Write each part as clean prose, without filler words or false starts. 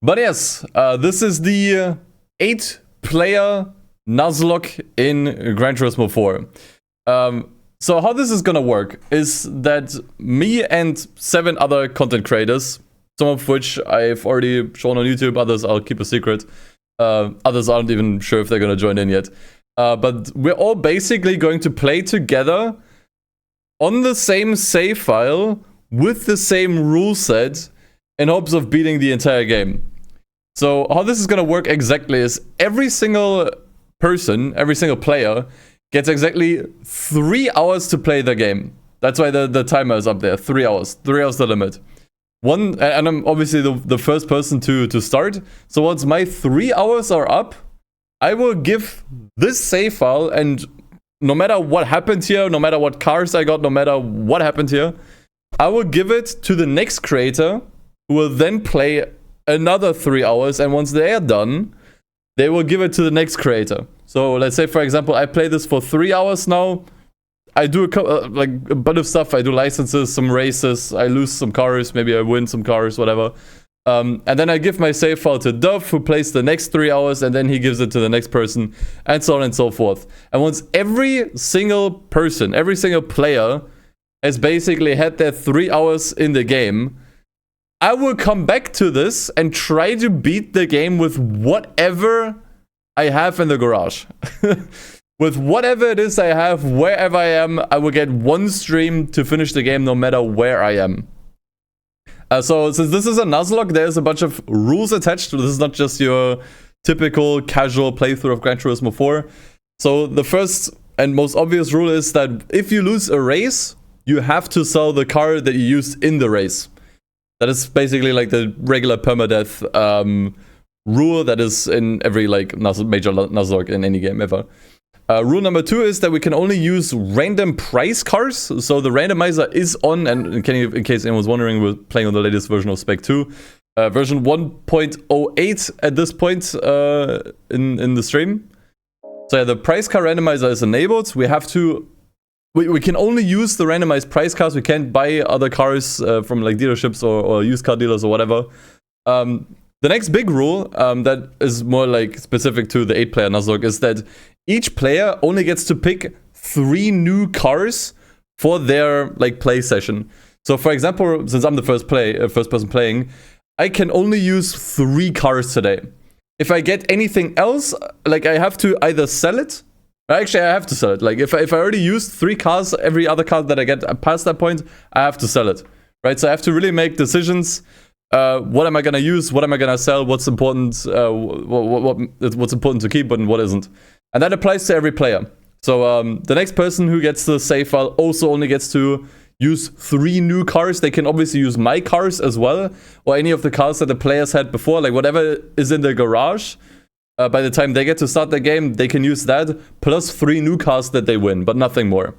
But yes, this is the 8-player Nuzlocke in Gran Turismo 4. So how this is gonna work is that me and 7 other content creators, some of which I've already shown on YouTube, others I'll keep a secret. Others aren't even sure if they're gonna join in yet. But we're all basically going to play together on the same save file with the same rule set in hopes of beating the entire game. So how this is gonna work exactly is every single person, every single player gets exactly 3 hours to play the game. That's why the timer is up there, 3 hours. 3 hours the limit. And I'm obviously the first person to start. So once my 3 hours are up, I will give this save file, and no matter what happened here, no matter what cars I got, no matter what happened here, I will give it to the next creator, who will then play another 3 hours, and once they are done, they will give it to the next creator. So let's say, for example, I play this for 3 hours now. I do like a bunch of stuff. I do licenses, some races, I lose some cars, maybe I win some cars, whatever. And then I give my save file to Dove, who plays the next 3 hours, and then he gives it to the next person, and so on and so forth. And once every single person, every single player has basically had their 3 hours in the game, I will come back to this and try to beat the game with whatever I have in the garage. With whatever it is I have, wherever I am, I will get one stream to finish the game no matter where I am. So since this is a Nuzlocke, there's a bunch of rules attached. This is not just your typical casual playthrough of Gran Turismo 4. So the first and most obvious rule is that if you lose a race, you have to sell the car that you used in the race. That is basically like the regular permadeath rule that is in every like major Nuzlocke in any game ever. Rule number 2 is that we can only use random price cars. So the randomizer is on, and in case anyone was wondering, we're playing on the latest version of Spec 2. Version 1.08 at this point in the stream. So yeah, the price car randomizer is enabled. We have to... We can only use the randomized price cars. We can't buy other cars from like dealerships or used car dealers or whatever. The next big rule that is more like specific to the 8-player Nuzlocke is that each player only gets to pick 3 new cars for their like play session. So for example, since I'm the first person playing, I can only use 3 cars today. If I get anything else, like I have to either sell it. Actually, I have to sell it. Like if I already used 3 cars, every other car that I get past that point, I have to sell it. Right? So I have to really make decisions. What am I gonna use? What am I gonna sell? What's important? What's important to keep and what isn't? And that applies to every player. So the next person who gets the save file also only gets to use 3 new cars. They can obviously use my cars as well, or any of the cars that the players had before, like whatever is in the garage. By the time they get to start the game, they can use that, plus 3 new cars that they win, but nothing more.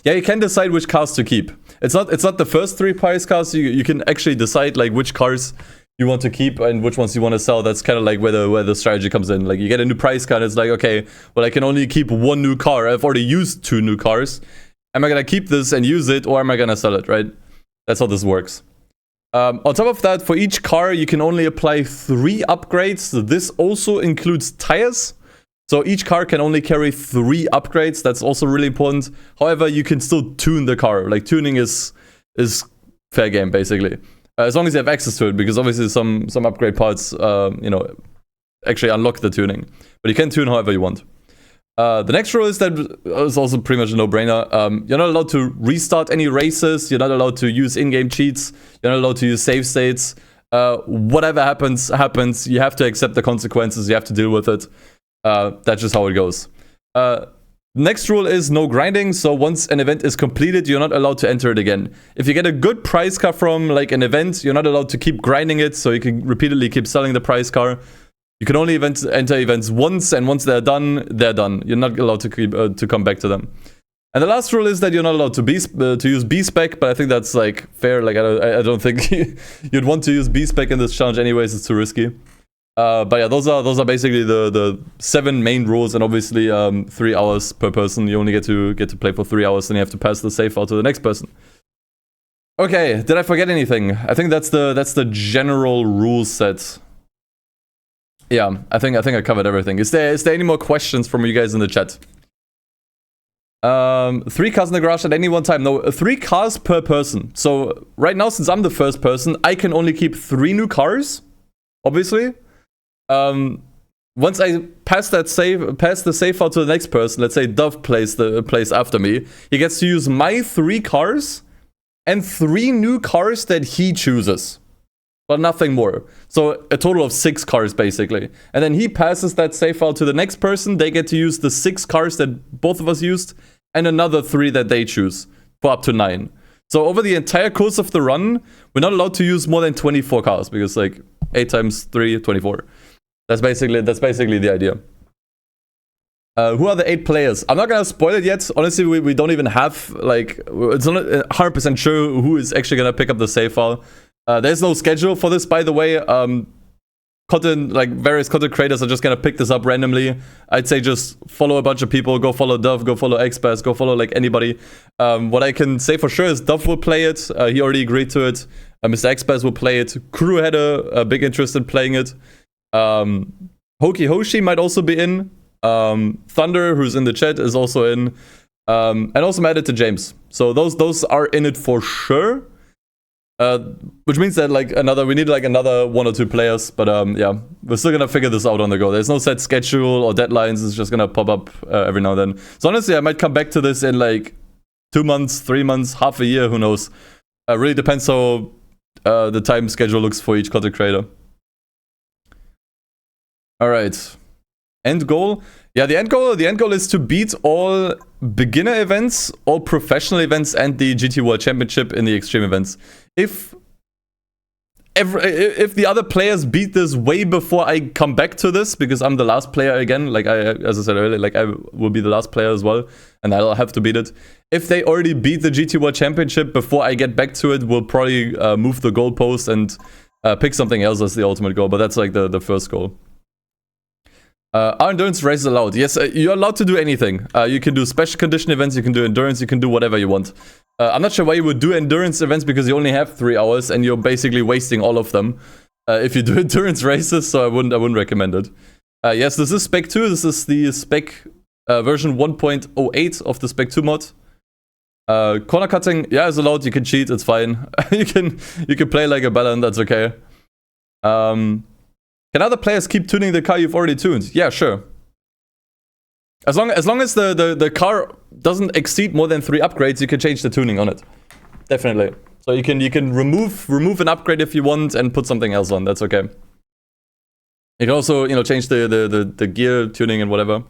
Yeah, you can decide which cars to keep. It's not the first 3 price cars. You can actually decide like which cars you want to keep and which ones you want to sell. That's kind of like where the strategy comes in. Like you get a new price car, and it's like, okay, well I can only keep 1 new car. I've already used 2 new cars. Am I gonna keep this and use it, or am I gonna sell it? Right? That's how this works. On top of that, for each car, you can only apply 3 upgrades. This also includes tires. So each car can only carry 3 upgrades. That's also really important. However, you can still tune the car. Like tuning is fair game, basically. As long as you have access to it, because obviously some upgrade parts, actually unlock the tuning. But you can tune however you want. The next rule is that it's also pretty much a no-brainer. You're not allowed to restart any races. You're not allowed to use in-game cheats. You're not allowed to use save states. Whatever happens. You have to accept the consequences. You have to deal with it. That's just how it goes. Next rule is no grinding. So once an event is completed, you're not allowed to enter it again. If you get a good prize car from like an event, you're not allowed to keep grinding it. So you can repeatedly keep selling the prize car. You can only enter events once, and once they're done, they're done. You're not allowed to come back to them. And the last rule is that you're not allowed to use B-Spec, but I think that's like fair. Like I don't think you'd want to use B-Spec in this challenge anyways. It's too risky. But yeah, those are basically the 7 main rules, and obviously 3 hours per person. You only get to play for 3 hours, and you have to pass the save file to the next person. Okay, did I forget anything? I think that's the general rule set. Yeah, I think I covered everything. Is there any more questions from you guys in the chat? 3 cars in the garage at any one time. No, 3 cars per person. So right now, since I'm the first person, I can only keep 3 new cars, obviously. Once I pass the save file to the next person, let's say Dove plays after me, he gets to use my 3 cars and 3 new cars that he chooses. But nothing more. So a total of 6 cars, basically. And then he passes that save file to the next person. They get to use the 6 cars that both of us used, and another 3 that they choose, for up to 9. So over the entire course of the run, we're not allowed to use more than 24 cars, because like 8 times 3, 24. That's basically the idea. Who are the 8 players? I'm not gonna spoil it yet. Honestly, we don't even have, like, it's not 100% sure who is actually gonna pick up the save file. There's no schedule for this, by the way. Various content creators are just gonna pick this up randomly. I'd say just follow a bunch of people. Go follow Dove, go follow Xbass, go follow like anybody. What I can say for sure is Dove will play it. He already agreed to it. Mr. Xbass will play it. Crew had a big interest in playing it. Hoki Hoshi might also be in. Thunder, who's in the chat, is also in. And also added to James. So those are in it for sure. Which means that we need another 1 or 2 players, but yeah, we're still gonna figure this out on the go. There's no set schedule or deadlines. It's just gonna pop up every now and then. So honestly, I might come back to this in like 2 months, 3 months, half a year, who knows. Really depends how the time schedule looks for each content creator. All right, end goal. Yeah, the end goal is to beat all beginner events, all professional events, and the GT World Championship in the extreme events. If the other players beat this way before I come back to this, because I'm the last player again, as I said earlier, I will be the last player as well, and I'll have to beat it. If they already beat the GT World Championship before I get back to it, we'll probably move the goalpost and pick something else as the ultimate goal, but that's like the first goal. Are endurance races allowed? Yes, you're allowed to do anything. You can do special condition events, you can do endurance, you can do whatever you want. I'm not sure why you would do endurance events, because you only have 3 hours and you're basically wasting all of them if you do endurance races, so I wouldn't recommend it. Yes, this is Spec 2. This is the Spec version 1.08 of the Spec 2 mod. Corner cutting, yeah, is allowed. You can cheat, it's fine. you can play like a balance, that's okay. Can other players keep tuning the car you've already tuned? Yeah, sure. As long as the car doesn't exceed more than 3 upgrades, you can change the tuning on it. Definitely. So you can remove an upgrade if you want and put something else on. That's okay. You can also, change the gear tuning and whatever.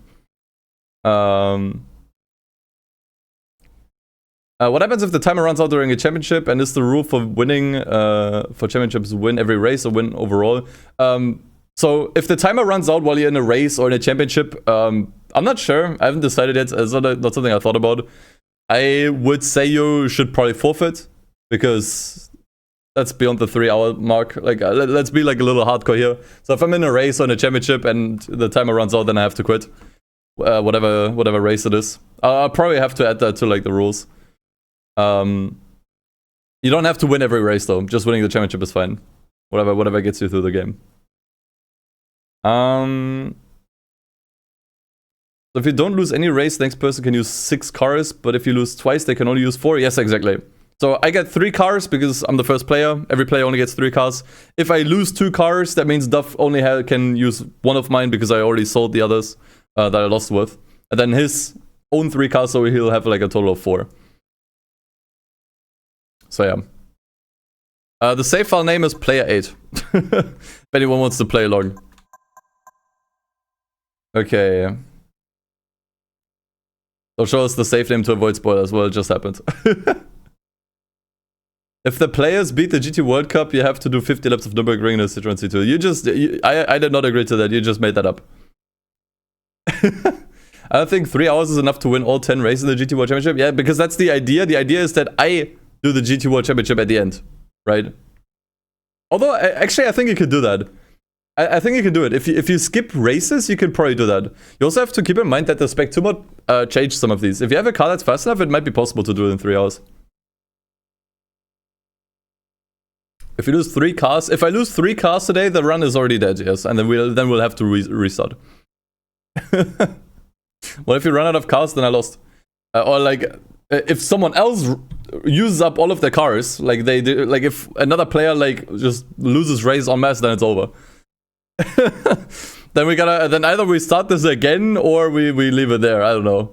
What happens if the timer runs out during a championship, and is the rule for winning for championships win every race or win overall? So if the timer runs out while you're in a race or in a championship, I'm not sure. I haven't decided yet. It's not something I thought about. I would say you should probably forfeit, because that's beyond the 3-hour mark. Let's be like a little hardcore here. So if I'm in a race or in a championship and the timer runs out, then I have to quit. Whatever race it is. I'll probably have to add that to the rules. You don't have to win every race though. Just winning the championship is fine. Whatever gets you through the game. So if you don't lose any race, the next person can use 6 cars, but if you lose twice, they can only use 4. Yes, exactly. So I get 3 cars because I'm the first player. Every player only gets 3 cars. If I lose 2 cars, that means Duff only can use 1 of mine, because I already sold the others that I lost with. And then his own 3 cars, so he'll have a total of 4. So yeah. The save file name is player8. If anyone wants to play along. Okay. So show us the save name to avoid spoilers. Well, it just happened. If the players beat the GT World Cup, you have to do 50 laps of Nürburgring in a Citroen C2. I did not agree to that. You just made that up. I don't think 3 hours is enough to win all 10 races in the GT World Championship. Yeah, because that's the idea. The idea is that I do the GT World Championship at the end, right? Although, actually, I think you could do that. I think you can do it. If you skip races, you can probably do that. You also have to keep in mind that the Spec 2 mod changed some of these. If you have a car that's fast enough, it might be possible to do it in 3 hours. If you lose 3 cars, if I lose 3 cars today, the run is already dead. Yes, and then we'll have to restart. Well, if you run out of cars, then I lost. Or like, if someone else uses up all of their cars, like they do, like if another player like just loses race en masse, then it's over. Then then either we start this again or we leave it there. I don't know.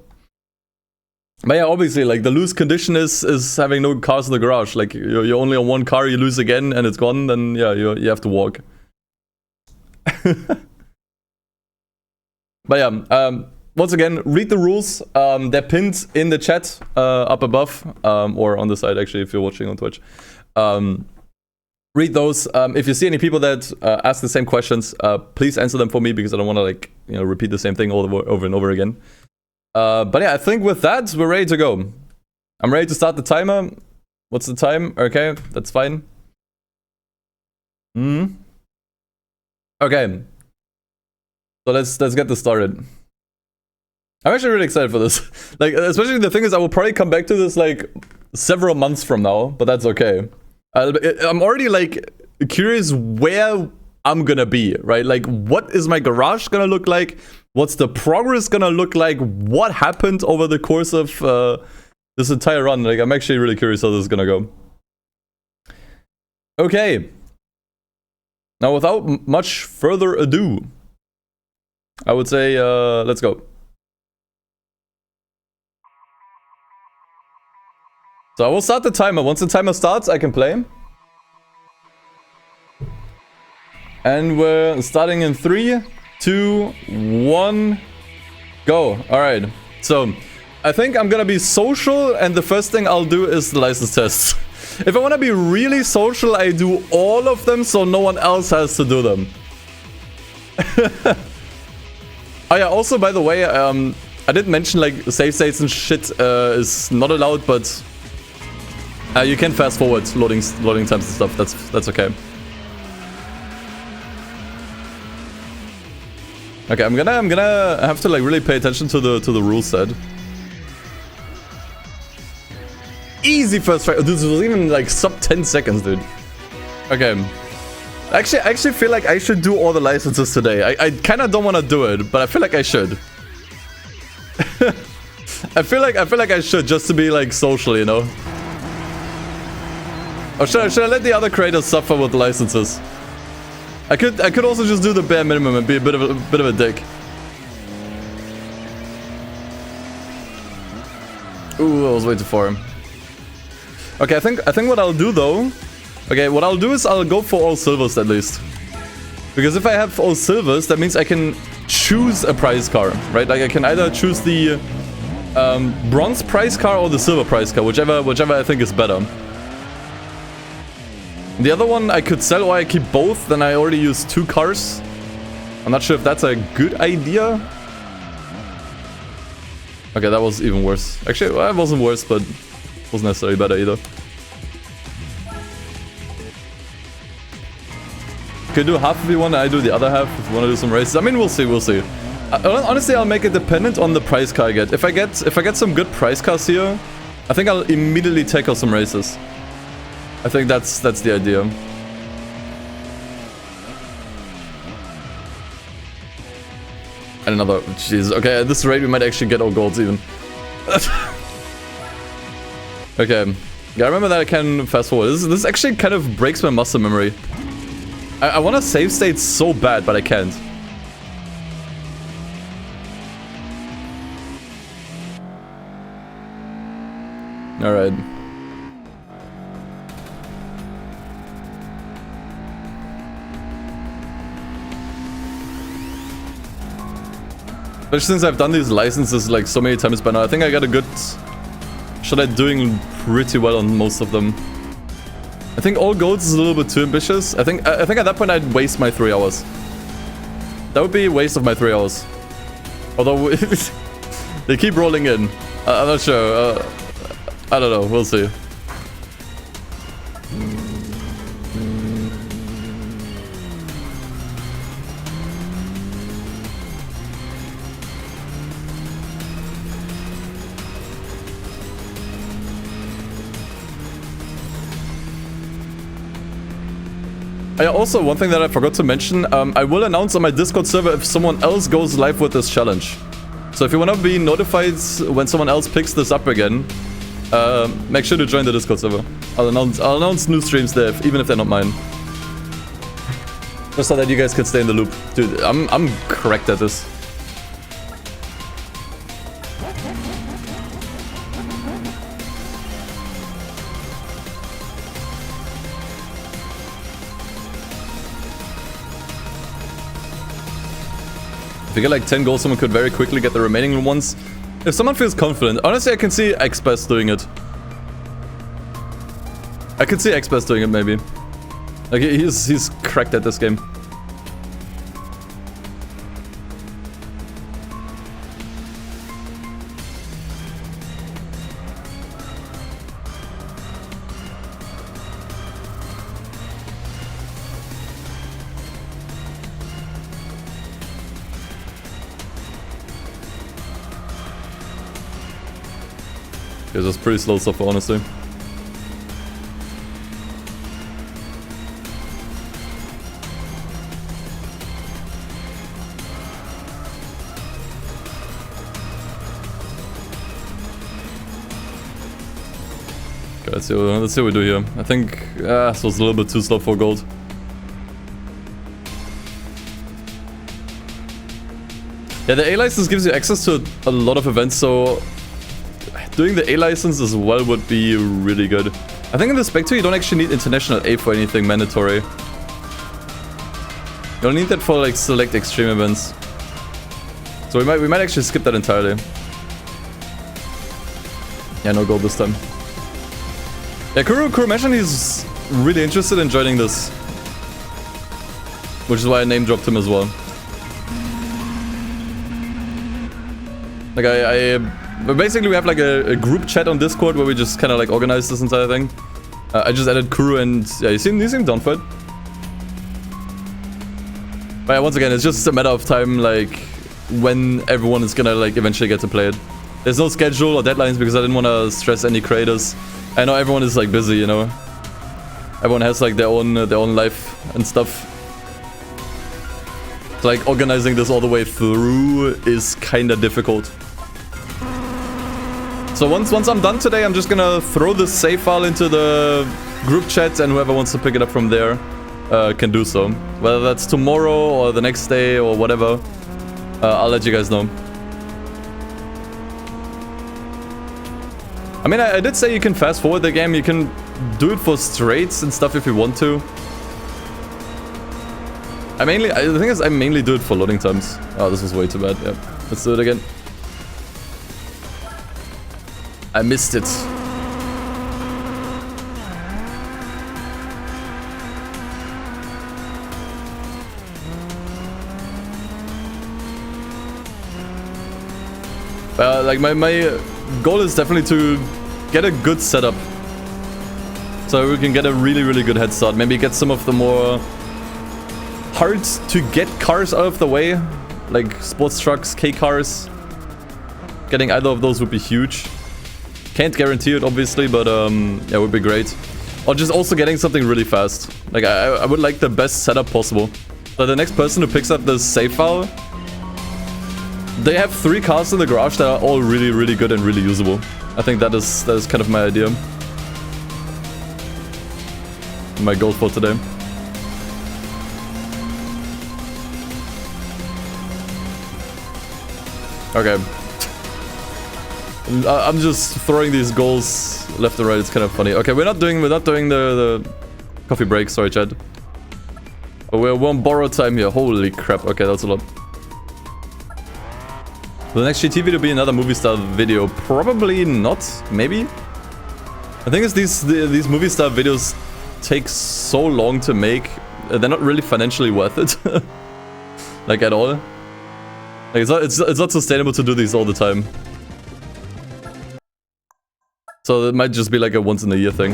But yeah, obviously, like the lose condition is having no cars in the garage. Like you're only on 1 car, you lose again and it's gone. Then yeah, you have to walk. But yeah, once again, read the rules. They're pinned in the chat up above, or on the side actually if you're watching on Twitch. Read those. If you see any people that ask the same questions, please answer them for me because I don't want to like repeat the same thing over and over again. But yeah, I think with that we're ready to go. I'm ready to start the timer. What's the time? Okay, that's fine. Okay. So let's get this started. I'm actually really excited for this. Like, especially the thing is, I will probably come back to this like several months from now, but that's okay. I'm already like curious where I'm gonna be, right? Like, what is my garage gonna look like? What's the progress gonna look like? What happened over the course of this entire run? Like, I'm actually really curious how this is gonna go. Okay. Now, without much further ado, I would say let's go. So I will start the timer. Once the timer starts, I can play. And we're starting in 3, 2, 1, go. Alright. So I think I'm gonna be social, and the first thing I'll do is the license tests. If I wanna be really social, I do all of them so no one else has to do them. Oh yeah, also by the way, I didn't mention like save states and shit is not allowed, but you can fast forward loading times and stuff. That's okay. Okay, I'm gonna have to like really pay attention to the rule set. Easy first try. This was even like sub 10 seconds, dude. Okay. I actually feel like I should do all the licenses today. I kind of don't want to do it, but I feel like I should. I feel like I should, just to be like social, you know. Or should I let the other creators suffer with the licenses? I could also just do the bare minimum and be a bit of a dick. Ooh, I was way too far. Okay, I think what I'll do though. Okay, what I'll do is I'll go for all silvers at least. Because if I have all silvers, that means I can choose a prize car, right? Like I can either choose the bronze prize car or the silver prize car, whichever I think is better. The other one I could sell, or I keep both, then I already use 2 cars. I'm not sure if that's a good idea. Okay, that was even worse. Actually, well, it wasn't worse, but it wasn't necessarily better either. You can do half if you want, I do the other half if you want to do some races. I mean, we'll see, we'll see. Honestly, I'll make it dependent on the prize car I get. If I get some good prize cars here, I think I'll immediately take out some races. I think that's the idea. And another, jeez. Okay, at this rate we might actually get all golds even. Okay, yeah, I remember that I can fast forward. This actually kind of breaks my muscle memory. I want to save state so bad, but I can't. All right. Especially since I've done these licenses like so many times by now, I think I got a good shot at doing pretty well on most of them. I think all golds is a little bit too ambitious. I think at that point I'd waste my 3 hours. That would be a waste of my 3 hours. Although they keep rolling in. I'm not sure. I don't know. We'll see. Also, one thing that I forgot to mention, I will announce on my Discord server if someone else goes live with this challenge. So if you want to be notified when someone else picks this up again, make sure to join the Discord server. I'll announce new streams there, even if they're not mine. Just so that you guys can stay in the loop. Dude, I'm correct at this. If you get like 10 goals, someone could very quickly get the remaining ones. If someone feels confident, honestly, I can see Xbest doing it. I could see Xbest doing it, maybe. Like, he's cracked at this game. Yeah, that's pretty slow so far, honestly. Okay, let's see what we do here. I think this was a little bit too slow for gold. Yeah, the A license gives you access to a lot of events, so doing the A license as well would be really good. I think in the Spectre you don't actually need international A for anything mandatory. You don't need that for like select extreme events. So we might actually skip that entirely. Yeah, no gold this time. Yeah, Kuru mentioned he's really interested in joining this, which is why I name dropped him as well. Like but basically we have like a group chat on Discord where we just kind of like organize this entire thing. I just added Kuru and yeah, you seem down for it. But yeah, once again, it's just a matter of time, like when everyone is gonna like eventually get to play it. There's no schedule or deadlines because I didn't want to stress any creators. I know everyone is like busy, you know. Everyone has like their own life and stuff. So, like organizing this all the way through is kind of difficult. So once I'm done today, I'm just gonna throw this save file into the group chat, and whoever wants to pick it up from there can do so. Whether that's tomorrow or the next day or whatever, I'll let you guys know. I mean, I did say you can fast forward the game. You can do it for straights and stuff if you want to. I mainly do it for loading times. Oh, this was way too bad. Yeah, let's do it again. I missed it. Like my goal is definitely to get a good setup, so we can get a really good head start. Maybe get some of the more hard to get cars out of the way, like sports trucks, K cars. Getting either of those would be huge. Can't guarantee it, obviously, but yeah, it would be great. Or just also getting something really fast. Like, I would like the best setup possible. So the next person who picks up this save file, they have 3 cars in the garage that are all really good and really usable. I think that is kind of my idea. My goal for today. Okay. I'm just throwing these goals left and right. It's kind of funny. Okay, we're not doing the coffee break. Sorry, Chad. But we're on borrowed time here. Holy crap. Okay, that's a lot. Will the next GT video be another movie star video? Probably not. Maybe. I think it's these movie star videos take so long to make. They're not really financially worth it. Like at all. Like it's not sustainable to do these all the time. So it might just be like a once in a year thing.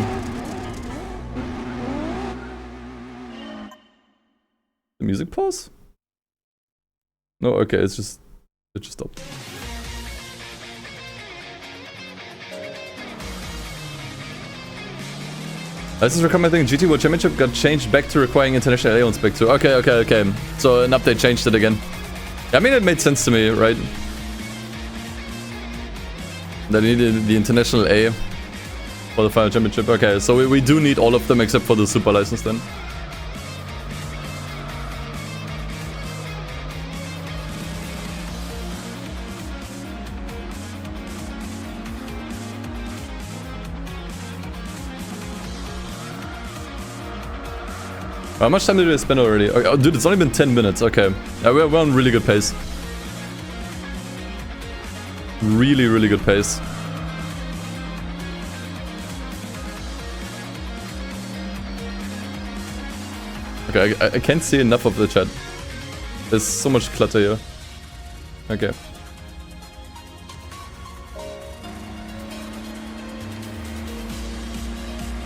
The music pause? No, okay, it just stopped. License requirement, I think GT World Championship got changed back to requiring international A on Spec 2. Okay. So an update changed it again. I mean, it made sense to me, right? That needed the international A for the final championship. Okay, so we do need all of them except for the super license then. How much time did we spend already? Oh, dude, it's only been 10 minutes. Okay. Yeah, we're on really good pace. Really good pace. Okay, I can't see enough of the chat. There's so much clutter here. Okay.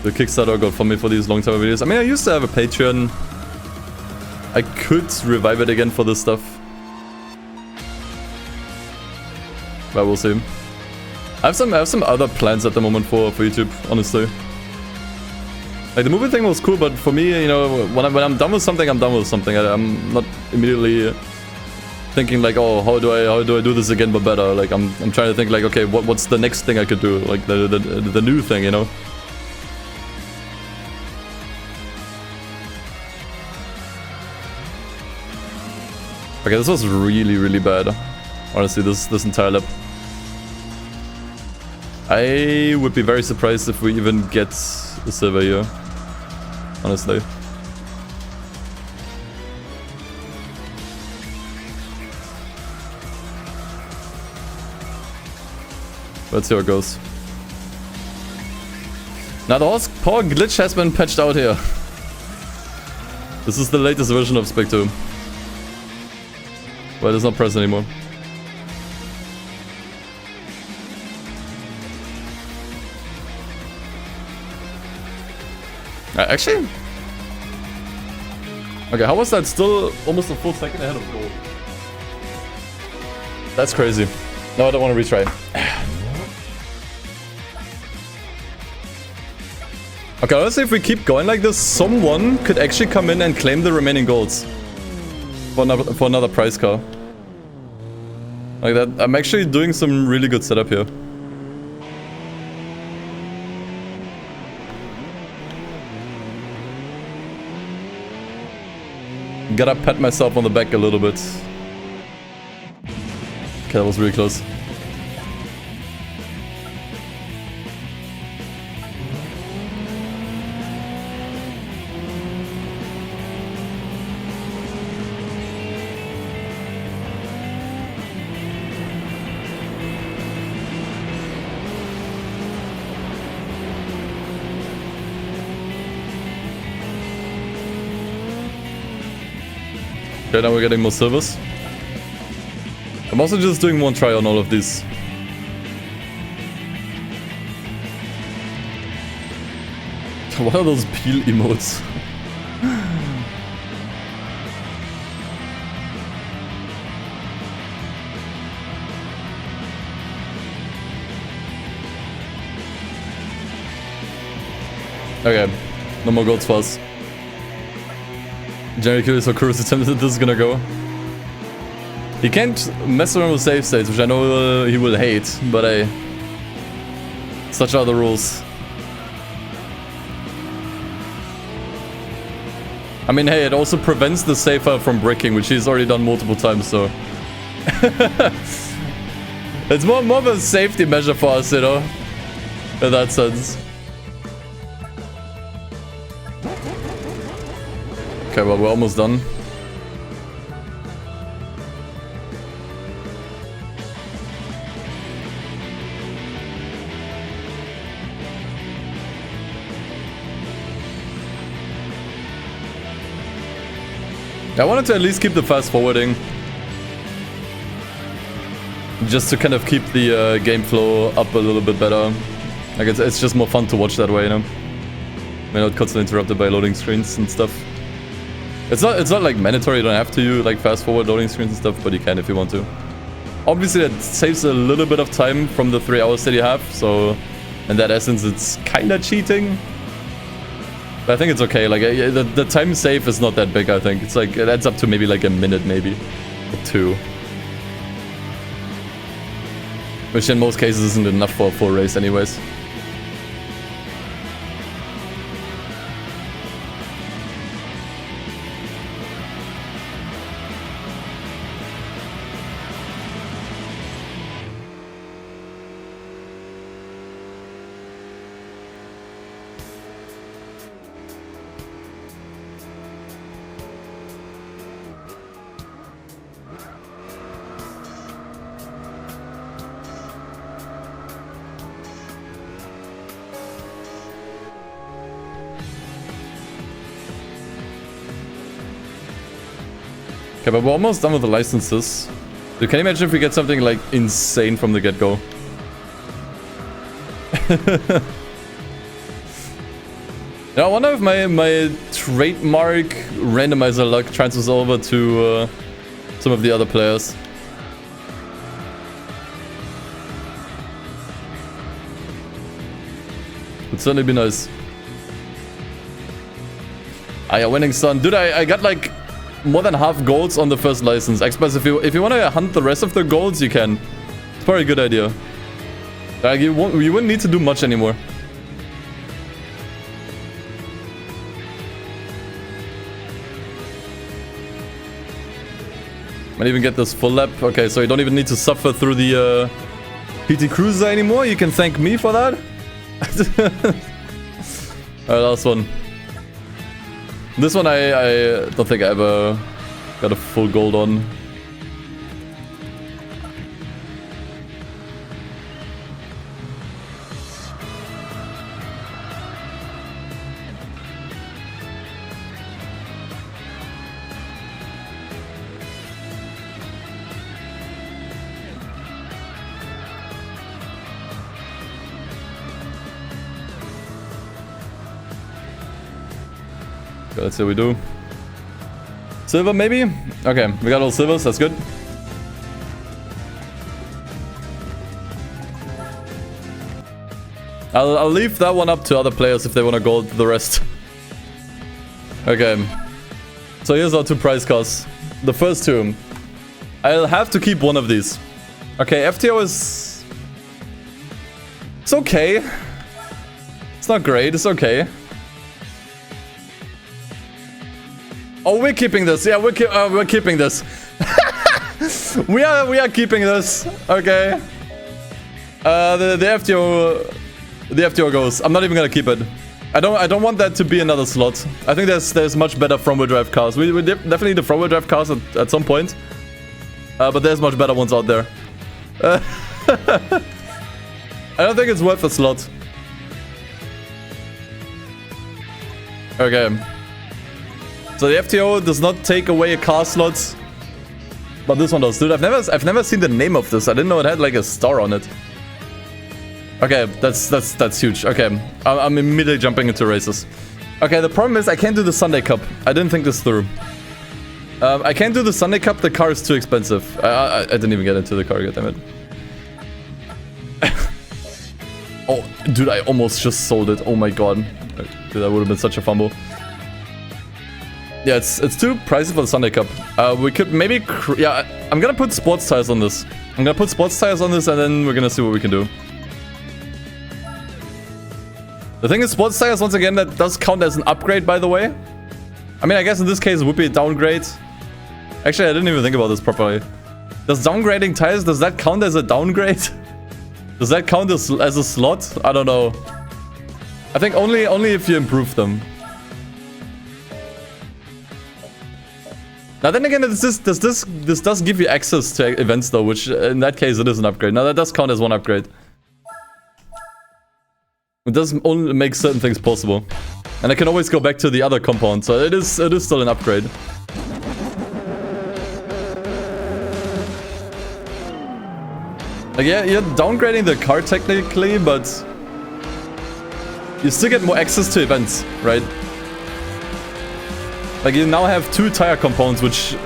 The Kickstarter got for me for these long-term videos. I mean, I used to have a Patreon. I could revive it again for this stuff. But we'll see. I have some other plans at the moment for YouTube, honestly. Like, the movie thing was cool, but for me, you know, when I'm done with something, I'm done with something. I'm not immediately thinking like, oh, how do I do this again but better? Like, I'm trying to think like, okay, what's the next thing I could do? Like the new thing, you know? Okay, this was really bad. Honestly, this entire lap. I would be very surprised if we even get a silver here. Honestly. Let's see how it goes. Now the horsepower glitch has been patched out here. This is the latest version of Spec 2. But it's not present anymore. Actually? Okay, how was that still almost a full second ahead of goal? That's crazy. No, I don't want to retry. Okay, honestly, if we keep going like this, someone could actually come in and claim the remaining golds. For another prize car. Like that, I'm actually doing some really good setup here. Gotta pat myself on the back a little bit. Okay, that was really close. Okay, now we're getting more silvers. I'm also just doing one try on all of these. What are those peel emotes? Okay, no more golds for us. Generally curious how Kuro's attempt this is gonna go. He can't mess around with save states, which I know he will hate, but hey, such are the rules. I mean, hey, it also prevents the save file from breaking, which he's already done multiple times, so... It's more of a safety measure for us, you know? In that sense. Okay, well, we're almost done. I wanted to at least keep the fast forwarding. Just to kind of keep the game flow up a little bit better. Like, it's just more fun to watch that way, you know? We're not constantly interrupted by loading screens and stuff. It's not like mandatory, you don't have to like fast forward loading screens and stuff, but you can if you want to. Obviously that saves a little bit of time from the 3 hours that you have, so in that essence it's kinda cheating. But I think it's okay. Like the time save is not that big. I think it's like it adds up to maybe like a minute, maybe or 2, which in most cases isn't enough for a full race, anyways. Okay, but we're almost done with the licenses. So can you imagine if we get something like insane from the get-go? Now I wonder if my trademark randomizer luck transfers over to some of the other players. Would certainly be nice. Ah, yeah, winning son. Dude, I got like more than half golds on the first license. Express, if you want to hunt the rest of the golds, you can. It's probably a good idea. Like you wouldn't need to do much anymore. Might even get this full lap. Okay, so you don't even need to suffer through the PT Cruiser anymore. You can thank me for that. Alright, last one. This one I don't think I ever got a full gold on. Okay, let's see what we do. Silver, maybe? Okay, we got all silvers, that's good. I'll leave that one up to other players if they want to gold the rest. Okay. So here's our 2 prize cards. The first 2. I'll have to keep one of these. Okay, FTO is... It's okay. It's not great, it's okay. Oh, we're keeping this. Yeah, we're keeping this. we are keeping this. Okay. The FTO goes. I'm not even gonna keep it. I don't want that to be another slot. I think there's much better front-wheel drive cars. We definitely need the front-wheel drive cars at some point. But there's much better ones out there. I don't think it's worth a slot. Okay. So the FTO does not take away a car slot, but this one does. Dude, I've never seen the name of this. I didn't know it had like a star on it. Okay, that's huge. Okay, I'm immediately jumping into races. Okay, the problem is I can't do the Sunday Cup. I didn't think this through. I can't do the Sunday Cup. The car is too expensive. I didn't even get into the car yet, damn it. Oh, dude, I almost just sold it. Oh my god. Dude, that would have been such a fumble. Yeah, it's too pricey for the Sunday Cup. We could maybe... yeah, I'm gonna put sports tires on this. I'm gonna put sports tires on this and then we're gonna see what we can do. The thing is, sports tires, once again, that does count as an upgrade, by the way. I mean, I guess in this case it would be a downgrade. Actually, I didn't even think about this properly. Does downgrading tires, does that count as a downgrade? Does that count as a slot? I don't know. I think only if you improve them. Now then again, this does give you access to events though, which in that case it is an upgrade. Now that does count as one upgrade. It does only make certain things possible. And I can always go back to the other compound, so it is still an upgrade. Like, yeah, you're downgrading the car technically, but you still get more access to events, right? Like, you now have 2 tire compounds, which,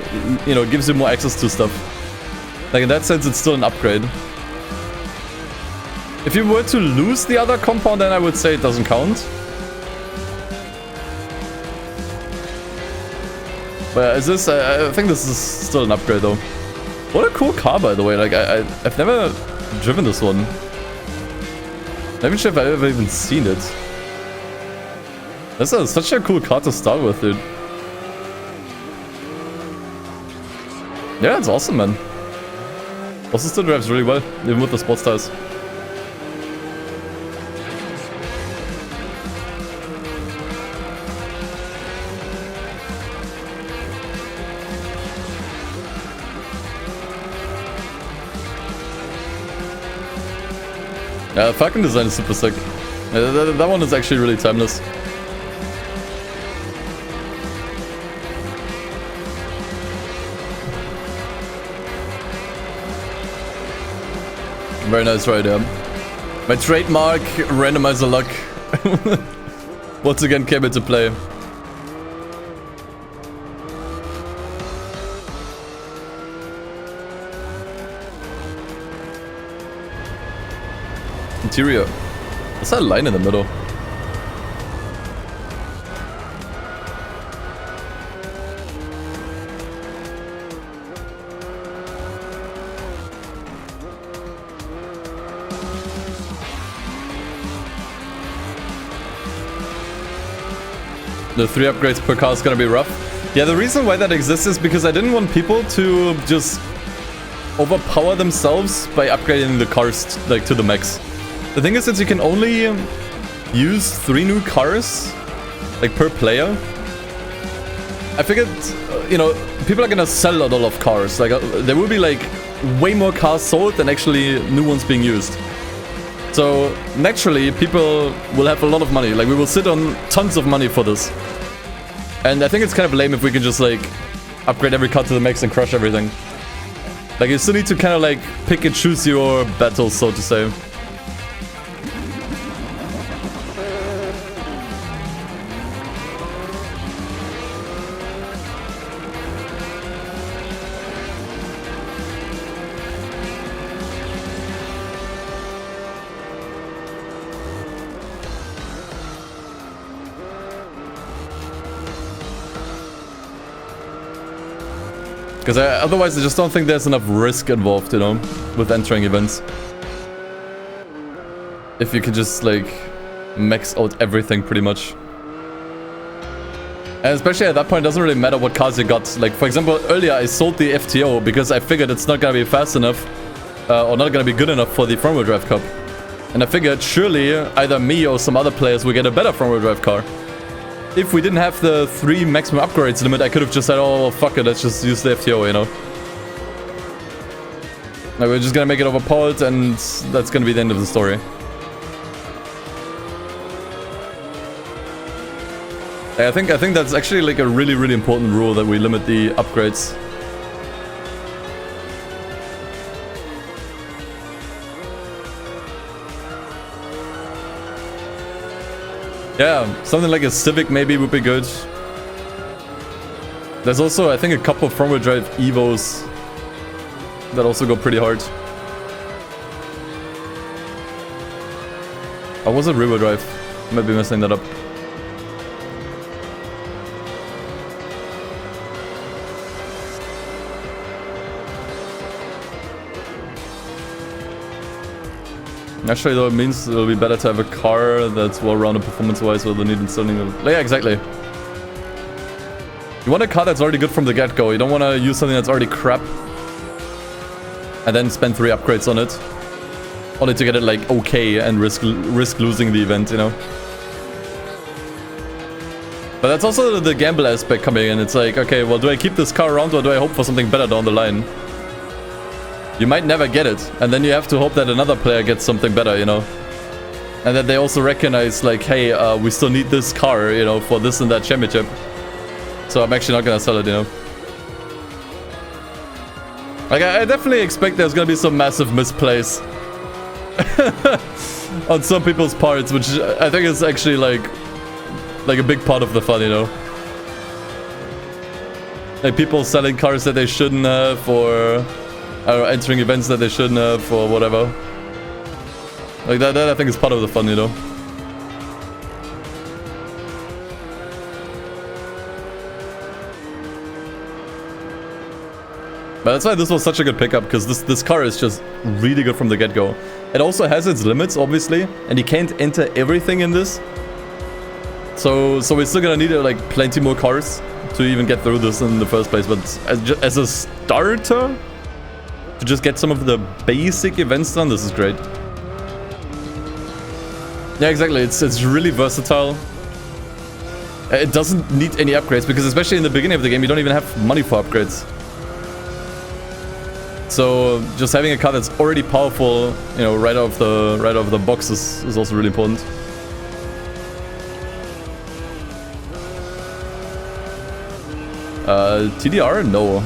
you know, gives you more access to stuff. Like, in that sense, it's still an upgrade. If you were to lose the other compound, then I would say it doesn't count. But is this? I think this is still an upgrade though. What a cool car, by the way. Like I've never driven this one. Not even sure if I've ever even seen it. This is such a cool car to start with, dude. Yeah, it's awesome, man. Also still drives really well, even with the sports tires. Yeah, the Falcon design is super sick. That one is actually really timeless. Very nice ride, yeah. My trademark randomizer luck once again came into play. Interior. What's that line in the middle? The 3 upgrades per car is gonna be rough. Yeah, the reason why that exists is because I didn't want people to just overpower themselves by upgrading the cars like to the max. The thing is, since you can only use 3 new cars like per player, I figured, you know, people are gonna sell a lot of cars. Like there will be like way more cars sold than actually new ones being used. So naturally, people will have a lot of money. Like we will sit on tons of money for this. And I think it's kind of lame if we can just like upgrade every car to the max and crush everything. Like you still need to kind of like pick and choose your battles, so to say. Because otherwise I just don't think there's enough risk involved, you know, with entering events. If you can just, like, max out everything pretty much. And especially at that point, it doesn't really matter what cars you got. Like, for example, earlier I sold the FTO because I figured it's not gonna be fast enough or not gonna be good enough for the front-wheel drive cup. And I figured surely either me or some other players will get a better front-wheel drive car. If we didn't have the 3 maximum upgrades limit, I could have just said, oh, well, fuck it, let's just use the FTO, you know? Like, we're just gonna make it overpowered, and that's gonna be the end of the story. I think that's actually, like, a really, really important rule that we limit the upgrades. Yeah, something like a Civic maybe would be good. There's also, I think, a couple of front-wheel drive Evos that also go pretty hard. Or was it rear-wheel drive? I might be messing that up. Actually, though, it means it'll be better to have a car that's well-rounded performance-wise rather than installing a... Yeah, exactly. You want a car that's already good from the get-go. You don't want to use something that's already crap and then spend 3 upgrades on it. Only to get it, like, okay and risk losing the event, you know? But that's also the gamble aspect coming in. It's like, okay, well, do I keep this car around or do I hope for something better down the line? You might never get it, and then you have to hope that another player gets something better, you know? And that they also recognize, like, hey, we still need this car, you know, for this and that championship. So I'm actually not gonna sell it, you know? Like, I definitely expect there's gonna be some massive misplays on some people's parts, which I think is actually, like a big part of the fun, you know? Like, people selling cars that they shouldn't have, or entering events that they shouldn't have, or whatever. Like, that I think is part of the fun, you know? But that's why this was such a good pickup, because this car is just really good from the get-go. It also has its limits, obviously, and you can't enter everything in this. So we're still gonna need like plenty more cars to even get through this in the first place. But as a starter, to just get some of the basic events done, this is great. Yeah, exactly. It's really versatile. It doesn't need any upgrades, because especially in the beginning of the game, you don't even have money for upgrades. So just having a car that's already powerful, you know, right off the box is also really important. TDR? No.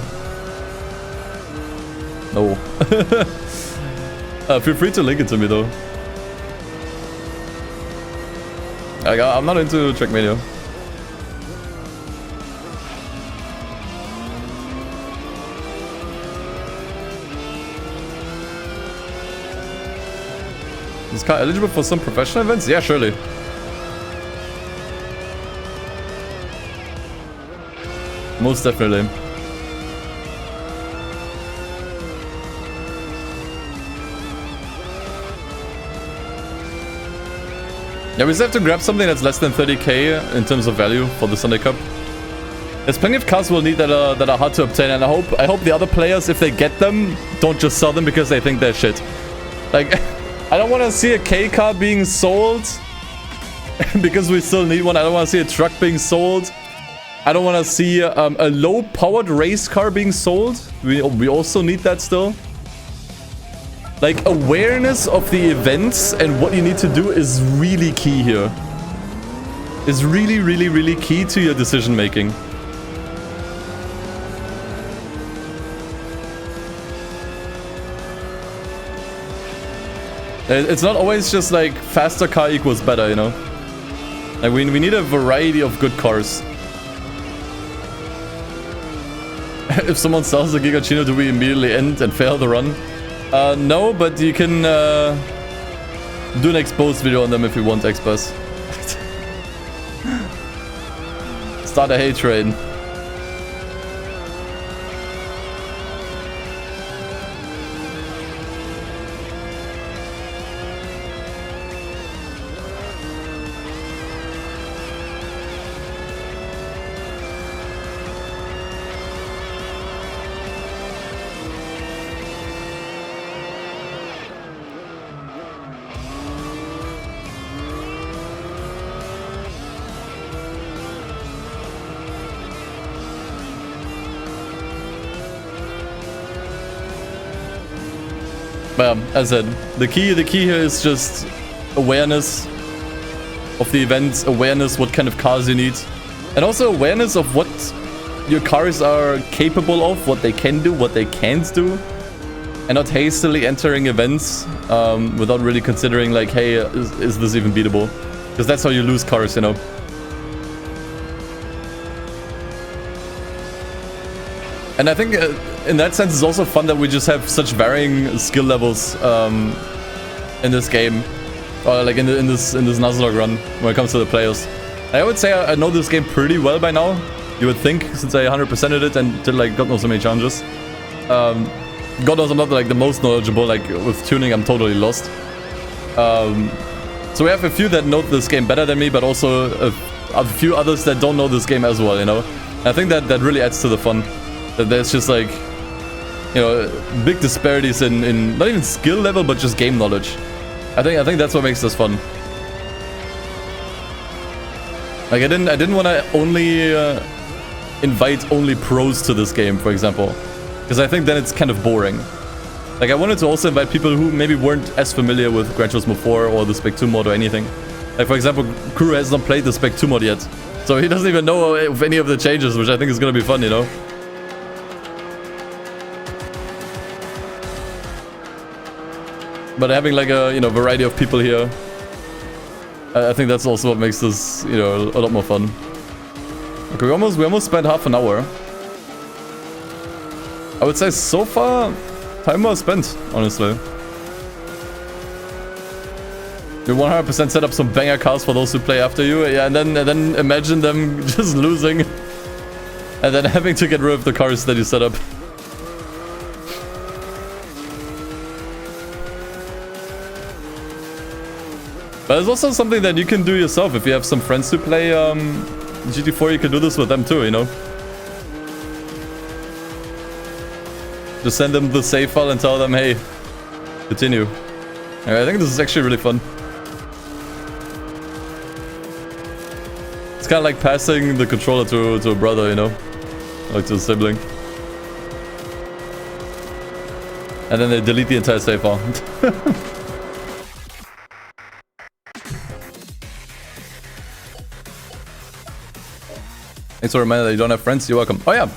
No. Feel free to link it to me though. I'm not into Trackmania. Is this car eligible for some professional events? Yeah, surely. Most definitely. Yeah, we still have to grab something that's less than 30k in terms of value for the Sunday Cup. There's plenty of cars we'll need that are hard to obtain, and I hope the other players, if they get them, don't just sell them because they think they're shit. Like, I don't want to see a K car being sold because we still need one. I don't want to see a truck being sold. I don't want to see a low-powered race car being sold. We also need that still. Like, awareness of the events and what you need to do is really key here. Is really, really, really key to your decision making. It's not always just like faster car equals better, you know? Like, we need a variety of good cars. If someone sells a Gigachino, do we immediately end and fail the run? No, but you can do an exposed video on them if you want, Express. Start a hate train. But yeah, as I said, the key here is just awareness of the events, awareness what kind of cars you need, and also awareness of what your cars are capable of, what they can do, what they can't do, and not hastily entering events without really considering like, hey, is this even beatable? Because that's how you lose cars, you know. And I think in that sense it's also fun that we just have such varying skill levels in this game, or like in this Nuzlocke run when it comes to the players. I would say I know this game pretty well by now. You would think, since I 100%ed it and did like God knows so many challenges. God knows I'm not like the most knowledgeable. Like with tuning, I'm totally lost. So we have a few that know this game better than me, but also a few others that don't know this game as well. You know, and I think that really adds to the fun. That there's just like, you know, big disparities in not even skill level, but just game knowledge. I think that's what makes this fun. Like I didn't want to only invite only pros to this game, for example, because I think then it's kind of boring. Like I wanted to also invite people who maybe weren't as familiar with Gran Turismo 4 or the Spec 2 mod or anything. Like for example, Kuro has not played the Spec 2 mod yet, so he doesn't even know of any of the changes, which I think is gonna be fun, you know. But having like a, you know, variety of people here, I think that's also what makes this, you know, a lot more fun. Okay, we almost spent half an hour. I would say so far, time well spent, honestly. You 100% set up some banger cars for those who play after you, yeah, and then imagine them just losing, and then having to get rid of the cars that you set up. But it's also something that you can do yourself. If you have some friends who play GT4, you can do this with them too, you know? Just send them the save file and tell them, hey, continue. I think this is actually really fun. It's kind of like passing the controller to a brother, you know? Like to a sibling. And then they delete the entire save file. Thanks for reminding that you don't have friends. You're welcome. Oh, yeah.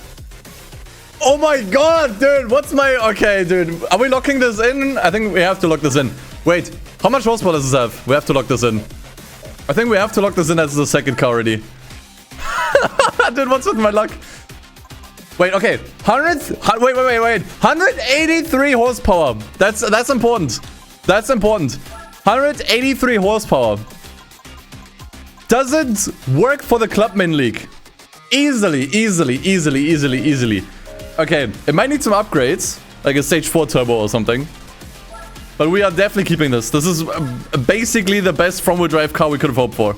Oh my god, dude. What's my... Okay, dude. Are we locking this in? I think we have to lock this in. Wait. How much horsepower does this have? We have to lock this in. I think we have to lock this in as the second car already. Dude, what's with my luck? Wait, okay. Wait. 183 horsepower. That's important. That's important. 183 horsepower. Does it work for the Clubman League? Easily. Okay, it might need some upgrades, like a stage 4 turbo or something. But we are definitely keeping this. This is basically the best front-wheel drive car we could have hoped for.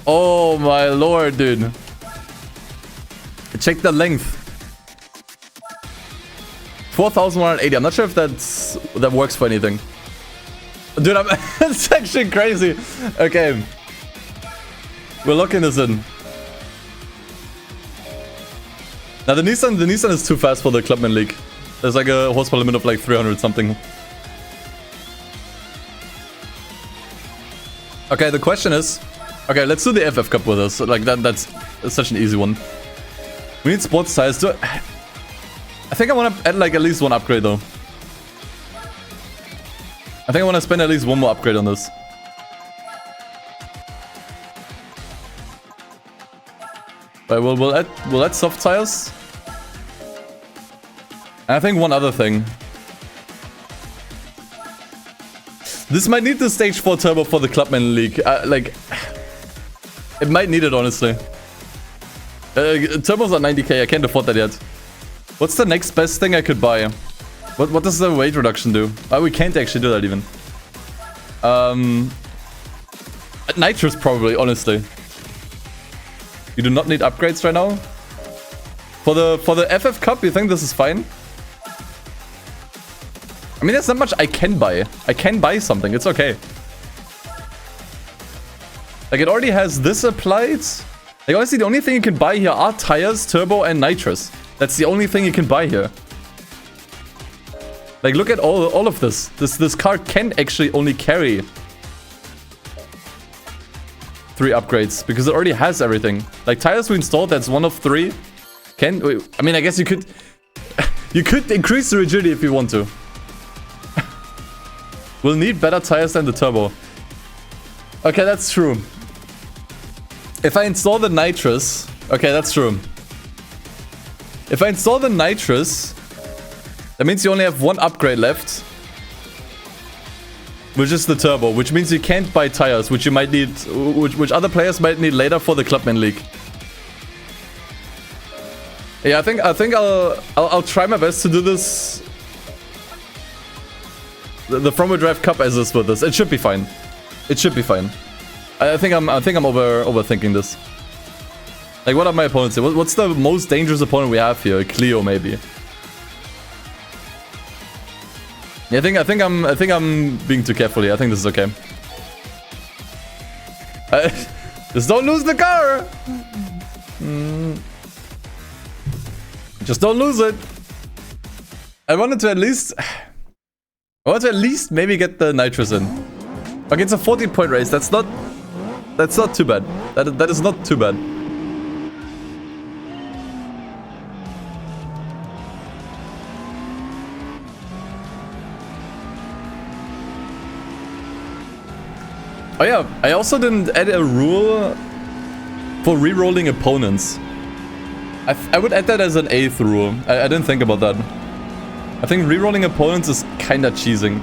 Oh my lord, dude. Check the length. 4,180. I'm not sure if that works for anything. Dude, it's actually crazy. Okay. We're locking this in. Now the Nissan is too fast for the Clubman League. There's like a horsepower limit of like 300 something. Okay, the question is... Okay, let's do the FF Cup with us. Like that's such an easy one. We need sports tires. I think I want to add like at least one upgrade though. I think I want to spend at least one more upgrade on this. But we'll add soft tires. And I think one other thing. This might need the stage 4 turbo for the Clubman League. Like, it might need it, honestly. Turbos are 90k, I can't afford that yet. What's the next best thing I could buy? What does the weight reduction do? Oh, we can't actually do that even. Nitrous probably, honestly. You do not need upgrades right now. For the FF Cup, you think this is fine? I mean, there's not much I can buy. I can buy something. It's okay. Like, it already has this applied. Like, honestly, the only thing you can buy here are tires, turbo, and nitrous. That's the only thing you can buy here. Like, look at all of this. This car can actually only carry 3 upgrades because it already has everything. Like, tires we installed, that's one of 3. I mean, I guess you could you could increase the rigidity if you want to. We'll need better tires than the turbo. Okay, that's true. If I install the nitrous... Okay, that's true. If I install the nitrous, that means you only have one upgrade left. Which is the turbo, which means you can't buy tires, which you might need... Which other players might need later for the Clubman League. Yeah, I think I'll try my best to do this... The front-wheel drive cup as is with this. It should be fine. It should be fine. I think I'm overthinking this. Like, what are my opponents here? What's the most dangerous opponent we have here? Clio, maybe. Yeah, I think I'm being too careful here. I think this is okay. Just don't lose the car. Just don't lose it. I wanted to at least maybe get the nitrous in. Okay, it's a 14-point race. That's not too bad. That is not too bad. Oh yeah, I also didn't add a rule for re-rolling opponents. I would add that as an 8th rule. I didn't think about that. I think re-rolling opponents is kinda cheesing.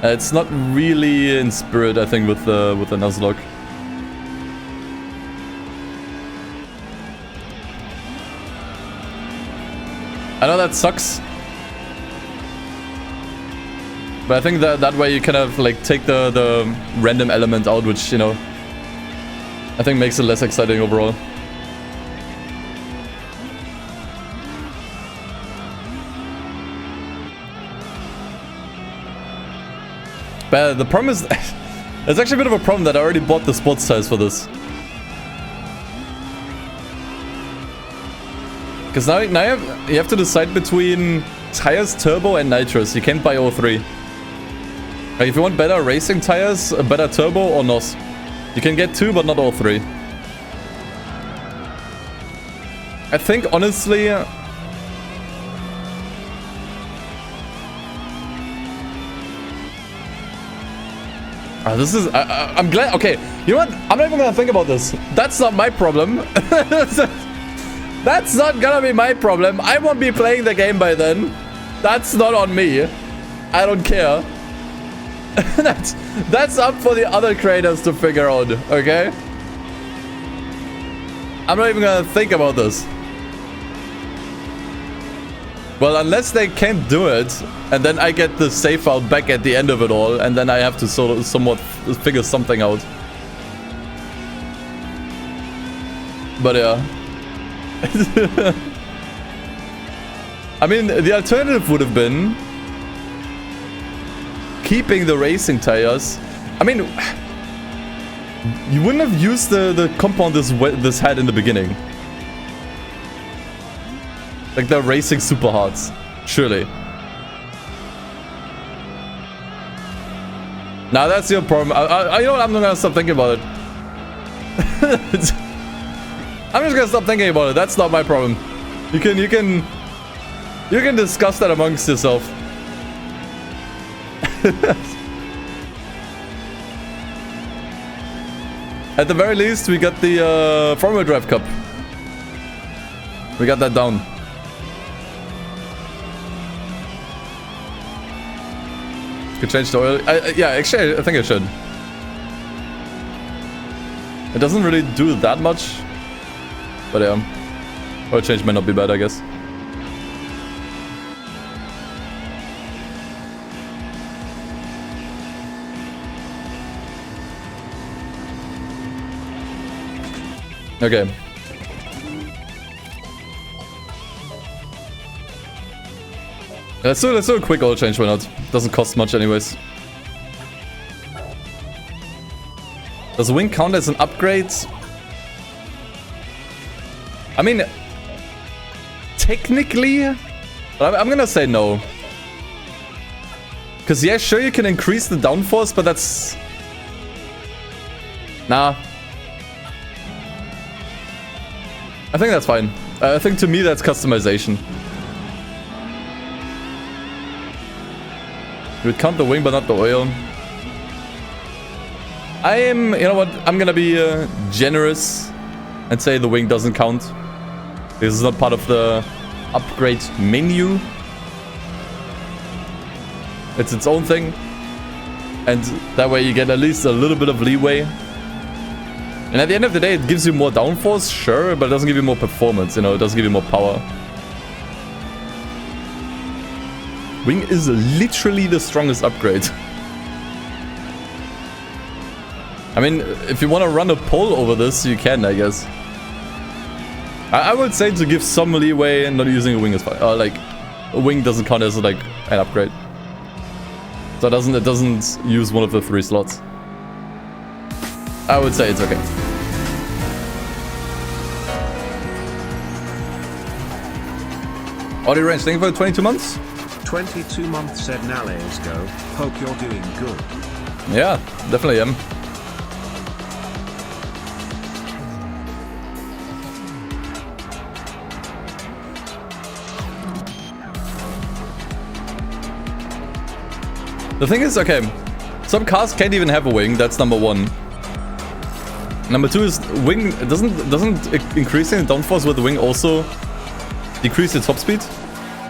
It's not really in spirit, I think, with the Nuzlocke. I know that sucks. But I think that way you kind of like take the random element out, which, you know, I think makes it less exciting overall. But the problem is, it's actually a bit of a problem that I already bought the sports tires for this. Because now you have to decide between tires, turbo, and nitrous. You can't buy all three. Like if you want better racing tires, a better turbo, or NOS, you can get two, but not all three. I think, honestly... this is... I'm glad... Okay, you know what? I'm not even gonna think about this. That's not my problem. That's not gonna be my problem. I won't be playing the game by then. That's not on me. I don't care. That's up for the other creators to figure out, okay? I'm not even gonna think about this. Well, unless they can't do it, and then I get the save file back at the end of it all, and then I have to sort of somewhat figure something out. But yeah. I mean, the alternative would have been keeping the racing tires. I mean, you wouldn't have used the compound this had in the beginning. Like the racing super hards, surely. Now that's your problem. You know what? I'm not gonna stop thinking about it. I'm just gonna stop thinking about it. That's not my problem. You can discuss that amongst yourself. At the very least, we got the front-wheel drive cup. We got that down. Could change the oil. Yeah, actually, I think I should. It doesn't really do that much. But yeah, oil change might not be bad, I guess. Okay. Let's do a quick oil change, why not? Doesn't cost much anyways. Does the wing count as an upgrade? I mean, technically, I'm gonna say no. Because yeah, sure you can increase the downforce, but that's... Nah. I think that's fine. I think to me that's customization. You would count the wing, but not the oil. You know what? I'm gonna be generous and say the wing doesn't count. This is not part of the upgrade menu. It's its own thing. And that way you get at least a little bit of leeway. And at the end of the day, it gives you more downforce, sure, but it doesn't give you more performance, you know, it doesn't give you more power. Wing is literally the strongest upgrade. I mean, if you want to run a poll over this, you can, I guess. I would say to give some leeway and not using a wing is fine. Like, a wing doesn't count as like an upgrade. So it doesn't use one of the 3 slots. I would say it's okay. Audio range, thank you for 22 months. 22 months said Nales go. Hope you're doing good. Yeah, definitely am. The thing is, okay, some cars can't even have a wing, that's number 1. Number 2 is wing doesn't increasing the downforce with the wing also decrease its top speed?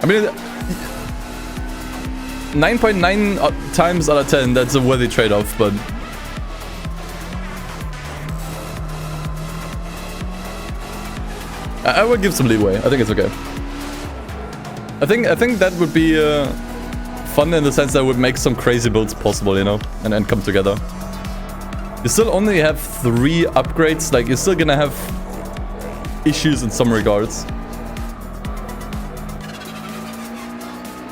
I mean, 9.9 times out of 10, that's a worthy trade-off, but I would give some leeway. I think it's okay. I think that would be fun in the sense that it would make some crazy builds possible, you know, and come together. You still only have 3 upgrades, like you're still gonna have issues in some regards.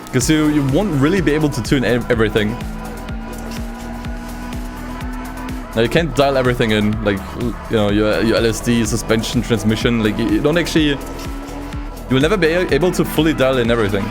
Because you won't really be able to tune everything. Now you can't dial everything in, like, you know, your LSD, suspension, transmission, like you don't actually... You will never be able to fully dial in everything.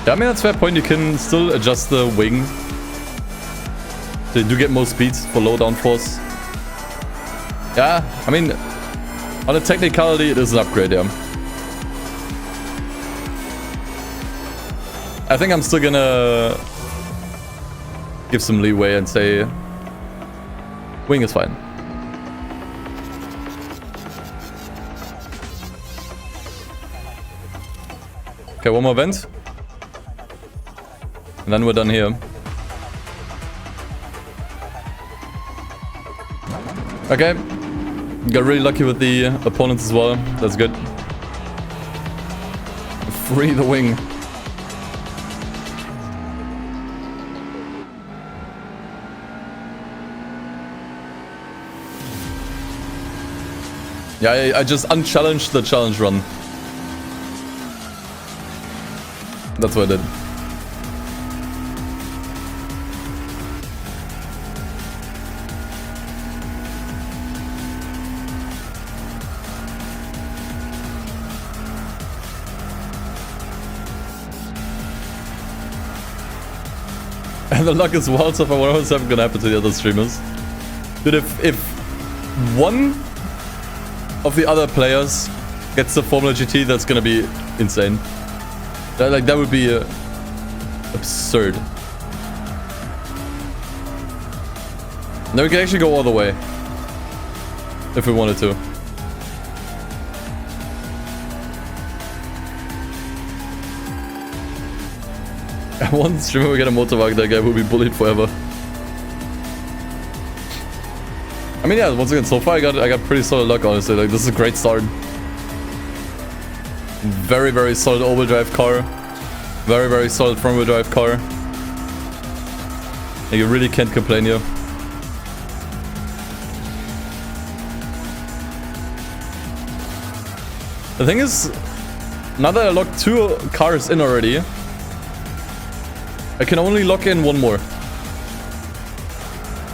Yeah, I mean, that's a fair point. You can still adjust the wing. So you do get more speed for low downforce. Yeah, I mean, on a technicality, it is an upgrade, yeah. I think I'm still gonna give some leeway and say wing is fine. Okay, one more vent. And then we're done here. Okay. Got really lucky with the opponents as well. That's good. Free the wing. Yeah, I just unchallenged the challenge run. That's what I did. And the luck is wild, so for what else gonna happen to the other streamers. Dude, if one of the other players gets the Formula GT, that's gonna be insane. That would be absurd. Now we can actually go all the way if we wanted to. One streamer will get a motorbike, that guy will be bullied forever. I mean, yeah, once again, so far I got pretty solid luck, honestly. Like, this is a great start. Very, very solid all-wheel drive car. Very, very solid front-wheel drive car. Like, you really can't complain here. The thing is, now that I locked 2 cars in already, I can only lock in 1 more.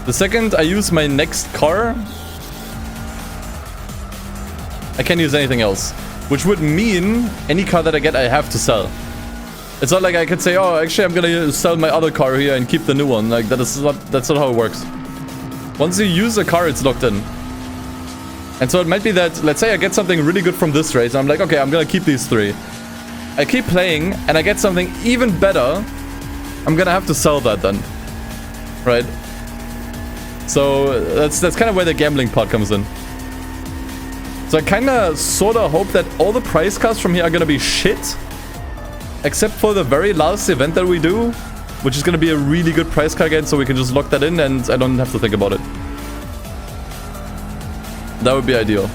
The second I use my next car, I can't use anything else. Which would mean any car that I get, I have to sell. It's not like I could say, oh, actually I'm gonna sell my other car here and keep the new one. Like, that's not how it works. Once you use a car, it's locked in. And so it might be that, let's say I get something really good from this race, and I'm like, okay, I'm gonna keep these 3. I keep playing, and I get something even better. I'm gonna have to sell that then, right? So that's kind of where the gambling part comes in. So I kind of sort of hope that all the prize cards from here are gonna be shit, except for the very last event that we do, which is gonna be a really good prize card again, so we can just lock that in and I don't have to think about it. That would be ideal.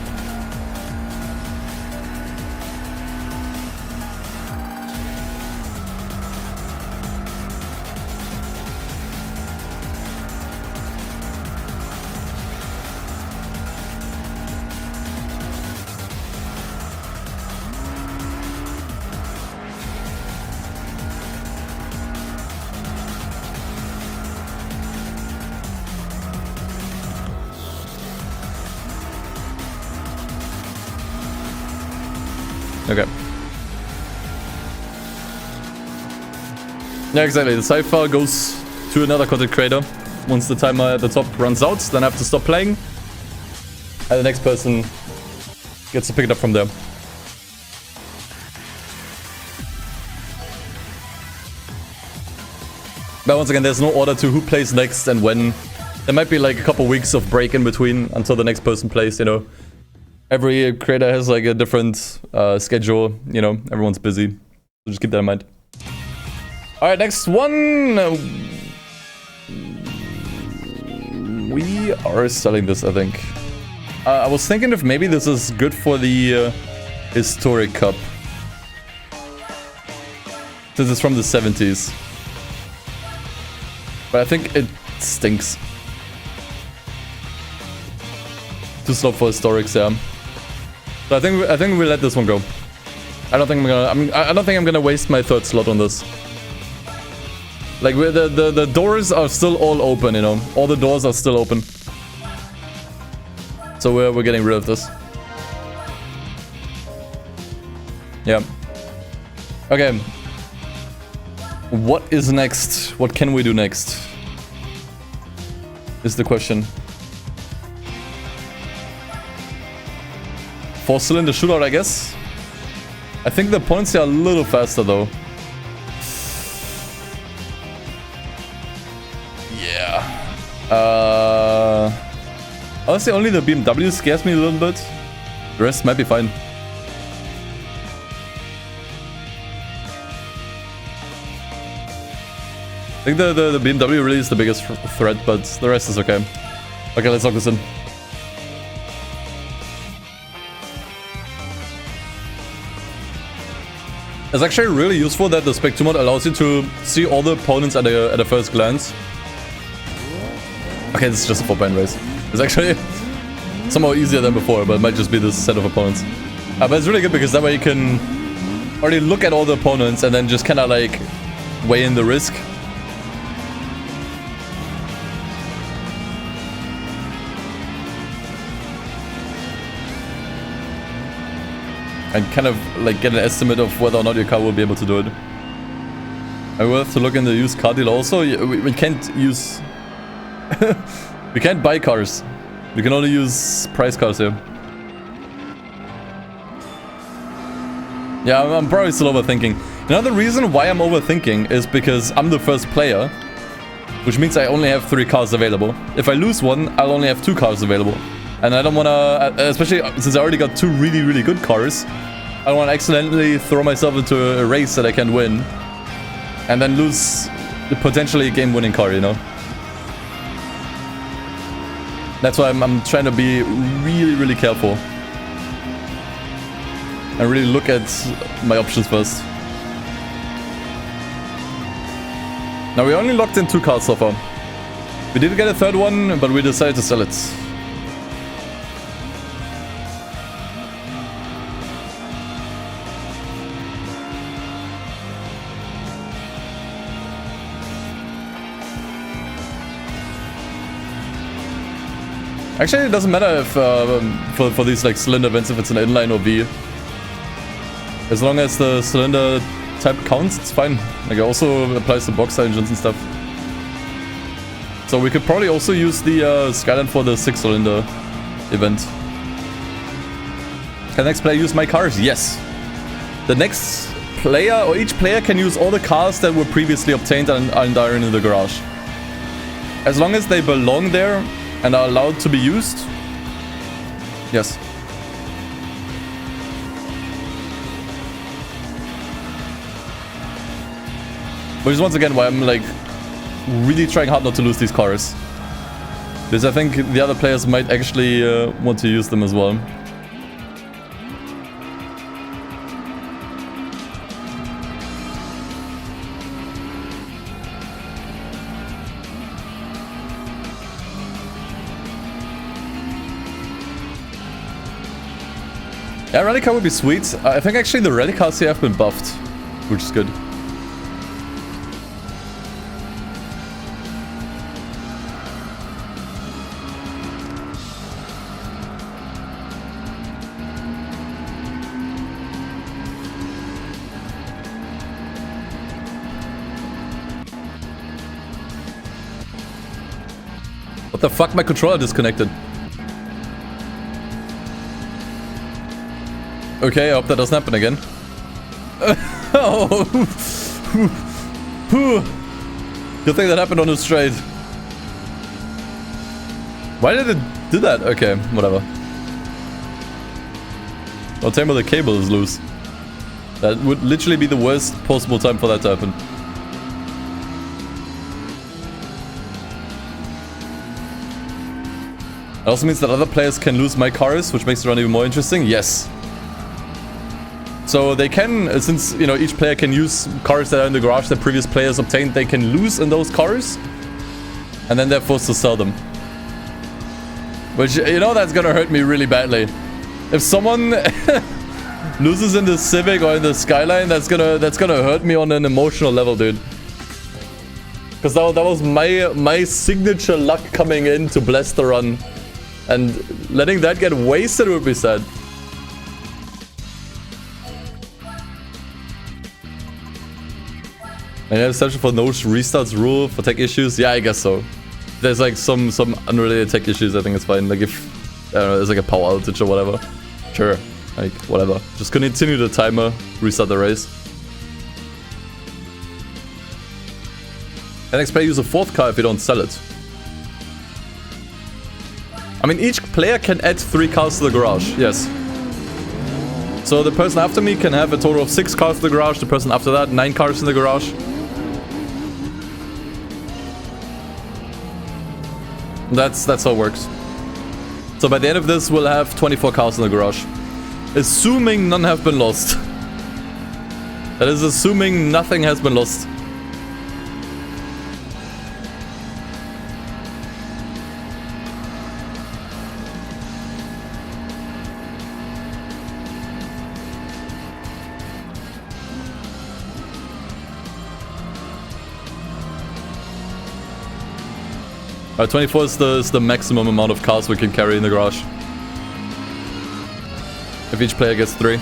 Okay. Yeah, exactly. The save file goes to another content creator. Once the timer at the top runs out, then I have to stop playing. And the next person gets to pick it up from there. But once again, there's no order to who plays next and when. There might be like a couple weeks of break in between until the next person plays, you know. Every creator has like a different schedule, you know. Everyone's busy. So just keep that in mind. Alright, next one. We are selling this, I think. I was thinking if maybe this is good for the Historic Cup. Since it's from the 70s. But I think it stinks. Too slow for Historics, yeah. So I think we let this one go. I don't think I'm gonna waste my third slot on this. Like the doors are still all open, you know. All the doors are still open. So we're getting rid of this. Yeah. Okay. What is next? What can we do next? Is the question. 4-cylinder shootout, I guess. I think the opponents here are a little faster though. Yeah. Honestly, only the BMW scares me a little bit. The rest might be fine. I think the BMW really is the biggest threat, but the rest is okay. Okay, let's lock this in. It's actually really useful that the Spec 2 mod allows you to see all the opponents at a first glance. Okay, this is just a 4-point race. It's actually somehow easier than before, but it might just be this set of opponents. But it's really good because that way you can already look at all the opponents and then just kind of like weigh in the risk. And kind of like get an estimate of whether or not your car will be able to do it. I will have to look in the used car deal also. We can't use... we can't buy cars. We can only use price cars here. Yeah, I'm probably still overthinking. Another reason why I'm overthinking is because I'm the first player. Which means I only have 3 cars available. If I lose one, I'll only have 2 cars available. And I don't want to, especially since I already got 2 really, really good cars, I don't want to accidentally throw myself into a race that I can win. And then lose the potentially game-winning car, you know? That's why I'm trying to be really, really careful. And really look at my options first. Now we only locked in 2 cars so far. We did get a 3rd one, but we decided to sell it. Actually, it doesn't matter if for these like cylinder events if it's an inline or V. As long as the cylinder type counts, it's fine. Like it also applies to boxer engines and stuff. So we could probably also use the Skyline for the 6-cylinder event. Can the next player use my cars? Yes. The next player or each player can use all the cars that were previously obtained and are in the garage. As long as they belong there and are allowed to be used. Yes. Which is once again why I'm like really trying hard not to lose these cars. Because I think the other players might actually want to use them as well. Yeah, rally car would be sweet. I think actually the rally cars here have been buffed, which is good. What the fuck? My controller disconnected. Okay, I hope that doesn't happen again. Oh. Good thing that happened on the straight. Why did it do that? Okay, whatever. I'll tell me the cable is loose. That would literally be the worst possible time for that to happen. It also means that other players can lose my cars, which makes the run even more interesting. Yes. So they can, since, you know, each player can use cars that are in the garage that previous players obtained, they can lose in those cars. And then they're forced to sell them. Which, you know, that's gonna hurt me really badly. If someone loses in the Civic or in the Skyline, that's gonna hurt me on an emotional level, dude. Because that was my signature luck coming in to bless the run. And letting that get wasted would be sad. And you have essential for no restarts rule for tech issues? Yeah, I guess so. There's like some unrelated tech issues, I think it's fine. Like if, I don't know, there's like a power outage or whatever. Sure, like whatever. Just continue the timer, restart the race. And next player use a fourth car if you don't sell it. I mean, each player can add 3 cars to the garage, yes. So the person after me can have a total of 6 cars in the garage, the person after that, 9 cars in the garage. That's how it works. So by the end of this, we'll have 24 cars in the garage. Assuming none have been lost. That is assuming nothing has been lost. Alright, 24 is the maximum amount of cars we can carry in the garage. If each player gets 3.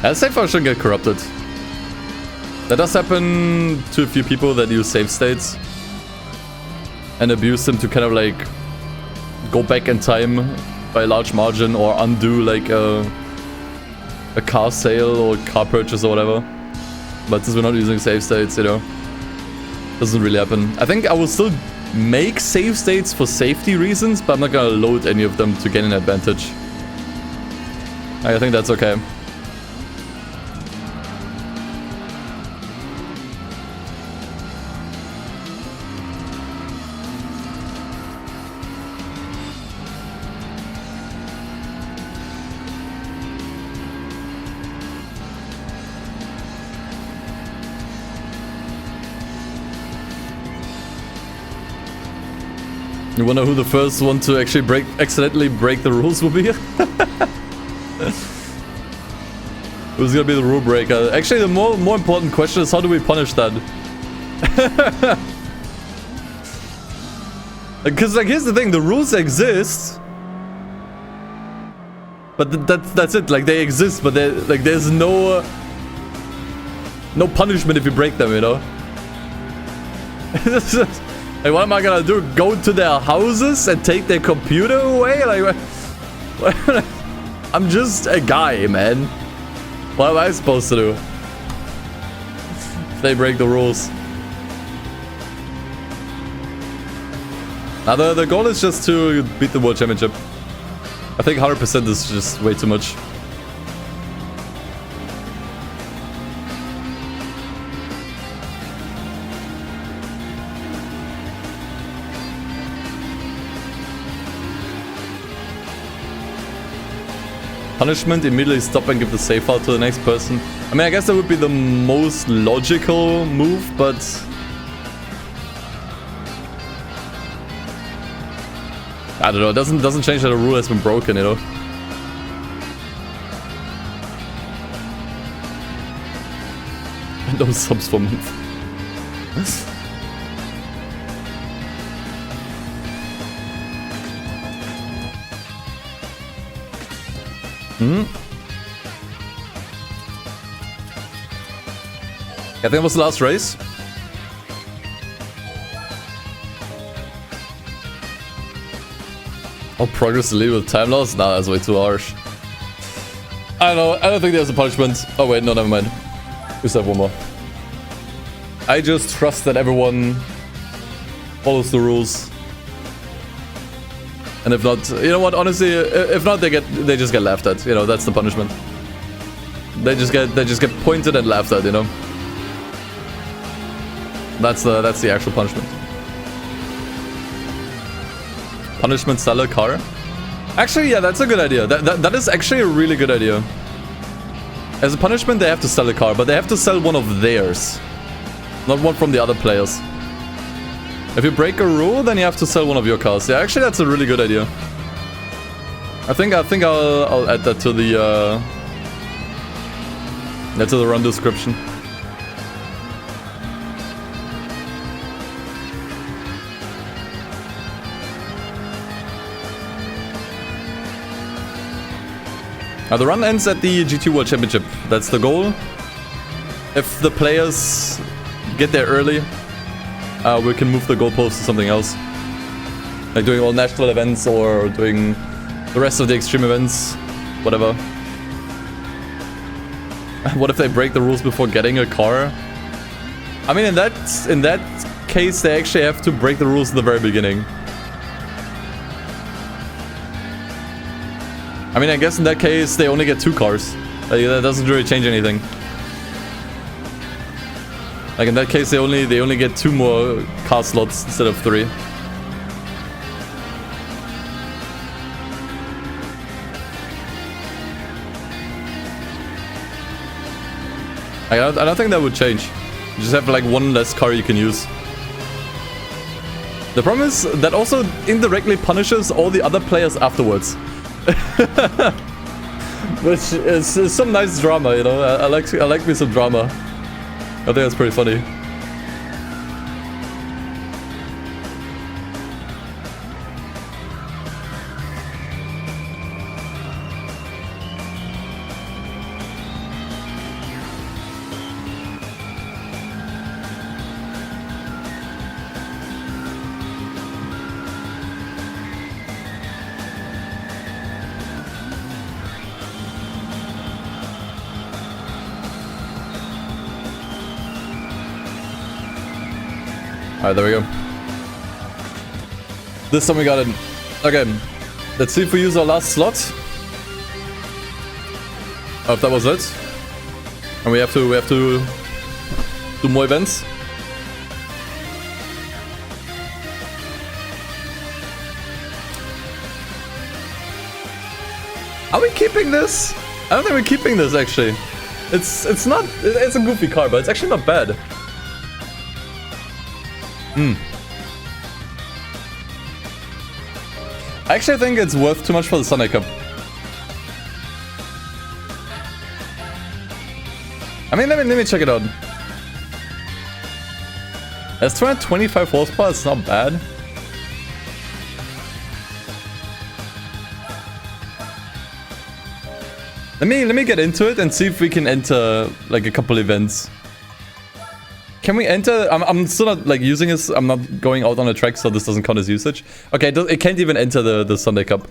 Yeah, save files shouldn't get corrupted. That does happen to a few people that use save states. And abuse them to kind of like go back in time by a large margin or undo like a car sale or car purchase or whatever. But since we're not using save states, you know, doesn't really happen. I think I will still make save states for safety reasons, but I'm not gonna load any of them to gain an advantage. I think that's okay. You wonder who the first one to actually accidentally break the rules will be? Who's gonna be the rule breaker? Actually, the more important question is how do we punish that? Because like here's the thing, the rules exist, but that's it. Like they exist, but like there's no punishment if you break them, you know. Like, what am I gonna do? Go to their houses and take their computer away? Like, what? I'm just a guy, man. What am I supposed to do? If they break the rules. Now, the goal is just to beat the World Championship. I think 100% is just way too much. Punishment, immediately stop and give the save file to the next person. I mean, I guess that would be the most logical move, but I don't know, it doesn't change that a rule has been broken, you know. No subs for month. I think it was the last race. Oh, progress to lead with time loss? Nah, that's way too harsh. I don't know. I don't think there's a punishment. Oh, wait. No, never mind. We still have one more. I just trust that everyone follows the rules. And if not, you know what? Honestly, if not, they just get laughed at. You know, that's the punishment. They just get pointed and laughed at. You know. That's the actual punishment. Punishment, sell a car. Actually, yeah, that's a good idea. That is actually a really good idea. As a punishment, they have to sell a car, but they have to sell one of theirs, not one from the other players. If you break a rule, then you have to sell one of your cars. Yeah, actually, that's a really good idea. I think I'll add that to the run description. The run ends at the GT World Championship. That's the goal. If the players get there early, we can move the goalpost to something else. Like doing all national events or doing the rest of the extreme events. Whatever. What if they break the rules before getting a car? I mean, in that case, they actually have to break the rules in the very beginning. I mean, I guess in that case, they only get 2 cars. That doesn't really change anything. Like in that case, they only get 2 more car slots instead of 3. I don't think that would change. You just have like 1 less car you can use. The problem is that also indirectly punishes all the other players afterwards. Which is some nice drama, you know. I like me some drama. I think that's pretty funny. Alright, there we go. This time we got it. Okay, let's see if we use our last slot. Oh, if that was it. And we have to do more events. Are we keeping this? I don't think we're keeping this actually. It's a goofy car, but it's actually not bad. I actually think it's worth too much for the Sunday Cup. I mean, let me check it out. It's 225 horsepower, it's not bad. Let me get into it and see if we can enter like a couple events. Can we enter? I'm still not like using this. I'm not going out on a track, so this doesn't count as usage. Okay, it can't even enter the Sunday Cup.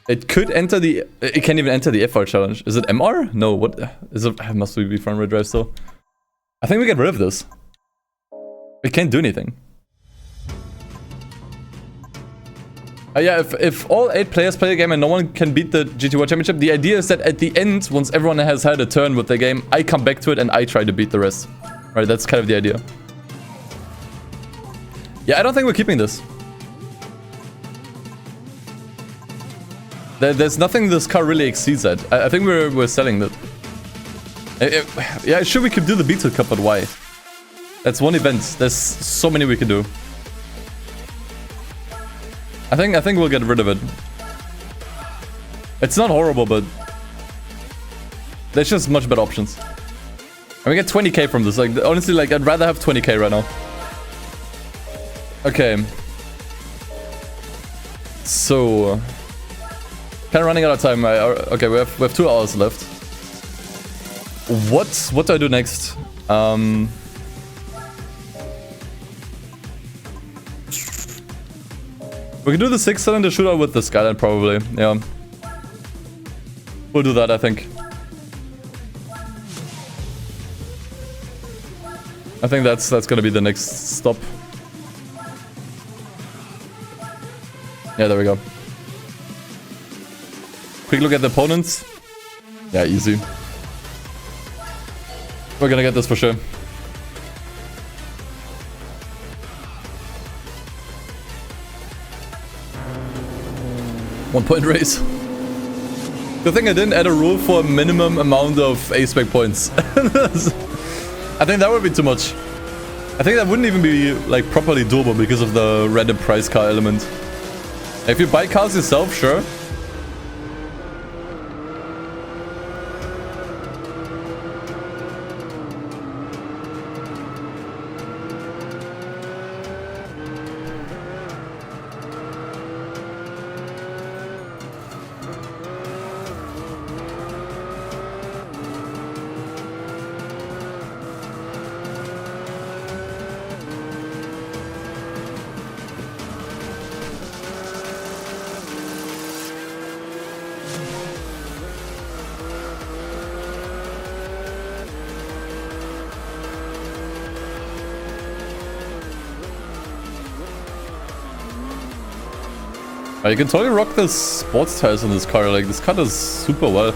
It could enter the. It can't even enter the FR challenge. Is it MR? No. What is it? Must be front rear drive still. I think we get rid of this. It can't do anything. Yeah, if all 8 players play the game and no one can beat the GT World Championship, the idea is that at the end, once everyone has had a turn with the game, I come back to it and I try to beat the rest. Right, that's kind of the idea. Yeah, I don't think we're keeping this. There's nothing this car really exceeds at. I think we're selling that. Yeah, sure we could do the Beetle Cup, but why? That's one event. There's so many we could do. I think we'll get rid of it. It's not horrible, but there's just much better options. And we get 20k from this. Like, honestly, like, I'd rather have 20k right now. Okay. So, Kind of running out of time. Okay, we have 2 hours left. What do I do next? We can do the 6-cylinder shootout with the Skyline probably. Yeah. We'll do that, I think. I think that's gonna be the next stop. Yeah, there we go. Quick look at the opponents. Yeah, easy. We're gonna get this for sure. One-point race. Good thing I didn't add a rule for a minimum amount of A-spec points. I think that would be too much. I think that wouldn't even be like properly doable because of the random prize car element. If you buy cars yourself, sure. You can totally rock the sports tires on this car. Like, this car does super well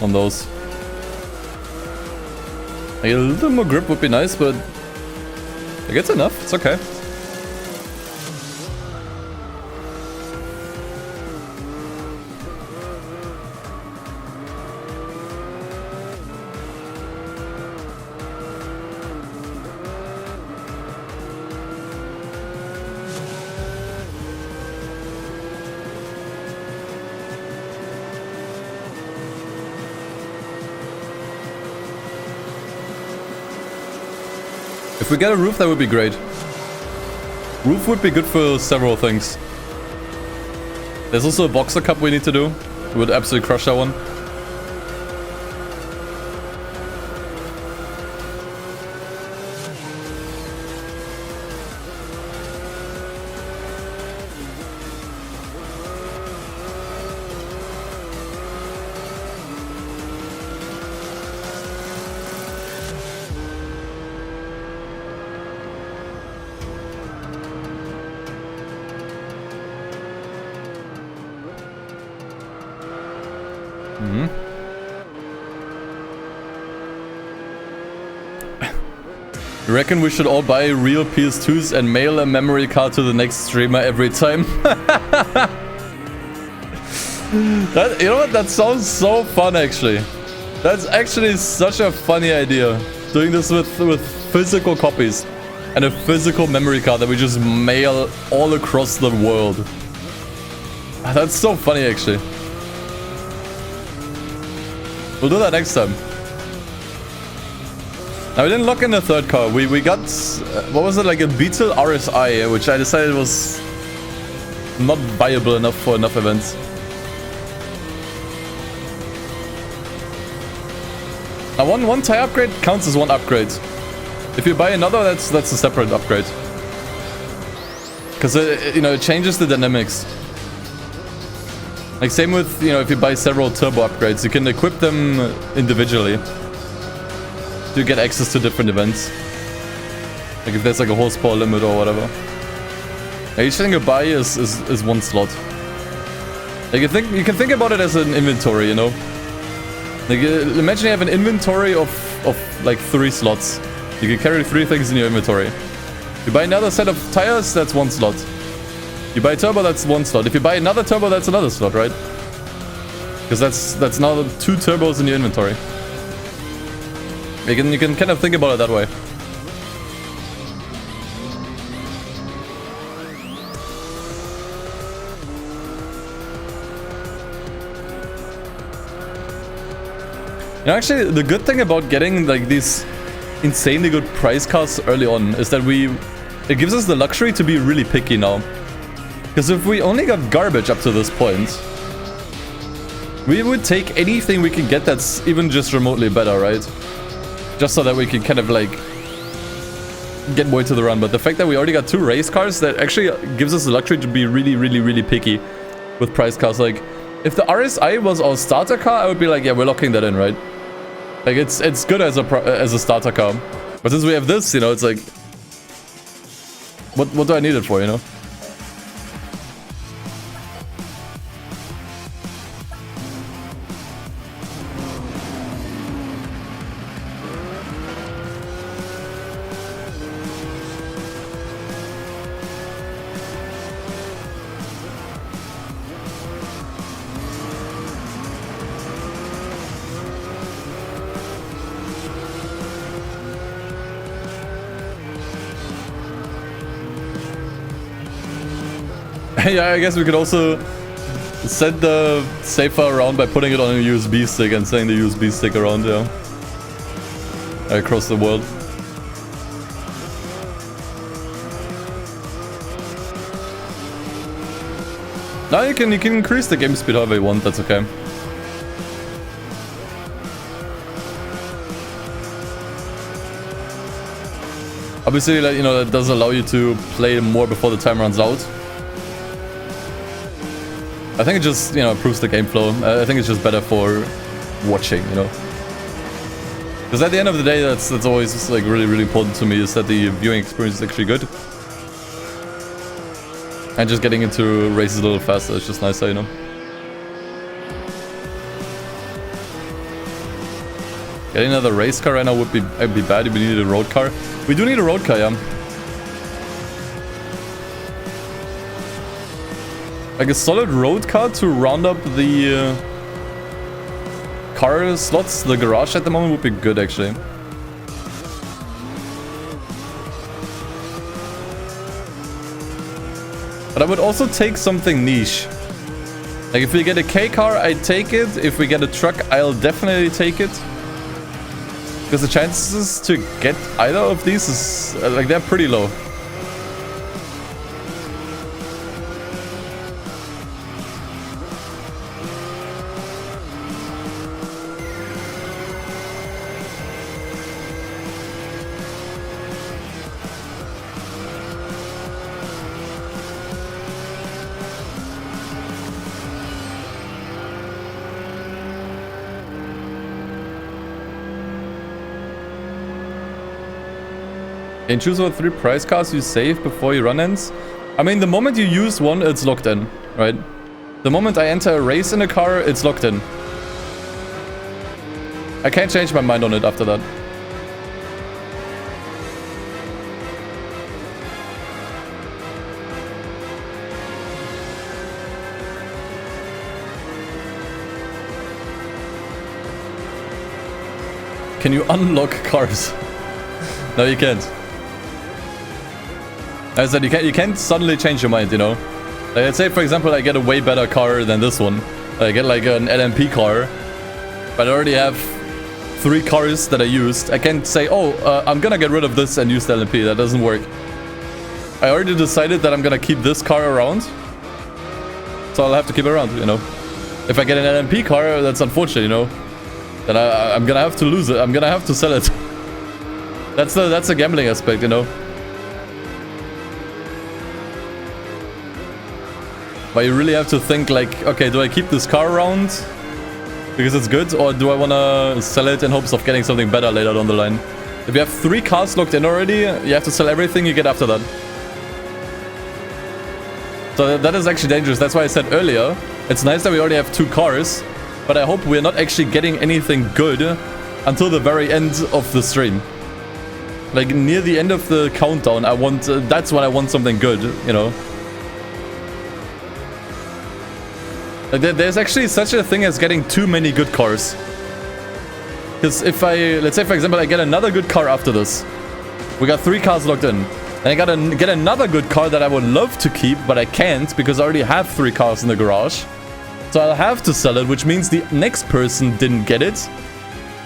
on those. Like, a little more grip would be nice, but like, it's enough. It's okay. If we get a roof, that would be great. Roof would be good for several things. There's also a Boxer Cup we need to do. We would absolutely crush that one. You reckon we should all buy real PS2s and mail a memory card to the next streamer every time? That, you know what? That sounds so fun, actually. That's actually such a funny idea. Doing this with physical copies and a physical memory card that we just mail all across the world. That's so funny, actually. We'll do that next time. Now, we didn't lock in the third car. We got, what was it, like a Beetle RSI, which I decided was not viable enough for enough events. Now, one tire upgrade counts as one upgrade. If you buy another, that's a separate upgrade. Because, you know, it changes the dynamics. Like, same with, you know, if you buy several turbo upgrades, you can equip them individually to get access to different events. Like if there's like a horsepower limit or whatever. Like each thing you buy is one slot. Like you can think about it as an inventory, you know? Like imagine you have an inventory of like 3 slots. You can carry 3 things in your inventory. You buy another set of tires, that's 1 slot. You buy a turbo, that's 1 slot. If you buy another turbo, that's another slot, right? Because that's now 2 turbos in your inventory. You can kind of think about it that way. You know, actually, the good thing about getting like these insanely good prize cars early on is that it gives us the luxury to be really picky now. Because if we only got garbage up to this point, we would take anything we can get that's even just remotely better, right? Just so that we can kind of like get more to the run. But the fact that we already got 2 race cars, that actually gives us the luxury to be really picky with price cars. Like, if the RSI was our starter car, I would be like, yeah, we're locking that in, right? Like, it's good as a starter car. But since we have this, you know, it's like, what do I need it for, you know? Yeah, I guess we could also set the safer around by putting it on a USB stick and sending the USB stick around, yeah. Across the world. Now you can increase the game speed however you want, that's okay. Obviously, like, you know, that does allow you to play more before the time runs out. I think it just, you know, improves the game flow. I think it's just better for watching, you know. Because at the end of the day, that's always just, like, really important to me, is that the viewing experience is actually good. And just getting into races a little faster is just nicer, you know. Getting another race car right now would be bad if we needed a road car. We do need a road car, yeah. Like a solid road car to round up the car slots. The garage at the moment would be good, actually. But I would also take something niche. Like if we get a K car, I'd take it. If we get a truck, I'll definitely take it. Because the chances to get either of these is like they're pretty low. Can you choose what 3 prize cards you save before your run ends? I mean, the moment you use one, it's locked in, right? The moment I enter a race in a car, it's locked in. I can't change my mind on it after that. Can you unlock cars? No, you can't. As I said, you can't suddenly change your mind, you know? Like, let's say, for example, I get a way better car than this one. I get like an LMP car, but I already have 3 cars that I used. I can't say, oh, I'm gonna get rid of this and use the LMP. That doesn't work. I already decided that I'm gonna keep this car around, so I'll have to keep it around, you know? If I get an LMP car, that's unfortunate, you know? Then I'm gonna have to lose it. I'm gonna have to sell it. That's the gambling aspect, you know? But you really have to think like, okay, do I keep this car around because it's good, or do I want to sell it in hopes of getting something better later down the line? If you have 3 cars locked in already, you have to sell everything you get after that. So that is actually dangerous. That's why I said earlier, it's nice that we already have 2 cars, but I hope we're not actually getting anything good until the very end of the stream. Like near the end of the countdown, I want, that's when I want something good, you know? Like there's actually such a thing as getting too many good cars. Because if let's say for example, I get another good car after this. We got 3 cars locked in. And I gotta get another good car that I would love to keep, but I can't because I already have 3 cars in the garage. So I'll have to sell it, which means the next person didn't get it.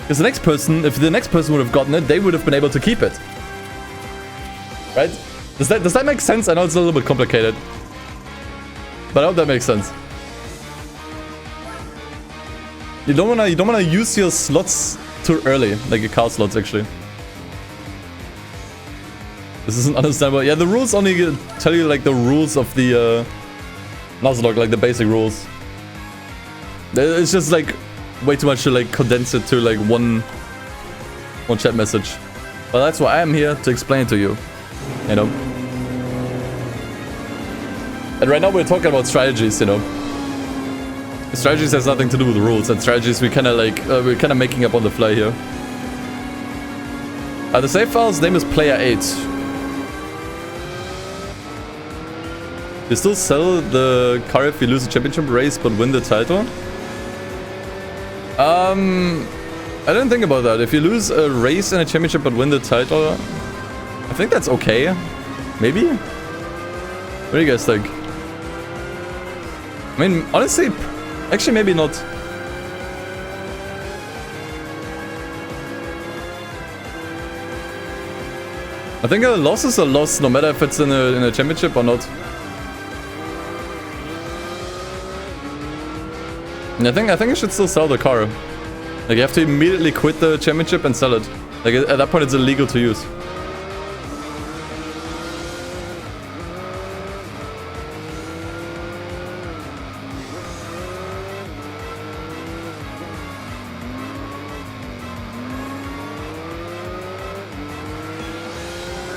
Because the next person, if the next person would have gotten it, they would have been able to keep it. Right? Does that make sense? I know it's a little bit complicated. But I hope that makes sense. You don't wanna use your slots too early, like your car slots actually. This isn't understandable. Yeah, the rules only tell you like the rules of the Nuzlocke, like the basic rules. It's just like way too much to like condense it to like one chat message. But that's why I'm here to explain it to you. You know. And right now we're talking about strategies, you know. Strategies has nothing to do with the rules, and strategies we kind of like we're kind of making up on the fly here. The save file's name is player 8. You still sell the car if you lose a championship race but win the title? I didn't think about that. If you lose a race and a championship but win the title, I think that's okay. Maybe? What do you guys think? I mean, honestly, actually maybe not. I think a loss is a loss no matter if it's in a championship or not. I think I should still sell the car. Like, you have to immediately quit the championship and sell it. Like, at that point it's illegal to use.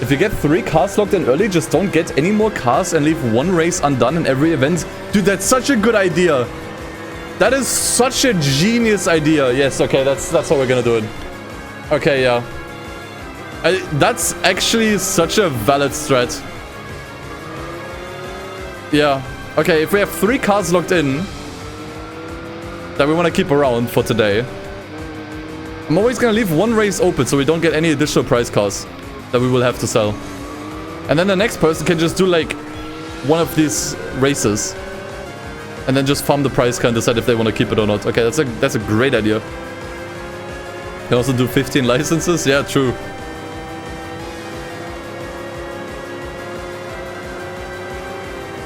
If you get 3 cars locked in early, just don't get any more cars and leave 1 race undone in every event. Dude, that's such a good idea. That is such a genius idea. Yes, okay, that's how we're gonna do it. Okay, yeah. That's actually such a valid strat. Yeah. Okay, if we have 3 cars locked in that we want to keep around for today, I'm always gonna leave 1 race open so we don't get any additional prize cars that we will have to sell. And then the next person can just do like one of these races. And then just farm the prize car and decide if they want to keep it or not. Okay, that's a great idea. Can also do 15 licenses. Yeah, true.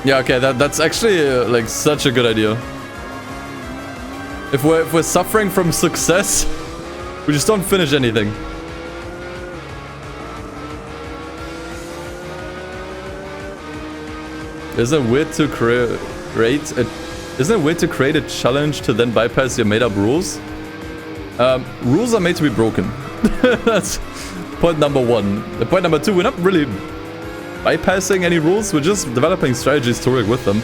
Yeah, okay, that's actually like such a good idea. If we're suffering from success, we just don't finish anything. Isn't it weird to create a Isn't it weird to create a challenge to then bypass your made-up rules? Rules are made to be broken. That's point number 1. Point number 2, we're not really bypassing any rules, we're just developing strategies to work with them.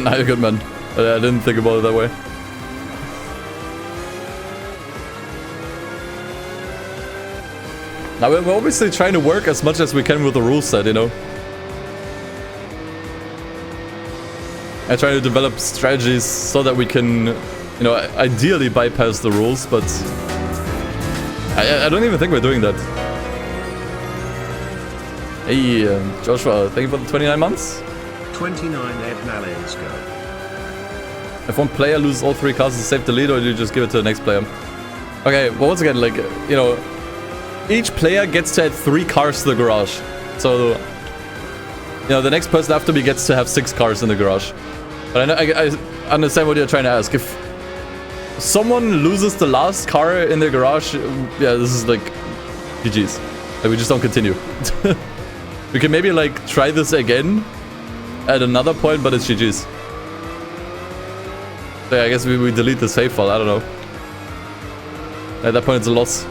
Nah, you're good, man. I didn't think about it that way. Now, we're obviously trying to work as much as we can with the rule set, you know? I try to develop strategies so that we can, you know, ideally bypass the rules, but I don't even think we're doing that. Hey, Joshua, thank you for the 29 months. 29 Ed, now let's go. If one player loses all 3 cars, is save the lead, or do you just give it to the next player? Okay, well, once again, like, you know, each player gets to add 3 cars to the garage. So, you know, the next person after me gets to have 6 cars in the garage. But I understand what you're trying to ask. If someone loses the last car in the garage, yeah, this is like GG's. Like, we just don't continue. We can maybe like try this again at another point, but it's GG's. So yeah, I guess we delete the save file. I don't know. At that point, it's a loss.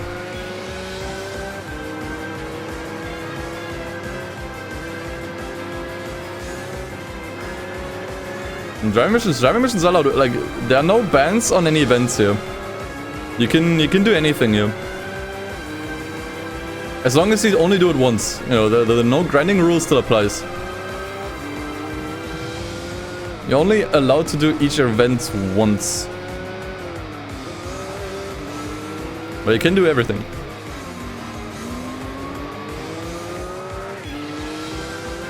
And driving missions are allowed. Like, there are no bans on any events here. You can do anything here. As long as you only do it once. You know, the no grinding rule still applies. You're only allowed to do each event once. But you can do everything.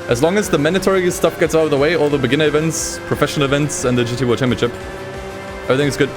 As long as the mandatory stuff gets out of the way, all the beginner events, professional events, and the GT World Championship, everything is good.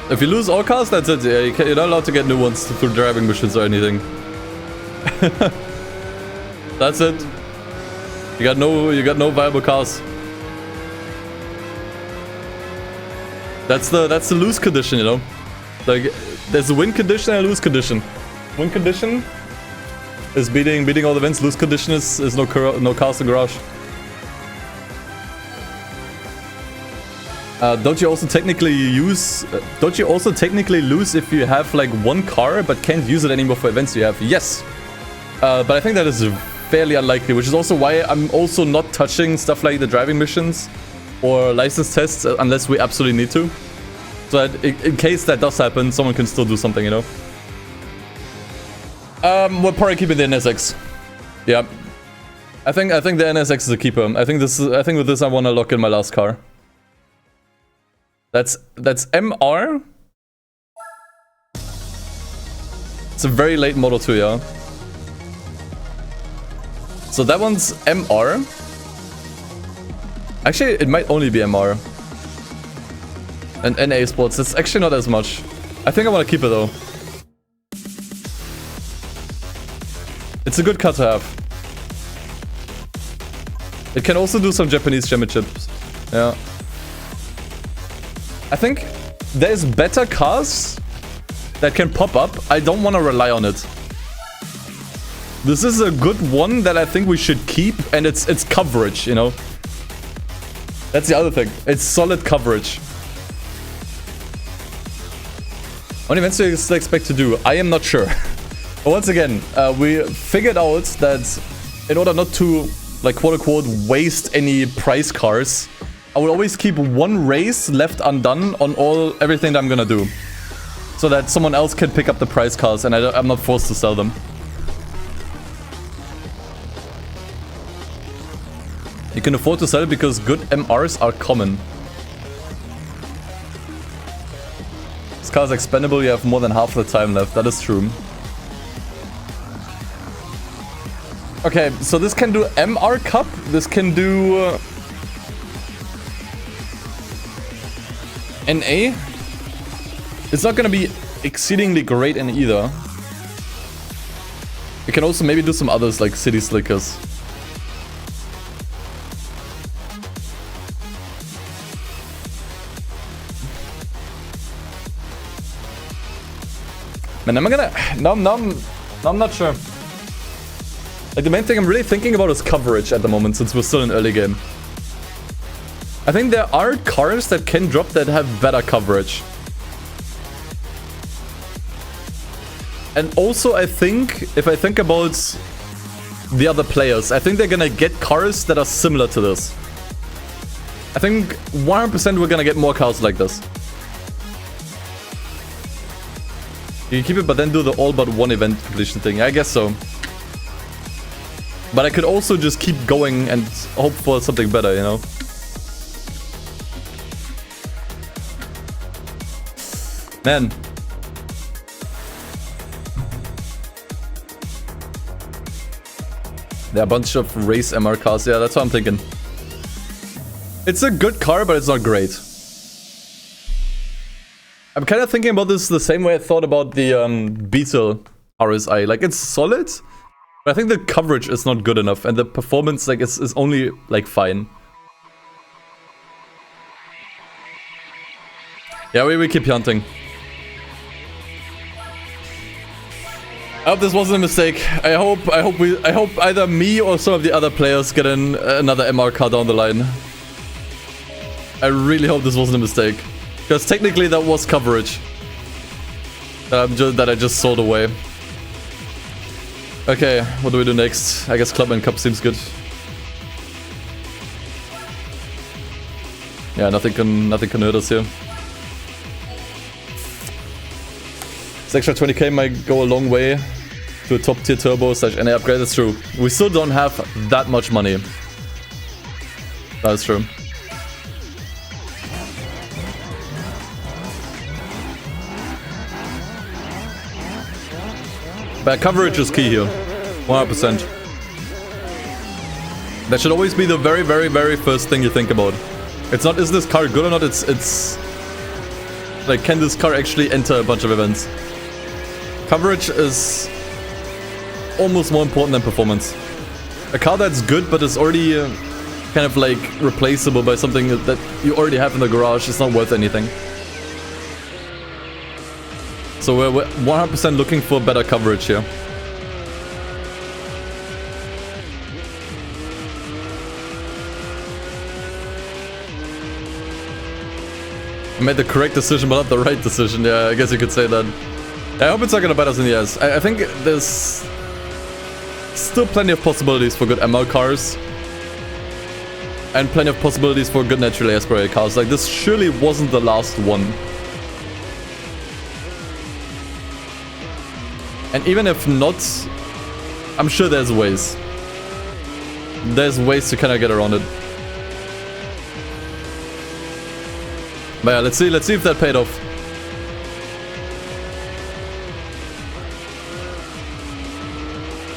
If you lose all cars, that's it. Yeah, you're not allowed to get new ones through driving missions or anything. That's it. You got no viable cars. That's the lose condition, you know. Like there's a win condition and a lose condition. Win condition is beating all the events. Lose condition is no cars in garage. Don't you also technically lose if you have like one car but can't use it anymore for events you have? Yes. But I think that is fairly unlikely, which is also why I'm also not touching stuff like the driving missions or license tests unless we absolutely need to. So that in case that does happen, someone can still do something, you know. We're probably keeping the NSX. Yeah. I think the NSX is a keeper. I think with this I want to lock in my last car. That's MR. It's a very late Model 2, yeah. So that one's MR. Actually, it might only be MR. And NA Sports, that's actually not as much. I think I want to keep it though. It's a good car to have. It can also do some Japanese championships. Yeah. I think there's better cars that can pop up. I don't want to rely on it. This is a good one that I think we should keep, and it's coverage, you know. That's the other thing. It's solid coverage. What events do you expect to do? I am not sure. But once again, we figured out that in order not to, like, quote-unquote, waste any prize cars, I will always keep one race left undone on everything that I'm gonna do. So that someone else can pick up the prize cars and I'm not forced to sell them. You can afford to sell it because good MRs are common. This car is expendable, you have more than half the time left. That is true. Okay, so this can do MR Cup. This can do... NA. It's not gonna be exceedingly great in either. We can also maybe do some others like City Slickers. Man, am I gonna... No, I'm not sure. Like, the main thing I'm really thinking about is coverage at the moment, since we're still in early game. I think there are cars that can drop that have better coverage. And also, I think, if I think about the other players, I think they're gonna get cars that are similar to this. I think 100% we're gonna get more cars like this. You can keep it, but then do the all but one event completion thing. I guess so. But I could also just keep going and hope for something better, you know? Man. There are a bunch of race MR cars. Yeah, that's what I'm thinking. It's a good car, but it's not great. I'm kind of thinking about this the same way I thought about the Beetle RSI. Like, it's solid, but I think the coverage is not good enough, and the performance, like, is only, like, fine. Yeah, we keep hunting. I hope this wasn't a mistake. I hope either me or some of the other players get in another MR car down the line. I really hope this wasn't a mistake. Because technically that was coverage. That I just sold away. Okay, what do we do next? I guess Clubman Cup seems good. Yeah, nothing can hurt us here. This extra 20k might go a long way to a top tier turbo / NA upgrade. That's true. We still don't have that much money. That's true. But coverage is key here. 100%. That should always be the very, very, very first thing you think about. It's not, is this car good or not? It's Like, can this car actually enter a bunch of events? Coverage is almost more important than performance. A car that's good but is already kind of like replaceable by something that you already have in the garage is not worth anything. So we're 100% looking for better coverage here. I made the correct decision, but not the right decision. Yeah, I guess you could say that. I hope it's not gonna bite us in the ass. I think there's still plenty of possibilities for good ML cars. And plenty of possibilities for good naturally aspirated cars. Like, this surely wasn't the last one. And even if not, I'm sure there's ways. There's ways to kind of get around it. But yeah, let's see if that paid off.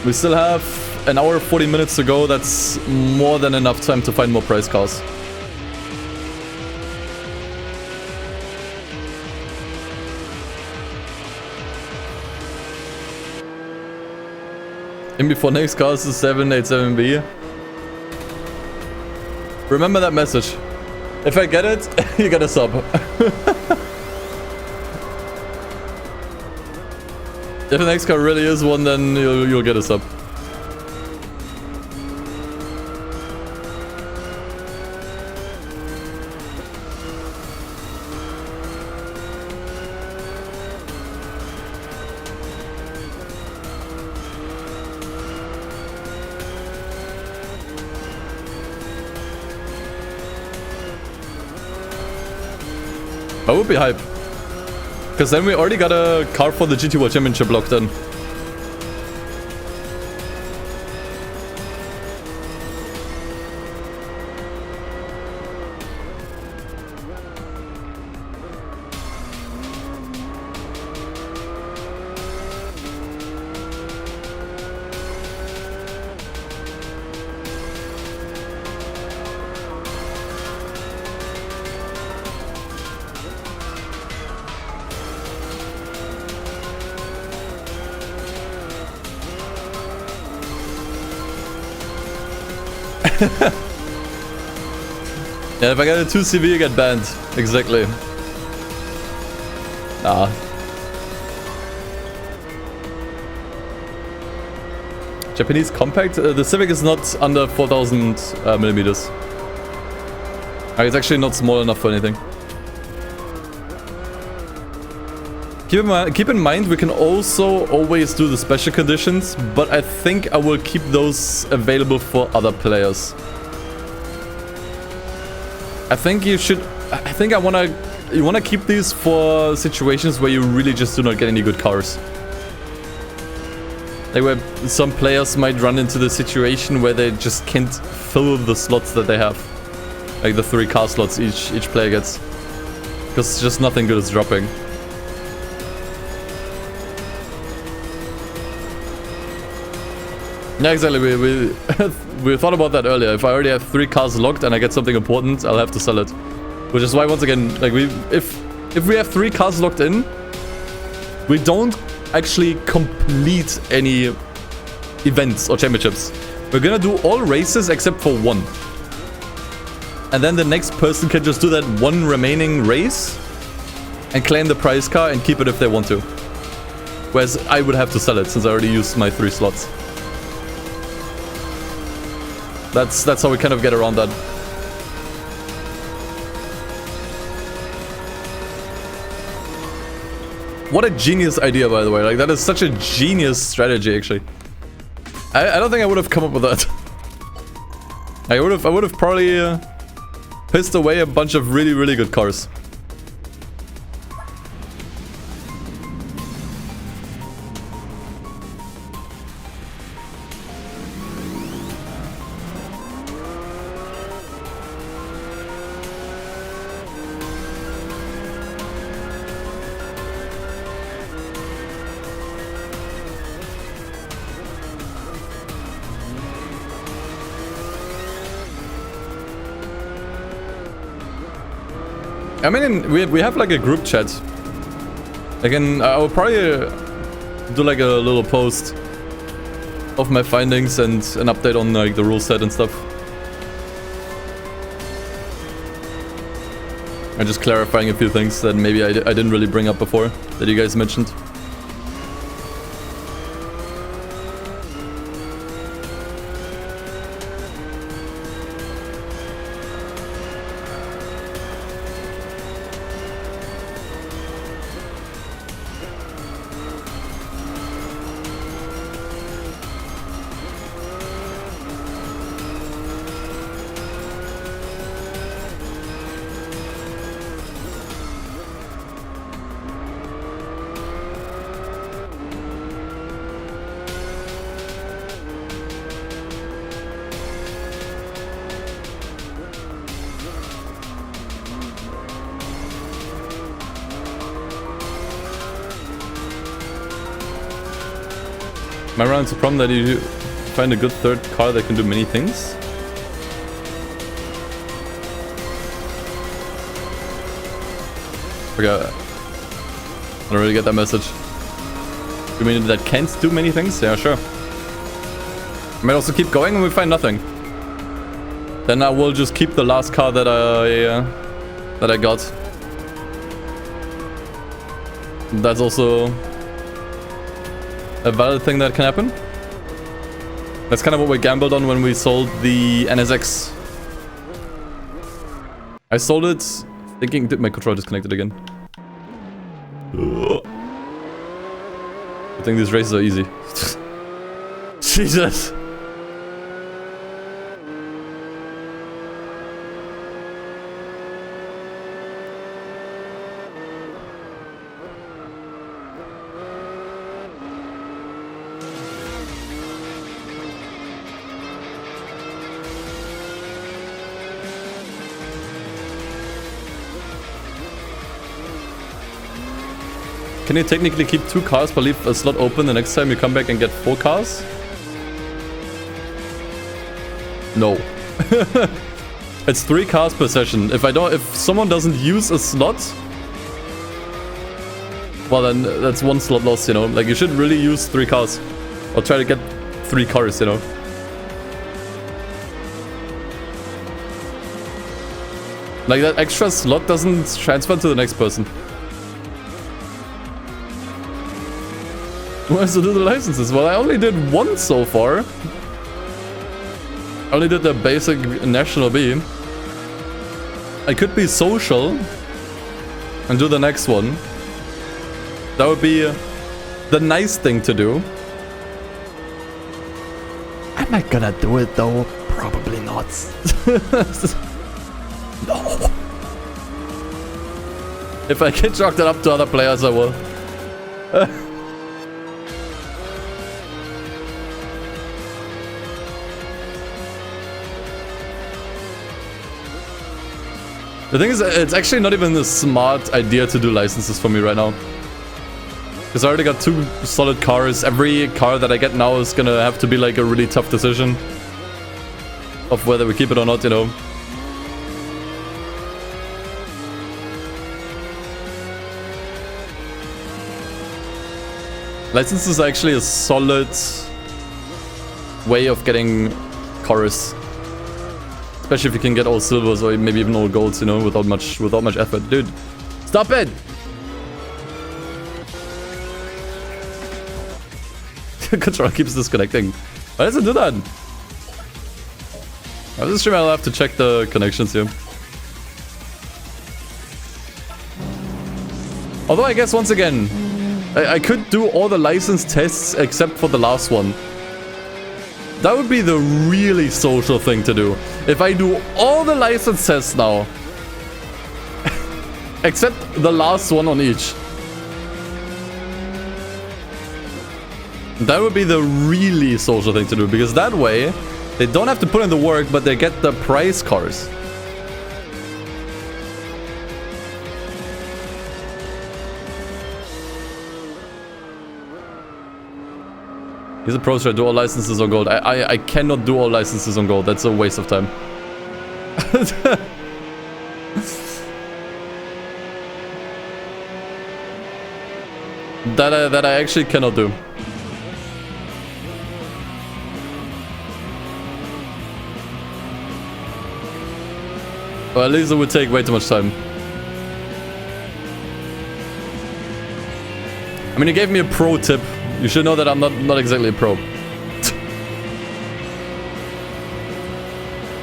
We still have an hour 40 minutes to go. That's more than enough time to find more prize cars. In before next cars is 787B. Remember that message. If I get it, you get a sub. If the next car really is one, then you'll get a sub. I would be hype. Because then we already got a car for the GT World Championship locked in. Yeah, if I get a 2CV, you get banned. Exactly. Nah. Japanese compact? The Civic is not under 4,000 millimeters. It's actually not small enough for anything. Keep in mind, we can also always do the special conditions, but I think I will keep those available for other players. I think you should... I think you wanna keep these for situations where you really just do not get any good cars. Like where some players might run into the situation where they just can't fill the slots that they have. Like the 3 car slots each player gets. Because just nothing good is dropping. Yeah, exactly. We thought about that earlier. If I already have 3 cars locked and I get something important, I'll have to sell it. Which is why, once again, like if we have 3 cars locked in, we don't actually complete any events or championships. We're gonna do all races except for 1. And then the next person can just do that 1 remaining race and claim the prize car and keep it if they want to. Whereas I would have to sell it since I already used my 3 slots. That's how we kind of get around that. What a genius idea, by the way. Like, that is such a genius strategy, actually. I don't think I would have come up with that. I would have probably pissed away a bunch of really, really good cars. I mean, we have like a group chat. Again, I will probably do like a little post of my findings and an update on like the rule set and stuff. I'm just clarifying a few things that maybe I didn't really bring up before that you guys mentioned. Am I running into the problem that you find a good third car that can do many things? Okay, I don't really get that message. You mean that can't do many things? Yeah, sure. I might also keep going and we find nothing. Then I will just keep the last car that I got. That's also a valid thing that can happen. That's kind of what we gambled on when we sold the NSX. I sold it thinking... Did my controller disconnected again? I think these races are easy. Jesus! Can you technically keep 2 cars but leave a slot open the next time you come back and get 4 cars? No. It's 3 cars per session. If someone doesn't use a slot, well then that's 1 slot lost, you know. Like you should really use 3 cars. Or try to get 3 cars, you know. Like that extra slot doesn't transfer to the next person. Who has to do the licenses? Well, I only did 1 so far. I only did the basic National B. I could be social and do the next one. That would be the nice thing to do. Am I gonna do it though? Probably not. No. If I can chalk that up to other players, I will. The thing is, it's actually not even a smart idea to do licenses for me right now. Because I already got 2 solid cars. Every car that I get now is gonna have to be like a really tough decision of whether we keep it or not, you know. Licenses are actually a solid way of getting cars. Especially if you can get all silvers or maybe even all golds, you know, without much effort. Dude, stop it! Controller keeps disconnecting. Why does it do that? I was stream, I'll have to check the connections here. Although I guess once again, I could do all the license tests except for the last one. That would be the really social thing to do. If I do all the license tests now, except the last one on each. That would be the really social thing to do, because that way, they don't have to put in the work, but they get the prize cars. He's a pro, so I do all licenses on gold. I cannot do all licenses on gold. That's a waste of time. That I actually cannot do. Or at least it would take way too much time. I mean, he gave me a pro tip. You should know that I'm not exactly a pro.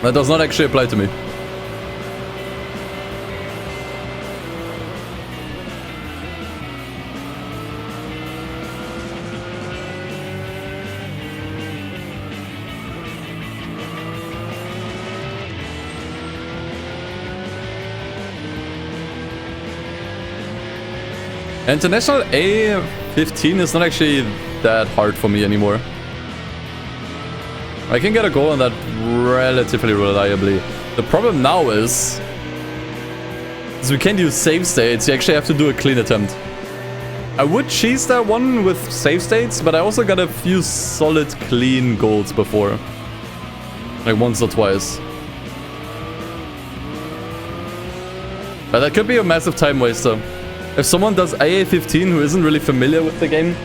That does not actually apply to me. International A15 is not actually that hard for me anymore. I can get a goal on that relatively reliably. The problem now is we can't use save states. You actually have to do a clean attempt. I would cheese that one with save states, but I also got a few solid clean goals before. Like once or twice. But that could be a massive time waster. If someone does AA15 who isn't really familiar with the game,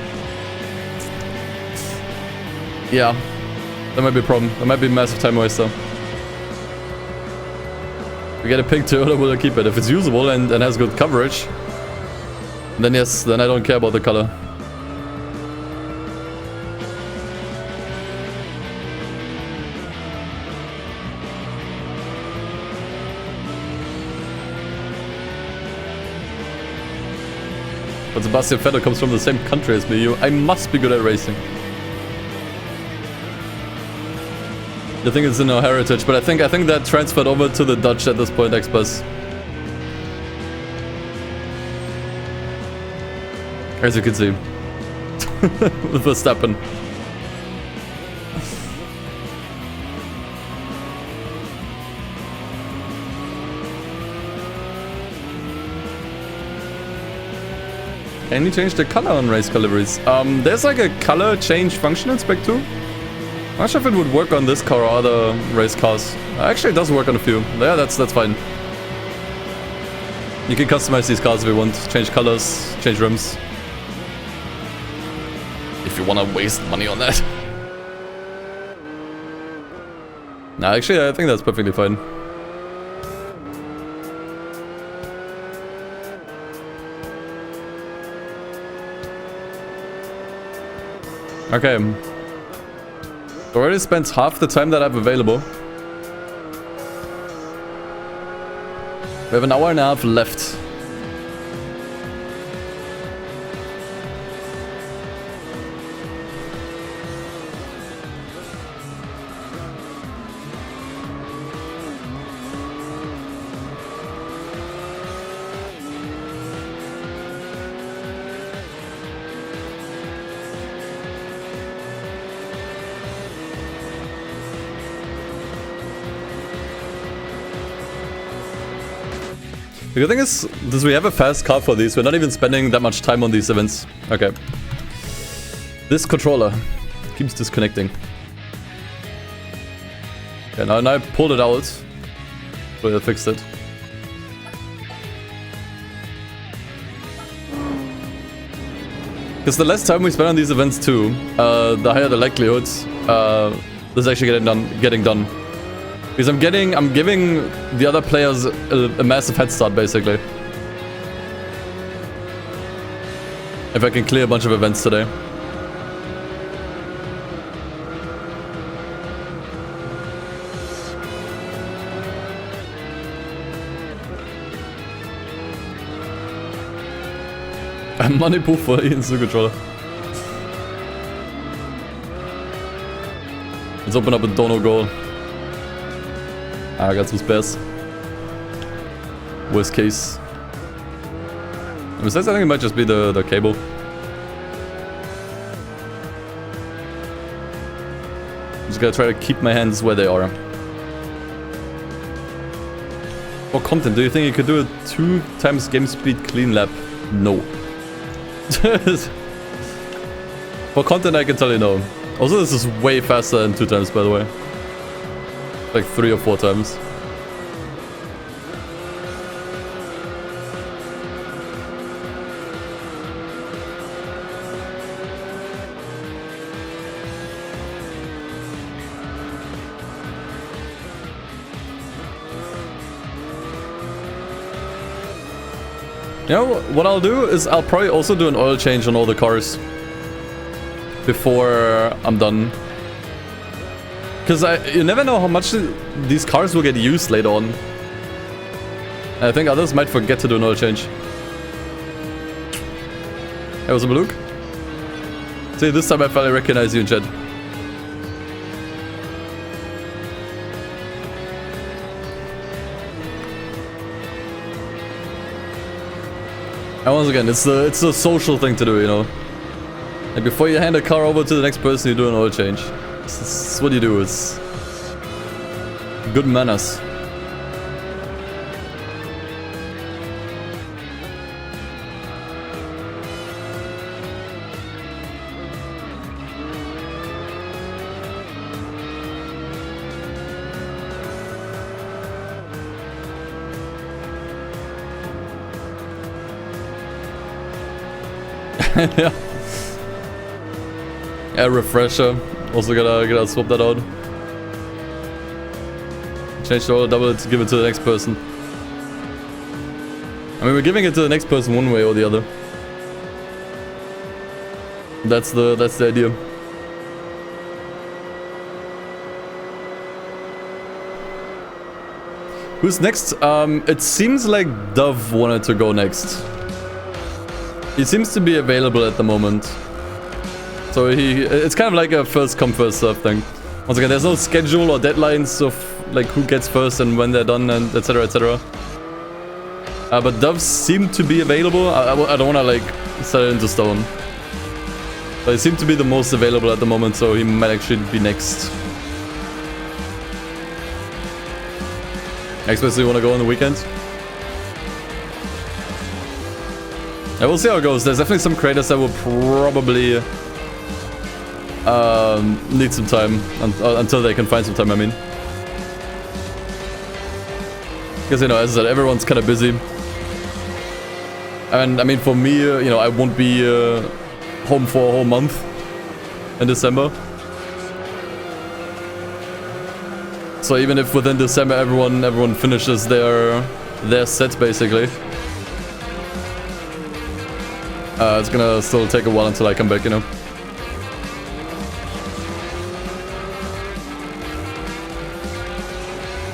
yeah, that might be a problem. That might be a massive time waster. We get a pink Toyota, we'll keep it. If it's usable and has good coverage, then yes, then I don't care about the color. But Sebastian Vettel comes from the same country as me. I must be good at racing. I think it's in our heritage, but I think that transferred over to the Dutch at this point, Express. As you can see. With Verstappen. Can you change the color on race car liveries? There's like a color change function in Spec 2. I'm not sure if it would work on this car or other race cars. Actually, it does work on a few. Yeah, that's fine. You can customize these cars if you want. Change colors, change rims. If you want to waste money on that. Nah, actually, I think that's perfectly fine. Okay. Already spent half the time that I have available. We have an hour and a half left. The good thing is we have a fast car for these. We're not even spending that much time on these events. Okay. This controller keeps disconnecting. Okay, now I pulled it out. So I fixed it. Because the less time we spend on these events too, the higher the likelihood this is actually getting done. Because I'm giving the other players a massive head start, basically. If I can clear a bunch of events today. Money pool for Ian's new controller. Let's open up a dono goal. I got some spares. Worst case. Besides, I think it might just be the cable. I'm just gonna try to keep my hands where they are. For content, do you think you could do a 2x game speed clean lap? No. For content, I can tell you no. Also, this is way faster than 2x, by the way. Like 3 or 4 times. You know, what I'll do is I'll probably also do an oil change on all the cars before I'm done. Because you never know how much these cars will get used later on. And I think others might forget to do an oil change. Hey, what's up, Luke? See, this time I finally recognize you in chat. And once again, it's a social thing to do, you know. Like before you hand a car over to the next person, you do an oil change. This is what you do. It's good manners. Yeah. Yeah, refresher. Also gotta swap that out. Change the oil, double it, give it to the next person. I mean, we're giving it to the next person one way or the other. That's the idea. Who's next? It seems like Dove wanted to go next. He seems to be available at the moment. So it's kind of like a first come first serve thing. Once again, there's no schedule or deadlines of like who gets first and when they're done and etc, etc. But Doves seem to be available. I don't want to like set it into stone. But he seemed to be the most available at the moment, so he might actually be next. Especially want to go on the weekend. I will see how it goes. There's definitely some creators that will probably need some time until they can find some time, I mean. Because, you know, as I said, everyone's kind of busy. And, I mean, for me, you know, I won't be home for a whole month in December. So even if within December everyone finishes their set, basically. It's gonna still take a while until I come back, you know.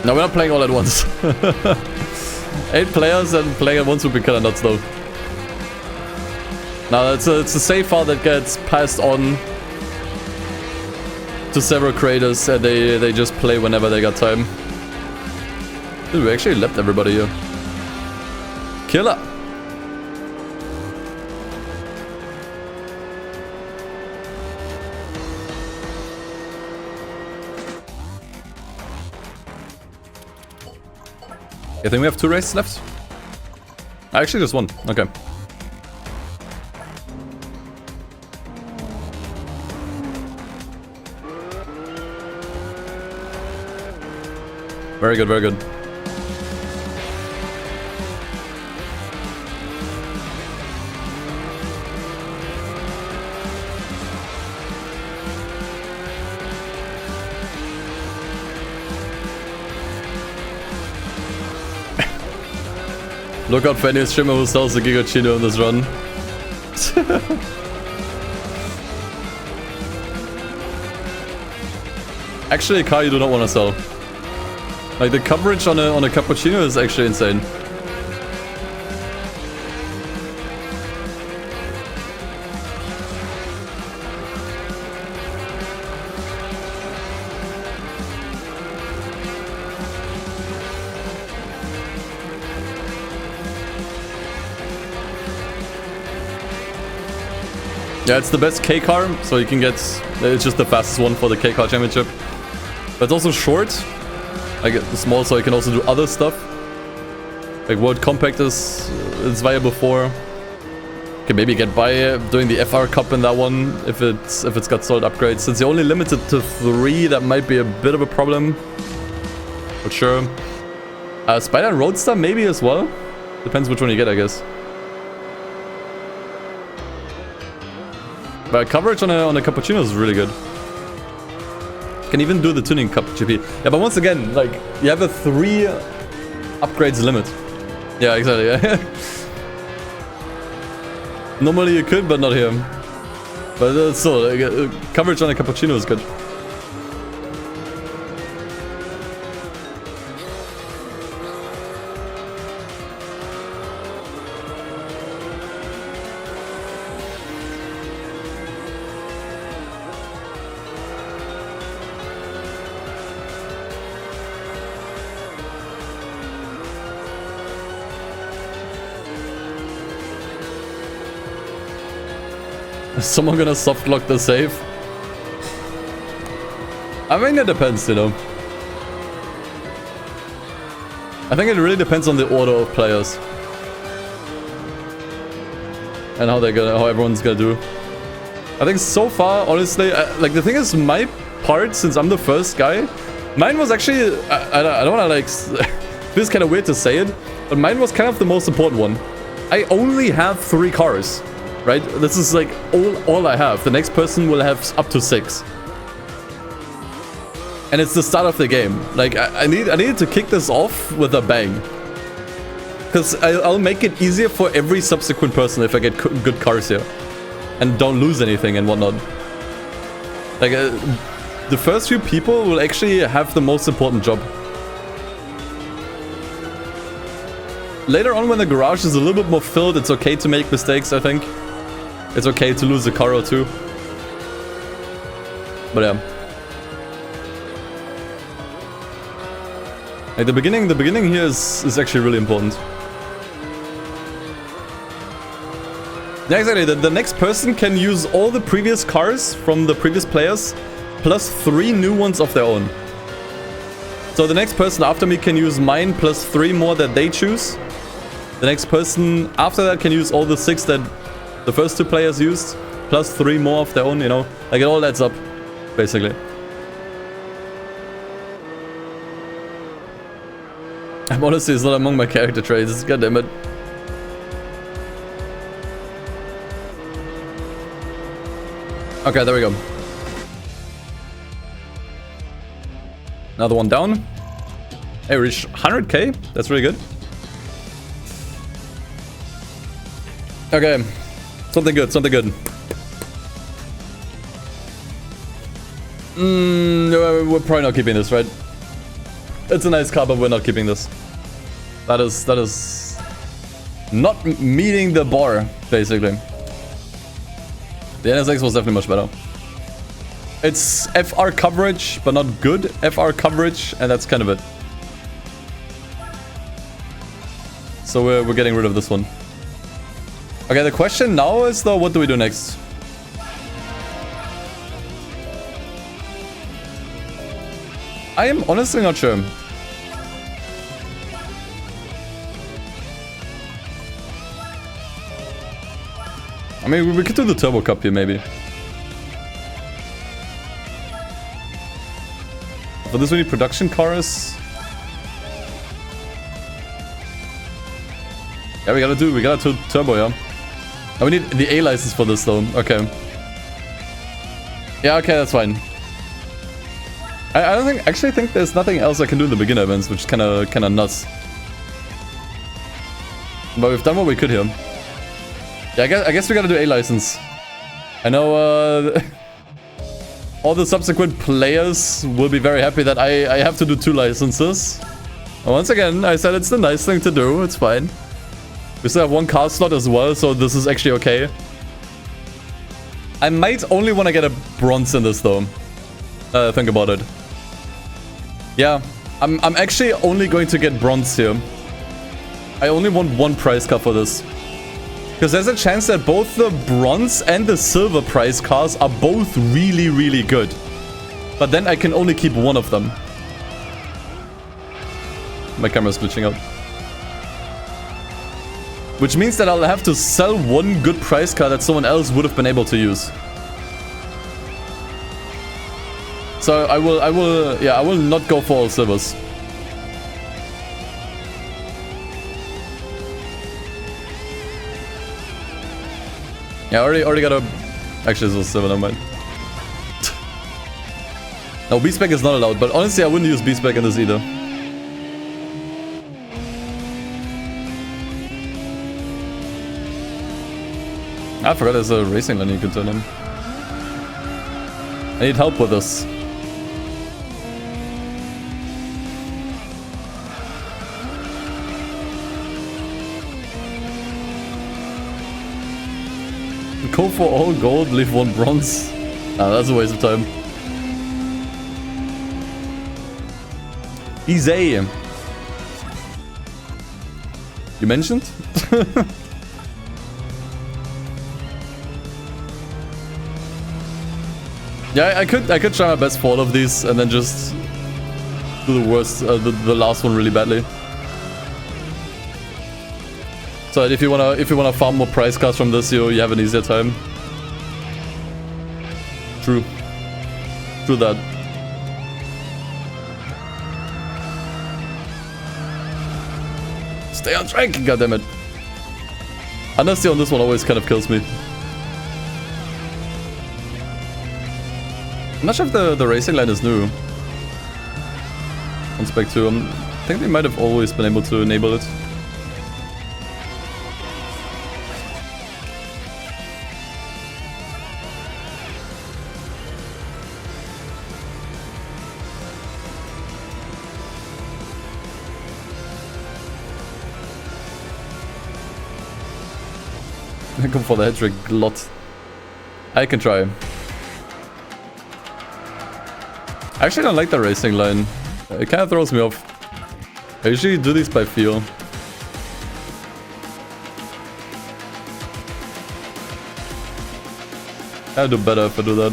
No, we're not playing all at once. 8 players and playing at once would be kinda nuts though. Now it's a save file that gets passed on to several creators and they just play whenever they got time. Dude, we actually left everybody here. Killer! I think we have 2 races left. Actually, just 1. Okay. Very good, very good. Look out for any streamer who sells the Gigachino in this run. Actually, a car you do not want to sell. Like, the coverage on a cappuccino is actually insane. Yeah, it's the best K car, so you can get... It's just the fastest one for the K car championship. But it's also short. Like, it's small, so you can also do other stuff. Like, World Compact is viable for. Can maybe get by doing the FR Cup in that one if it's got solid upgrades. Since you're only limited to 3, that might be a bit of a problem. But sure. Spider and Roadster maybe as well. Depends which one you get, I guess. But coverage on a cappuccino is really good. Can even do the tuning cup GP. Yeah, but once again, like, you have a 3 upgrades limit. Yeah, exactly. Yeah. Normally you could, but not here. But still, coverage on a cappuccino is good. Is someone gonna soft lock the save? I mean, it depends, you know. I think it really depends on the order of players. And how everyone's gonna do. I think so far, honestly, like the thing is, my part, since I'm the first guy, mine was actually, I don't wanna like, feels kind of weird to say it, but mine was kind of the most important one. I only have 3 cars. Right? This is like all I have. The next person will have up to 6. And it's the start of the game. Like, I needed to kick this off with a bang. Because I'll make it easier for every subsequent person if I get good cars here. And don't lose anything and whatnot. Like, the first few people will actually have the most important job. Later on, when the garage is a little bit more filled, it's okay to make mistakes, I think. It's okay to lose a car or two. But yeah. Like the beginning here is actually really important. Yeah, exactly. The next person can use all the previous cars from the previous players, plus 3 new ones of their own. So the next person after me can use mine, plus 3 more that they choose. The next person after that can use all the 6 that the first 2 players used, plus 3 more of their own, you know? Like, it all adds up, basically. I'm honestly, it's not among my character traits, goddammit. Okay, there we go. Another one down. Hey, we reached 100k, that's really good. Okay. Something good, something good. We're probably not keeping this, right? It's a nice car, but we're not keeping this. That is not meeting the bar, basically. The NSX was definitely much better. It's FR coverage, but not good FR coverage, and that's kind of it. So we're getting rid of this one. Okay, the question now is though, what do we do next? I am honestly not sure. I mean, we could do the Turbo Cup here, maybe. For this we need production cars. Yeah, we gotta do turbo, yeah. Oh, we need the A license for this though. Okay. Yeah, okay, that's fine. I don't actually think there's nothing else I can do in the beginner events, which is kinda nuts. But we've done what we could here. Yeah, I guess we gotta do A license. I know all the subsequent players will be very happy that I have to do 2 licenses. And once again, I said it's the nice thing to do, it's fine. We still have 1 car slot as well, so this is actually okay. I might only want to get a bronze in this though. Think about it. Yeah, I'm actually only going to get bronze here. I only want 1 prize car for this. Because there's a chance that both the bronze and the silver prize cars are both really, really good. But then I can only keep 1 of them. My camera's glitching out. Which means that I'll have to sell 1 good prize car that someone else would have been able to use. So I will not go for all silvers. Yeah, I already got a... Actually, this was silver, never mind. No, B-Spec is not allowed, but honestly, I wouldn't use B-Spec in this either. I forgot there's a racing lane you can turn on. I need help with this. Go for all gold, leave 1 bronze. Nah, that's a waste of time. Easy. You mentioned? Yeah, I could try my best for all of these and then just do the worst, the last one really badly. So if you wanna farm more price cards from this, you have an easier time. True that. Stay on track, goddammit. Honesty on this one always kind of kills me. I'm not sure if the racing line is new. On Spec 2, I think they might have always been able to enable it. I go for the head trick a lot. I can try. I actually don't like the racing line. It kind of throws me off. I usually do these by feel. I'll do better if I do that.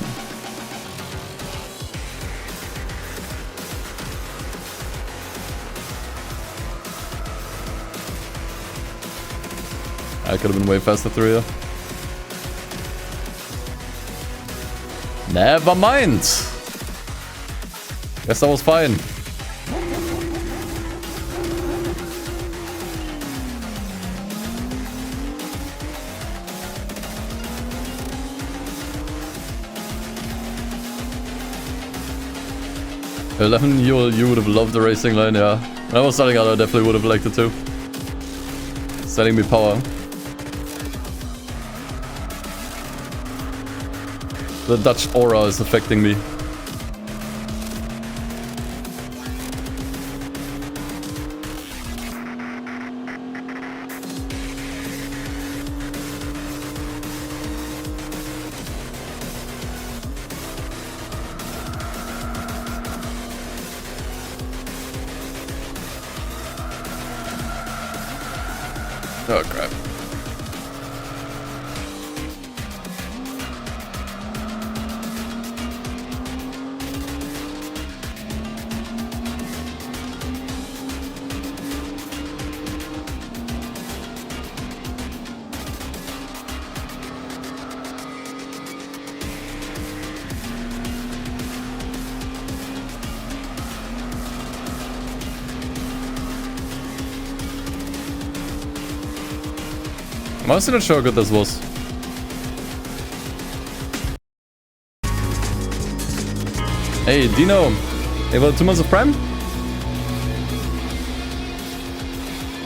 I could have been way faster through here. Never mind. Guess that was fine. You would have loved the racing line, yeah. When I was starting out, I definitely would have liked it too. Setting me power. The Dutch aura is affecting me. Oh crap. I'm honestly not sure how good this was. Hey, Dino. Hey, well, 2 months of Prime?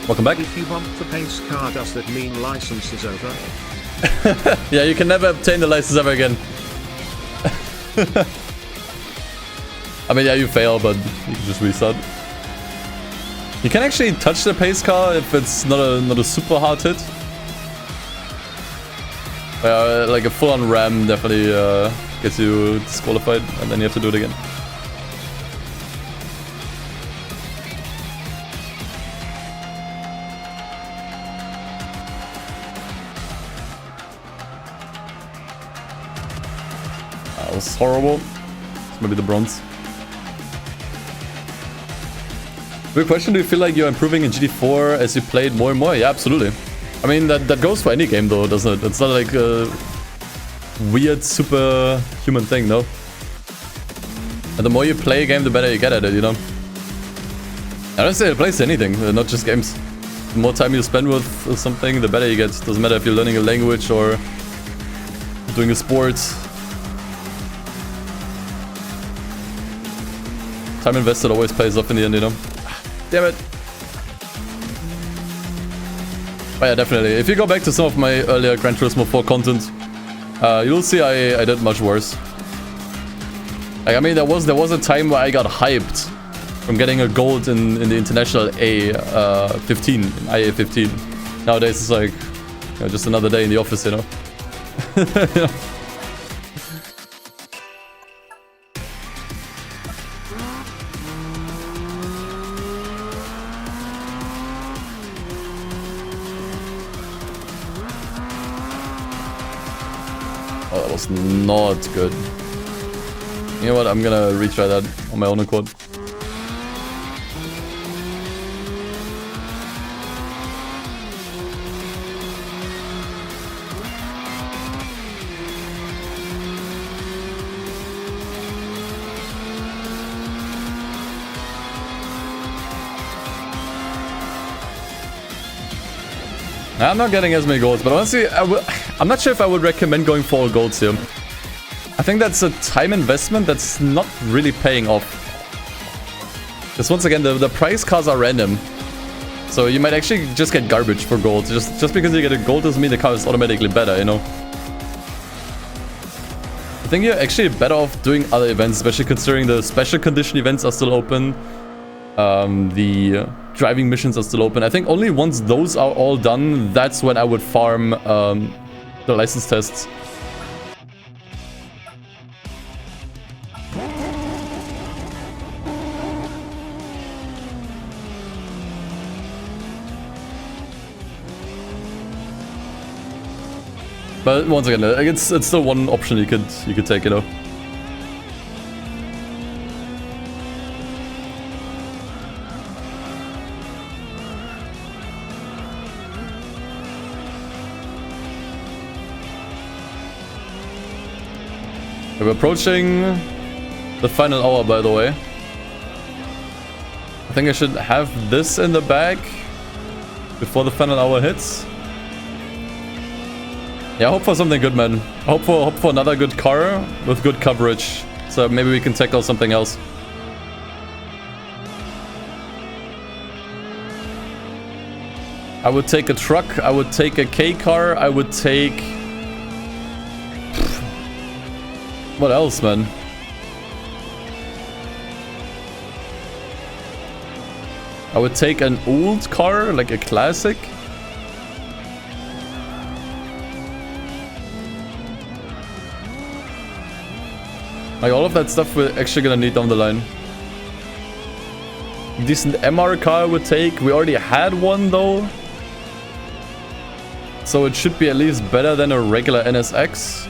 Welcome back. If you bump the pace car, does that mean license is over? Yeah, you can never obtain the license ever again. I mean, yeah, you fail, but you can just restart. You can actually touch the pace car if it's not a super hard hit. Like a full-on ram definitely gets you disqualified, and then you have to do it again. That was horrible. Maybe the bronze. Good question, do you feel like you're improving in GT4 as you play it more and more? Yeah, absolutely. I mean, that goes for any game though, doesn't it? It's not like a weird, super human thing, no? And the more you play a game, the better you get at it, you know? I don't say it applies to anything, not just games. The more time you spend with something, the better you get. Doesn't matter if you're learning a language or doing a sport. Time invested always pays off in the end, you know? Damn it! But yeah, definitely. If you go back to some of my earlier Gran Turismo 4 content, you'll see I did much worse. Like, I mean, there was a time where I got hyped from getting a gold in the international A15, IA15. Nowadays it's like, you know, just another day in the office, you know. You know? Oh, that was not good. You know what? I'm gonna retry that on my own accord. I'm not getting as many golds, but honestly, I'm not sure if I would recommend going for all golds here. I think that's a time investment that's not really paying off. Because once again, the prize cars are random. So you might actually just get garbage for gold. Just because you get a gold doesn't mean the car is automatically better, you know? I think you're actually better off doing other events, especially considering the special condition events are still open. The driving missions are still open. I think only once those are all done, that's when I would farm the license tests. But once again, it's still one option you could take, you know. We're approaching the final hour, by the way. I think I should have this in the bag before the final hour hits. Yeah, hope for something good, man. Hope for another good car with good coverage. So maybe we can tackle something else. I would take a truck. I would take a K car. I would take... What else, man? I would take an old car, like a classic. Like, all of that stuff we're actually gonna need down the line. Decent MR car I would take. We already had one, though. So it should be at least better than a regular NSX.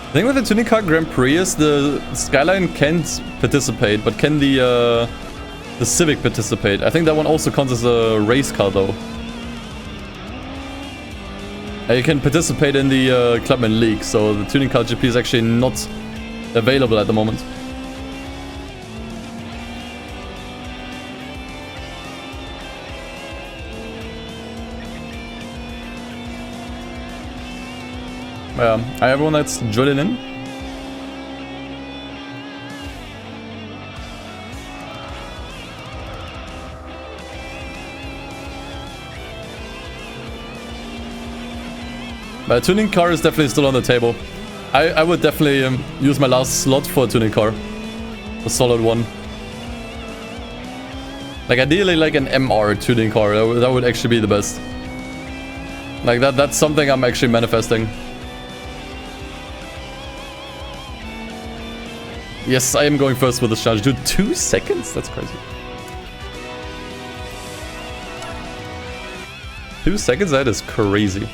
The thing with the tuning car Grand Prix is the Skyline can't participate, but can the Civic participate? I think that one also counts as a race car, though. You can participate in the Clubman League, so the tuning car GP is actually not available at the moment. Yeah, hi everyone that's joining in. But a tuning car is definitely still on the table. I would definitely use my last slot for a tuning car. A solid one. Like ideally like an MR tuning car, that would actually be the best. Like that's something I'm actually manifesting. Yes, I am going first with this charge. Dude, 2 seconds? That's crazy. 2 seconds? That is crazy.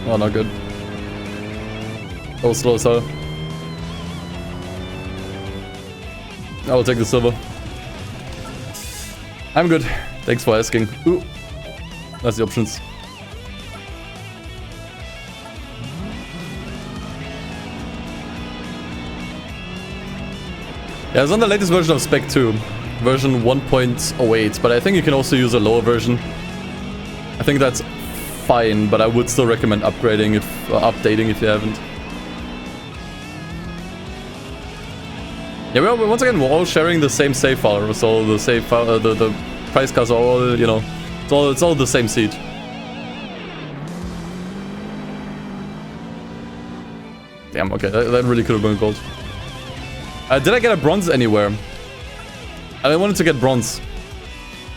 Oh, not good. Oh, slow as hell. I will take the silver. I'm good. Thanks for asking. Ooh. That's the options. Yeah, it's on the latest version of Spec 2, version 1.08, but I think you can also use a lower version. I think that's fine, but I would still recommend upgrading updating if you haven't. Yeah, once again, we're all sharing the same save file, so the save file, the price cards are all, you know, it's all the same seed. Damn, okay, that really could have been gold. Did I get a bronze anywhere? I wanted to get bronze.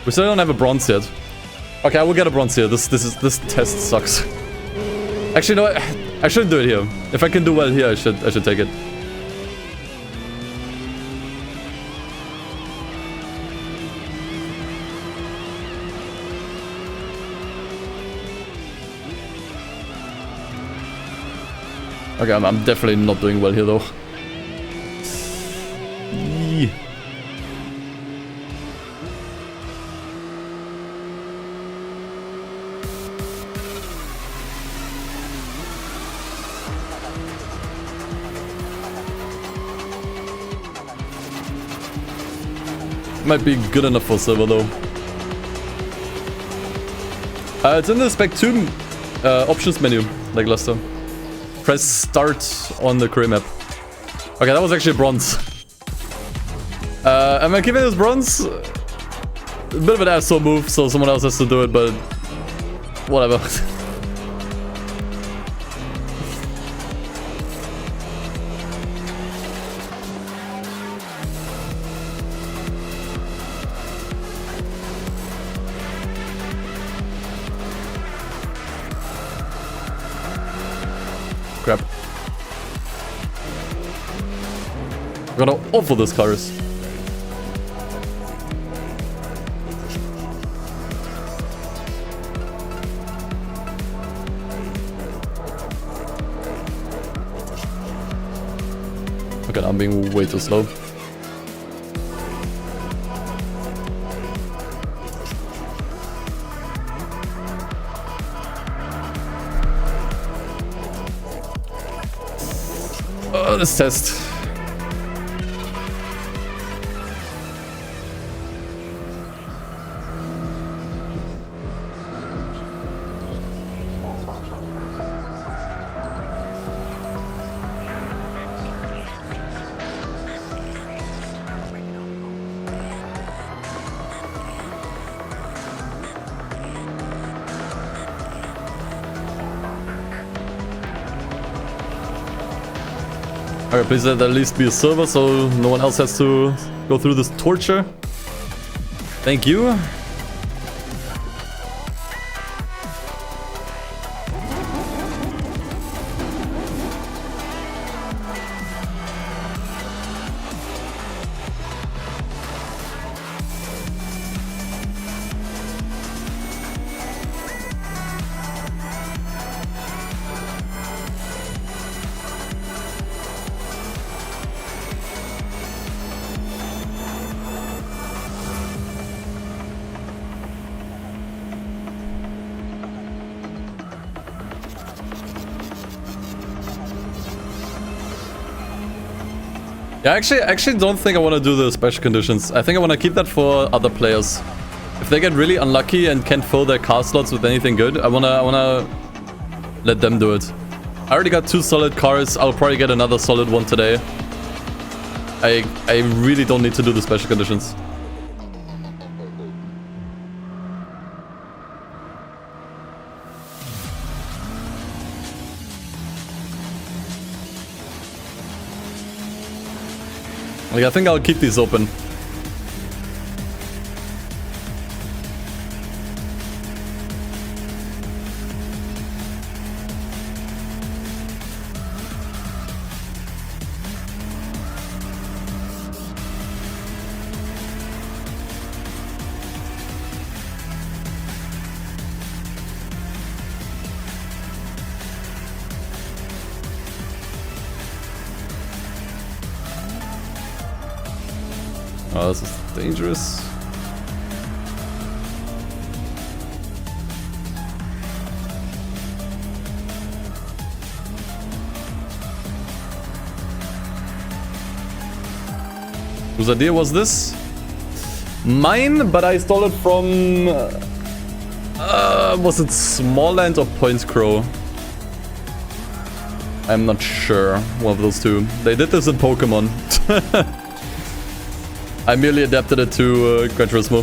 We still don't have a bronze yet. Okay, I will get a bronze here. This test sucks. Actually, no, I shouldn't do it here. If I can do well here, I should take it. Okay, I'm definitely not doing well here though. Might be good enough for silver though. It's in the Spec 2 options menu, like last time. Press start on the career map. Okay, that was actually bronze. Am I giving this bronze? A bit of an asshole move, so someone else has to do it, but whatever. Crap. Look how awful this car is. Okay, I'm being way too slow. This test. Okay, please let at least be a silver so no one else has to go through this torture. Thank you. Yeah, I actually don't think I want to do the special conditions. I think I want to keep that for other players. If they get really unlucky and can't fill their car slots with anything good, I wanna let them do it. I already got 2 solid cars. I'll probably get another solid one today. I really don't need to do the special conditions. Like, I think I'll keep these open. Oh, this is dangerous. Whose idea was this? Mine, but I stole it from... was it Smallland or Point Crow? I'm not sure. One of those two. They did this in Pokemon. I merely adapted it to Gran Turismo.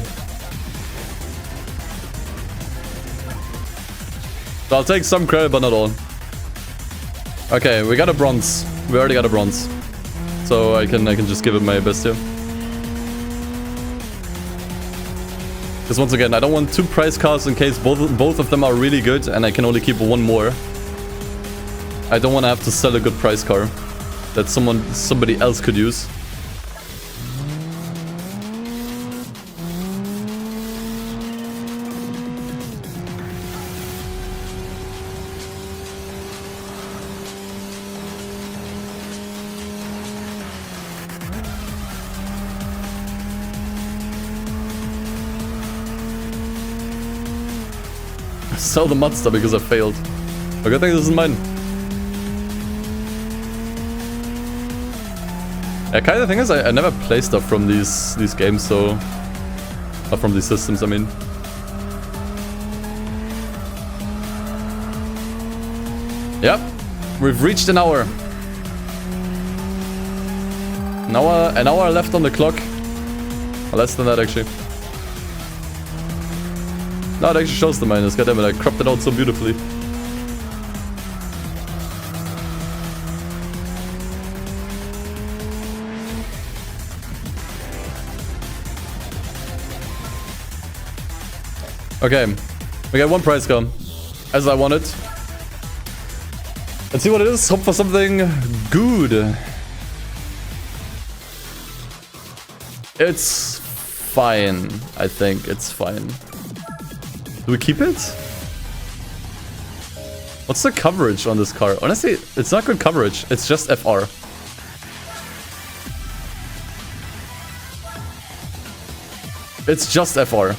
So I'll take some credit, but not all. Okay, we got a bronze. We already got a bronze. So I can just give it my best here. Because once again, I don't want 2 prize cards in case both of them are really good and I can only keep 1 more. I don't want to have to sell a good prize card that somebody else could use. Sell the monster because I failed. Okay, I think this is mine. Yeah, kind of thing is, I never play stuff from these games, so... Not from these systems, I mean. Yep, we've reached an hour. An hour left on the clock. Less than that, actually. No, it actually shows the minus. Goddammit, I cropped it out so beautifully. Okay, we got 1 prize card, as I wanted. Let's see what it is. Hope for something good. It's fine. I think it's fine. Do we keep it? What's the coverage on this car? Honestly, it's not good coverage. It's just FR. It's just FR.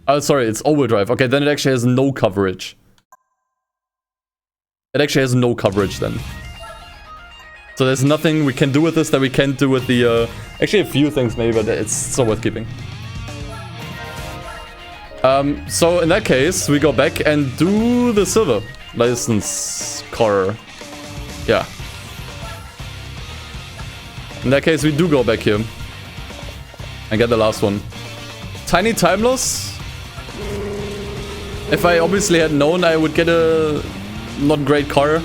Oh, sorry, it's overdrive. Okay, then it actually has no coverage. It actually has no coverage then. So there's nothing we can do with this that we can't do with the... actually a few things maybe, but it's so worth keeping. So in that case, we go back and do the silver license car. Yeah. In that case, we do go back here. And get the last one. Tiny time loss. If I obviously had known I would get a not great car,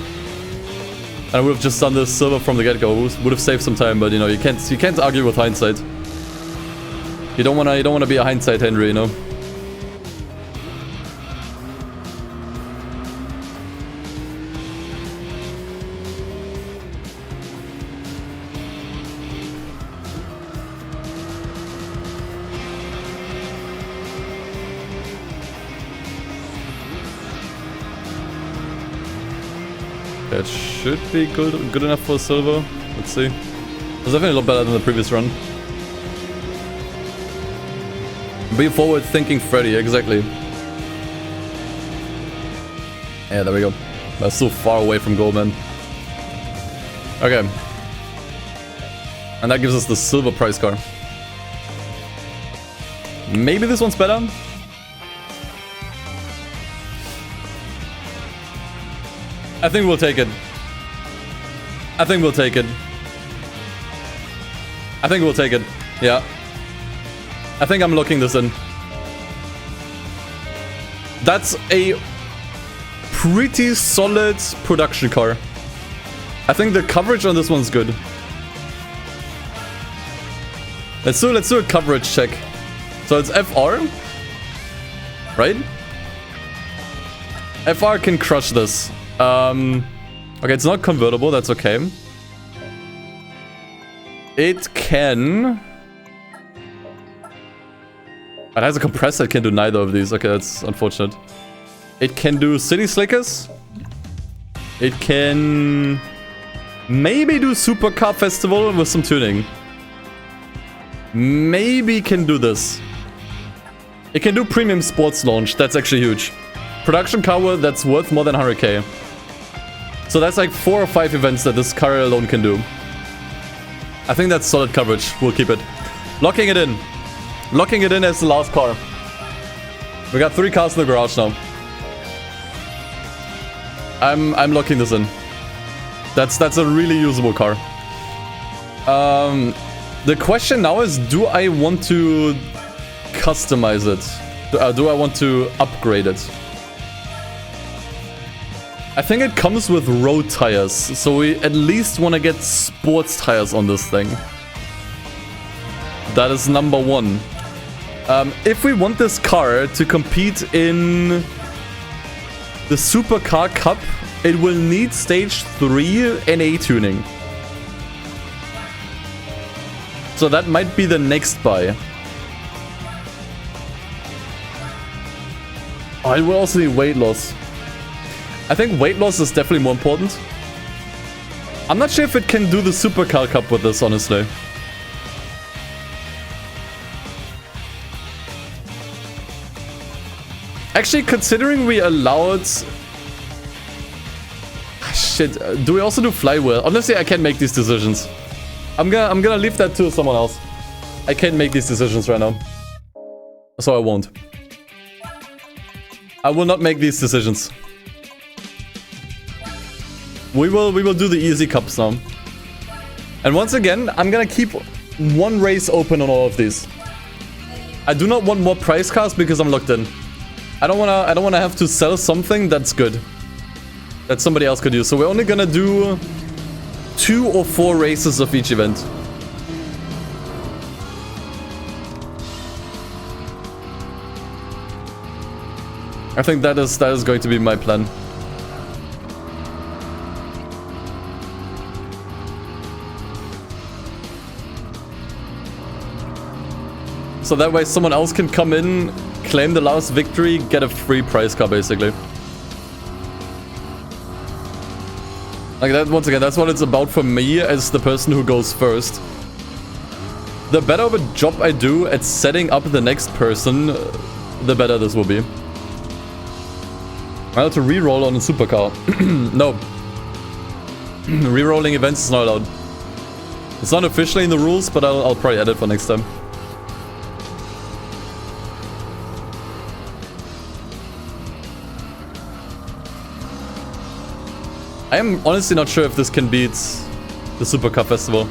and I would have just done the silver from the get-go, would have saved some time. But you know, you can't argue with hindsight. You don't wanna be a hindsight Henry, you know. That should be good enough for silver. Let's see. It's definitely a lot better than the previous run. Be forward thinking Freddy, exactly. Yeah, there we go. That's so far away from gold, man. Okay. And that gives us the silver prize car. Maybe this one's better. I think we'll take it. I think we'll take it. I think we'll take it. Yeah. I think I'm locking this in. That's a pretty solid production car. I think the coverage on this one's good. Let's do a coverage check. So it's FR, right? FR can crush this. Okay, it's not convertible, that's okay. It can... It has a compressor, it can do neither of these. Okay, that's unfortunate. It can do City Slickers. It can... maybe do Supercar Festival with some tuning. Maybe can do this. It can do Premium Sports Launch, that's actually huge. Production car that's worth more than 100k. So that's like 4 or 5 events that this car alone can do. I think that's solid coverage. We'll keep it. Locking it in. Locking it in as the last car. We got 3 cars in the garage now. I'm locking this in. That's a really usable car. The question now is, do I want to customize it? Do I want to upgrade it? I think it comes with road tires, so we at least want to get sports tires on this thing. That is number 1. If we want this car to compete in the Supercar Cup, it will need stage 3 NA tuning. So that might be the next buy. Oh, it will also need weight loss. I think weight loss is definitely more important. I'm not sure if it can do the Supercar Cup with this, honestly. Actually, considering we allowed... Shit, do we also do flywheel? Honestly, I can't make these decisions. I'm gonna leave that to someone else. I can't make these decisions right now. So I won't. I will not make these decisions. We will do the easy cups now. And once again, I'm gonna keep 1 race open on all of these. I do not want more prize cars because I'm locked in. I don't wanna have to sell something that's good, that somebody else could use. So we're only gonna do 2 or 4 races of each event. I think that is going to be my plan. So that way someone else can come in, claim the last victory, get a free prize car basically. Like that, once again, that's what it's about for me as the person who goes first. The better of a job I do at setting up the next person, the better this will be. I have to reroll on a supercar. No. Rerolling events is not allowed. It's not officially in the rules, but I'll probably add it for next time. I am honestly not sure if this can beat the Supercar Festival.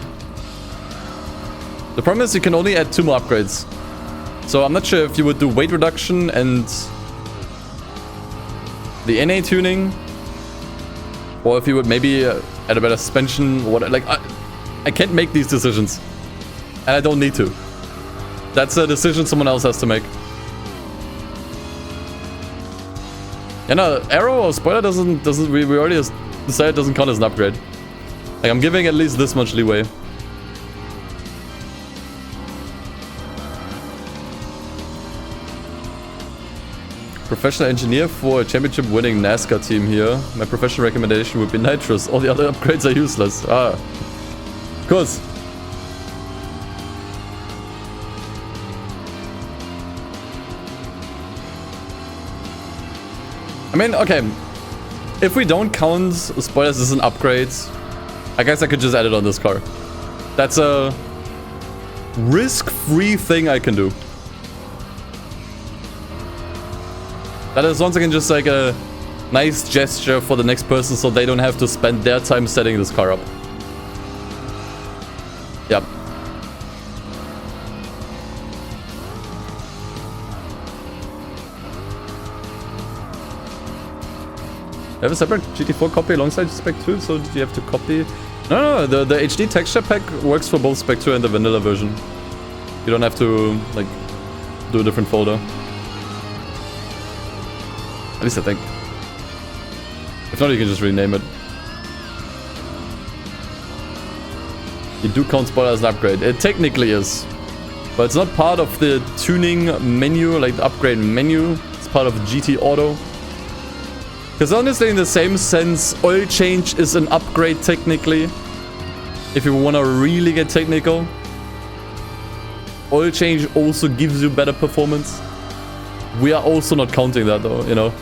The problem is you can only add 2 more upgrades. So I'm not sure if you would do weight reduction and the NA tuning, or if you would maybe add a better suspension or what. Like, I can't make these decisions, and I don't need to. That's a decision someone else has to make. Yeah, no, arrow or spoiler doesn't we already decided it doesn't count as an upgrade. Like, I'm giving at least this much leeway. Professional engineer for a championship winning NASCAR team here. My professional recommendation would be nitrous. All the other upgrades are useless. Ah. Of course. I mean, okay. If we don't count spoilers as an upgrade, I guess I could just add it on this car. That's a risk-free thing I can do. That is once again just like a nice gesture for the next person so they don't have to spend their time setting this car up. Yep. You have a separate GT4 copy alongside Spec 2, so do you have to copy? No, the HD texture pack works for both Spec 2 and the vanilla version. You don't have to, like, do a different folder. At least I think. If not, you can just rename it. You do count spoiler as an upgrade. It technically is. But it's not part of the tuning menu, like the upgrade menu. It's part of GT Auto. Because honestly, in the same sense, oil change is an upgrade technically. If you want to really get technical. Oil change also gives you better performance. We are also not counting that though, you know.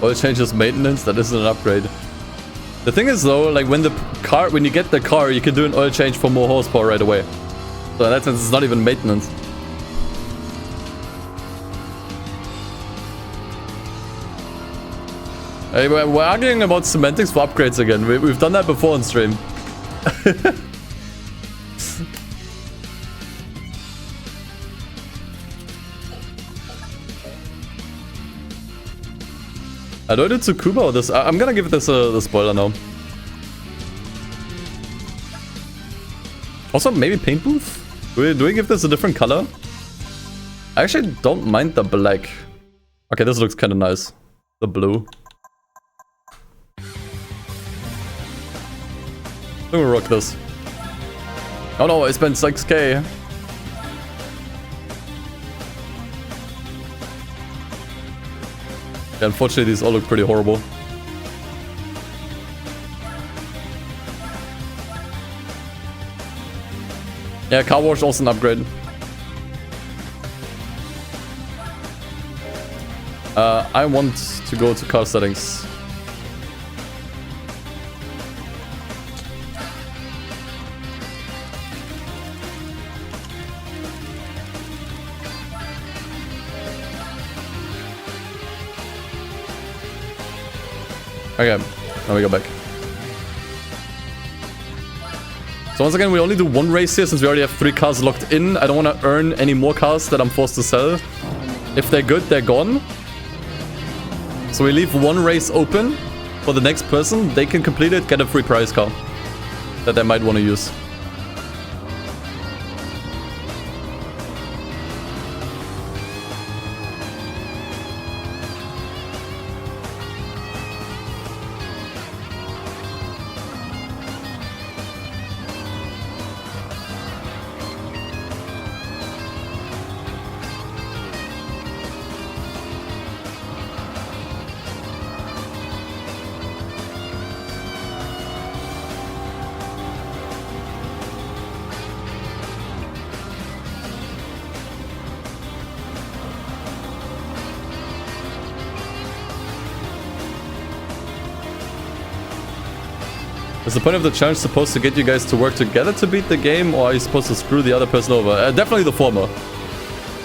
Oil change is maintenance, that isn't an upgrade. The thing is though, like when you get the car, you can do an oil change for more horsepower right away. So in that sense, it's not even maintenance. Hey, we're arguing about semantics for upgrades again. We've done that before on stream. I do it to Kuba or this. I'm gonna give this the spoiler now. Also, maybe paint booth? Do we give this a different color? I actually don't mind the black. Okay, this looks kind of nice. The blue. I'm gonna rock this. Oh no, I spent 6k. Yeah, unfortunately, these all look pretty horrible. Yeah, car wash also an upgrade. I want to go to car settings. Okay, now we go back. So once again, we only do one race here since we already have 3 cars locked in. I don't want to earn any more cars that I'm forced to sell. If they're good, they're gone. So we leave one race open for the next person. They can complete it, get a free prize car that they might want to use. Is the point of the challenge supposed to get you guys to work together to beat the game, or are you supposed to screw the other person over? Definitely the former.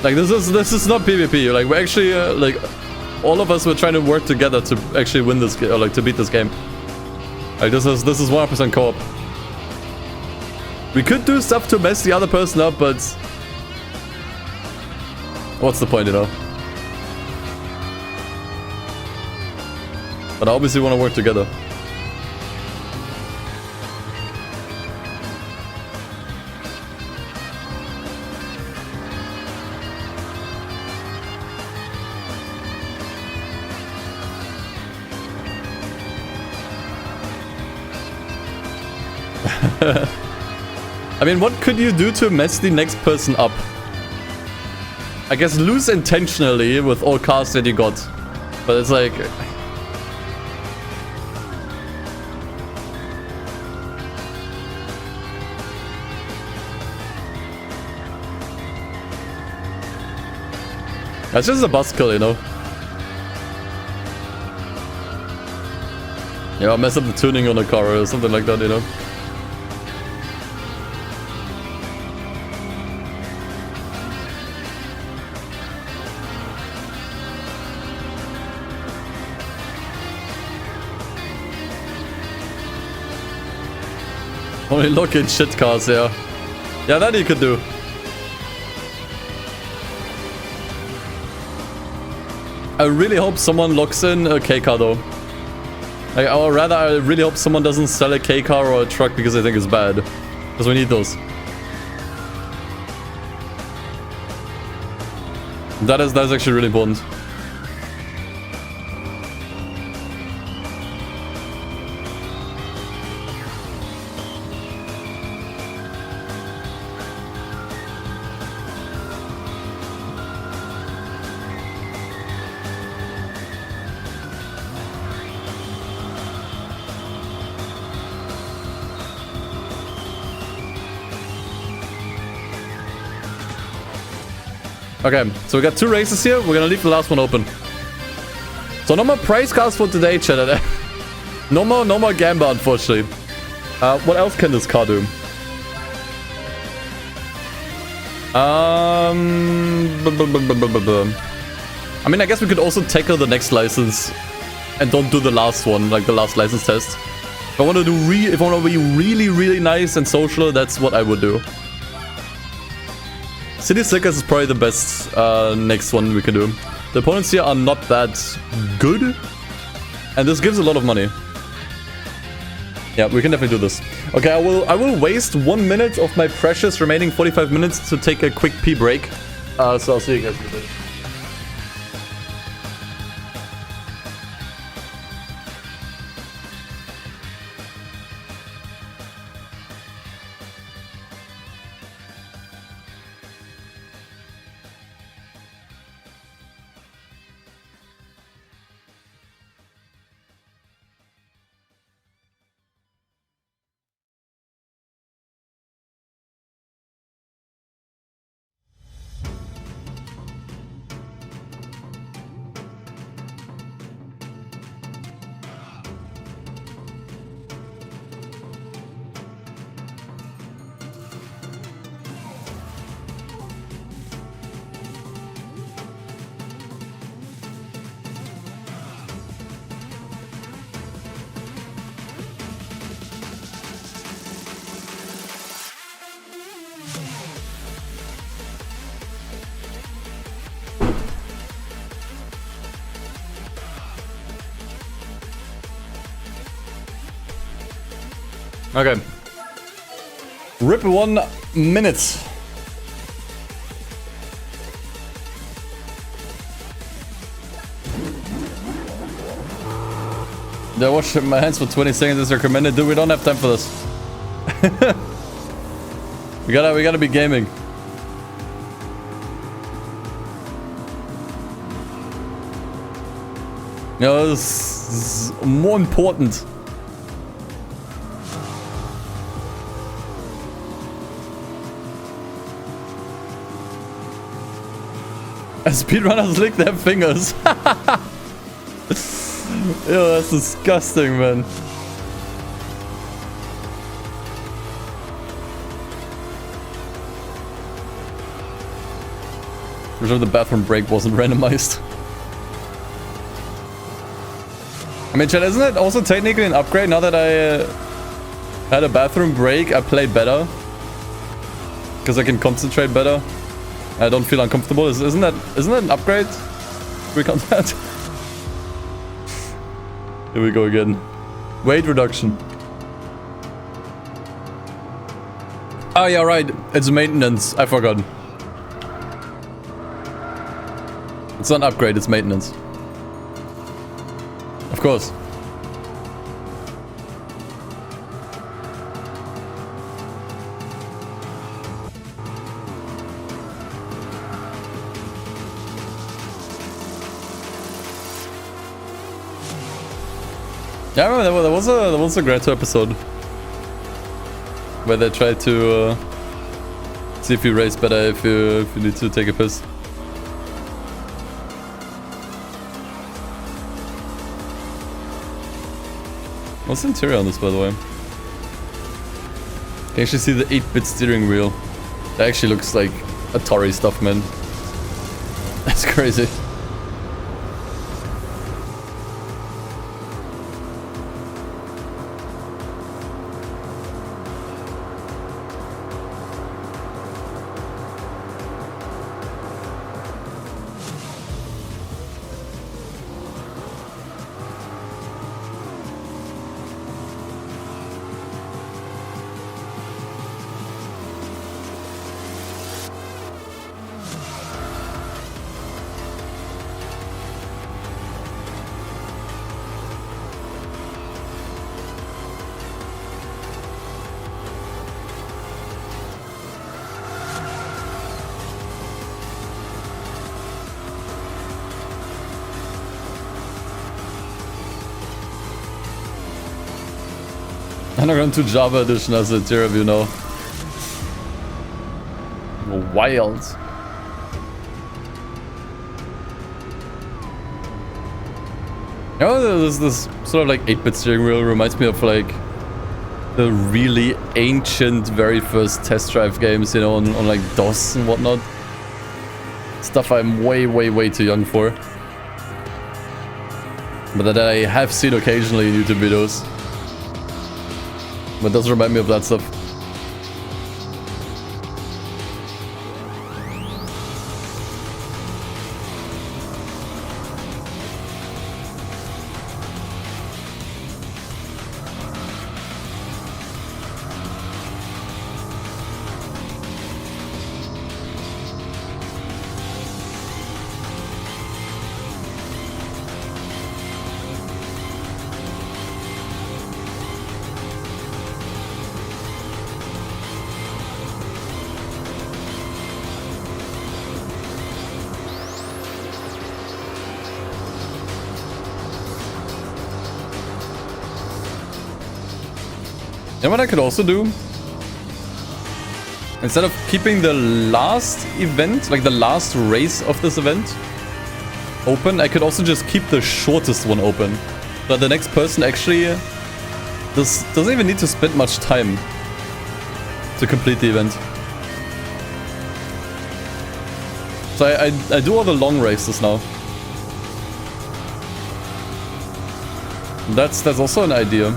Like this is not PvP. Like we're actually like all of us were trying to work together to actually win this game, or like to beat this game. Like this is 100% co-op. We could do stuff to mess the other person up, but what's the point, you know? But I obviously want to work together. I mean, what could you do to mess the next person up? I guess lose intentionally with all cars that you got. But it's like... That's just a bus kill, you know? Yeah, mess up the tuning on a car or something like that, you know? Only look in shit cars, yeah. Yeah, that you could do. I really hope someone locks in a K car though. Like, or rather, I really hope someone doesn't sell a K car or a truck because they think it's bad. Because we need those. That's actually really important. Okay, so we got 2 races here. We're gonna leave the last one open. So no more prize cards for today, chat. No more Gamba, unfortunately. What else can this card do? I mean, I guess we could also tackle the next license and don't do the last one, like the last license test. If I want to be really, really nice and social, that's what I would do. City Slickers is probably the best next one we can do. The opponents here are not that good, and this gives a lot of money. Yeah, we can definitely do this. Okay, I will waste 1 minute of my precious remaining 45 minutes to take a quick pee break. So I'll see you guys in a bit. Okay. Rip 1 minute. I wash my hands for 20 seconds is recommended. Dude, we don't have time for this. we gotta be gaming. No, this is more important. Speedrunners lick their fingers. Ew, that's disgusting, man. For sure the bathroom break wasn't randomized. I mean, chat, isn't it also technically an upgrade? Now that I had a bathroom break, I played better. Because I can concentrate better. I don't feel uncomfortable. Isn't that an upgrade? We count that. Here we go again. Weight reduction. Oh yeah, right. It's maintenance. I forgot. It's not an upgrade, it's maintenance. Of course. Yeah, I remember there was a Gran Turismo episode where they tried to see if you race better if you need to take a piss. What's the interior on this, by the way? You can actually see the 8-bit steering wheel. That actually looks like Atari stuff, man. That's crazy. Underground 2 Java Edition as a tier review now. Wild. You know, this sort of like 8-bit steering wheel reminds me of like the really ancient, very first test drive games, you know, on like DOS and whatnot. Stuff I'm way too young for. But that I have seen occasionally in YouTube videos. But it does remind me of that stuff. You know what I could also do? Instead of keeping the last event, like the last race of this event, open, I could also just keep the shortest one open. So the next person actually doesn't even need to spend much time to complete the event. So I do all the long races now. That's also an idea.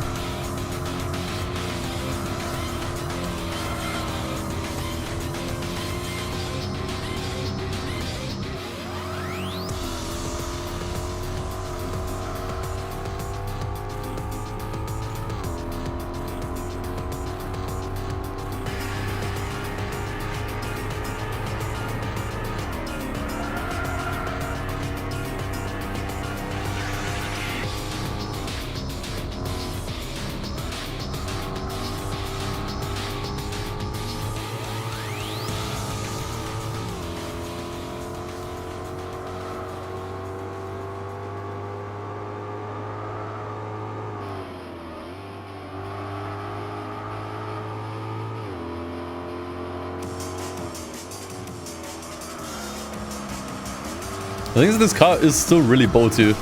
The thing is, this car is still really boaty.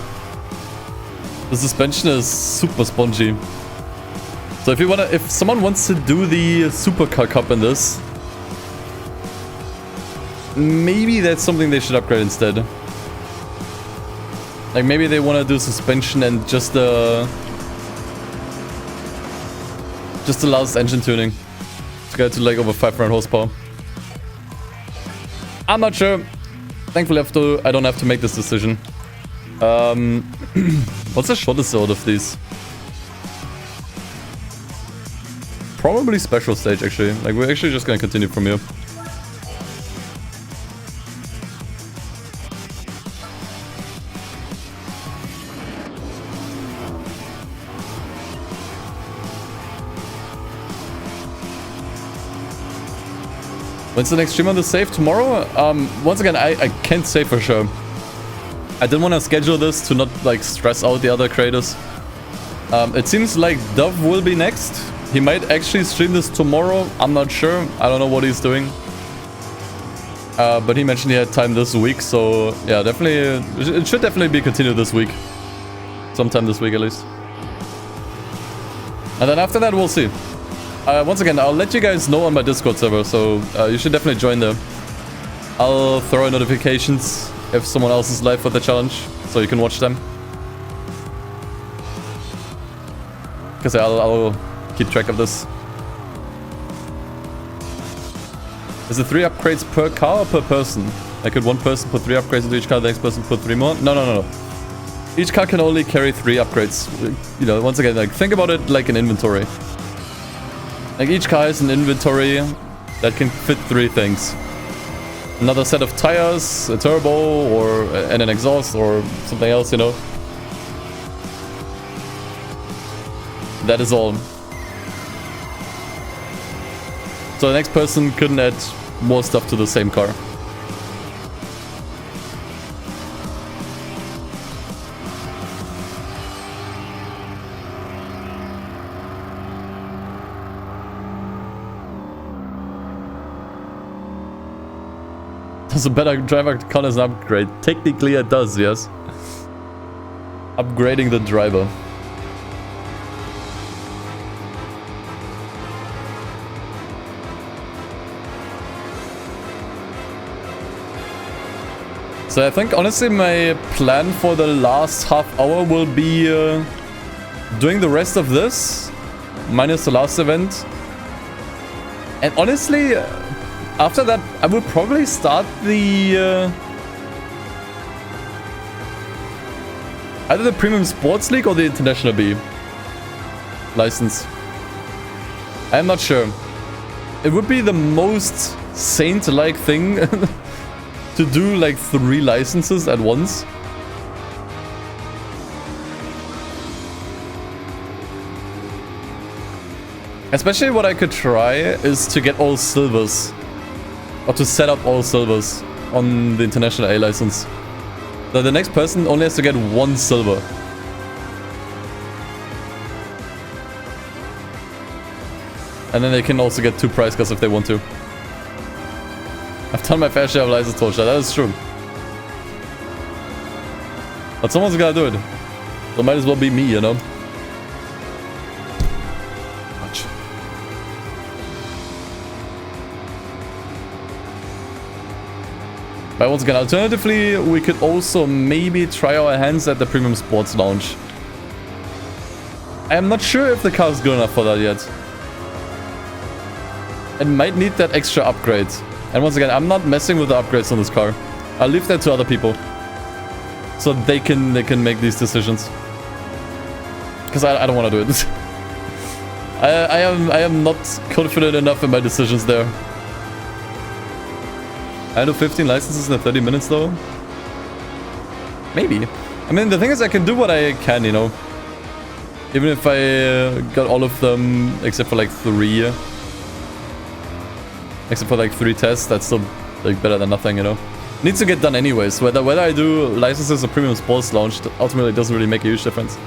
The suspension is super spongy. So if someone wants to do the Supercar Cup in this, maybe that's something they should upgrade instead. Like maybe they want to do suspension and just the last engine tuning to get to like over 500 horsepower. I'm not sure. Thankfully, I don't have to make this decision. What's the shortest out of these? Probably special stage, actually. Like, we're actually just gonna continue from here. When's the next stream on the save? Tomorrow? Once again, I can't say for sure. I didn't want to schedule this to not like stress out the other creators. It seems like Dove will be next. He might actually stream this tomorrow. I'm not sure. I don't know what he's doing. But he mentioned he had time this week, so yeah, definitely. It should definitely be continued this week. Sometime this week at least. And then after that, we'll see. Once again, I'll let you guys know on my Discord server, so you should definitely join there. I'll throw in notifications if someone else is live for the challenge, so you can watch them. Because I'll keep track of this. Is it 3 upgrades per car or per person? Like, could one person put 3 upgrades into each car, the next person put 3 more? No. Each car can only carry 3 upgrades. You know, once again, like, think about it like an inventory. Like, each car has an inventory that can fit 3 things. Another set of tires, a turbo, and an exhaust, or something else, you know. That is all. So the next person couldn't add more stuff to the same car. Does a better driver count as an upgrade? Technically it does, yes. upgrading the driver. So I think honestly my plan for the last half hour will be doing the rest of this, minus the last event. And honestly, after that I will probably start the either the Premium Sports League or the International B license. I'm not sure. It would be the most saint-like thing to do like 3 licenses at once. Especially what I could try is to get all silvers. Or to set up all silvers on the International A license. So the next person only has to get 1 silver. And then they can also get 2 prize cards if they want to. I've done my fair share of license torture, that is true. But someone's gotta do it. So might as well be me, you know? Ouch. But once again, alternatively, we could also maybe try our hands at the Premium Sports Lounge. I am not sure if the car is good enough for that yet. It might need that extra upgrade. And once again, I'm not messing with the upgrades on this car. I'll leave that to other people. So they can make these decisions. Because I don't want to do it. I am not confident enough in my decisions there. I do 15 licenses in 30 minutes though. Maybe. I mean, the thing is I can do what I can, you know. Even if I got all of them except for like 3. Except for like 3 tests, that's still like better than nothing, you know. Needs to get done anyways. Whether I do licenses or Premium Sports Launch, ultimately doesn't really make a huge difference.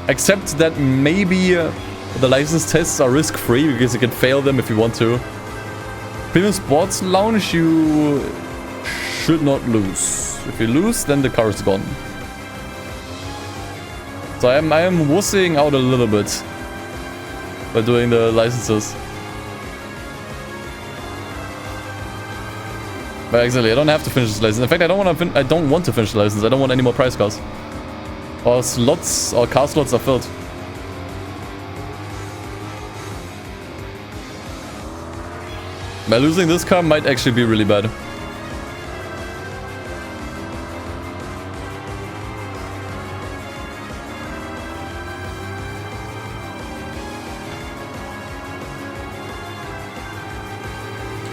Except that maybe the license tests are risk-free because you can fail them if you want to. Premium Sports Launch, you should not lose. If you lose, then the car is gone. So I am wussing out a little bit by doing the licenses. But exactly, I don't have to finish this license. In fact, I don't want to finish the license. I don't want any more prize cars. Or slots, or car slots are filled. By losing this car might actually be really bad.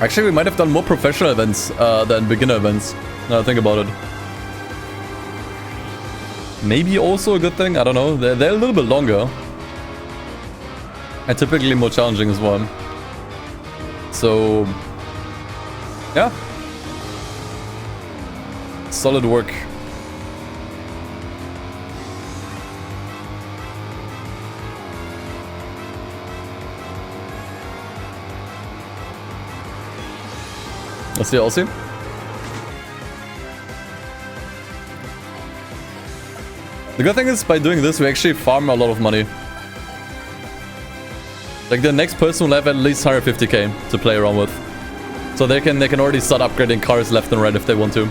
Actually, we might have done more professional events than beginner events. Now I think about it. Maybe also a good thing, I don't know. They're a little bit longer. And typically more challenging as well. So, yeah. Solid work. Let's see, I'll see. The good thing is, by doing this, we actually farm a lot of money. Like, the next person will have at least 150k to play around with. So they can already start upgrading cars left and right if they want to.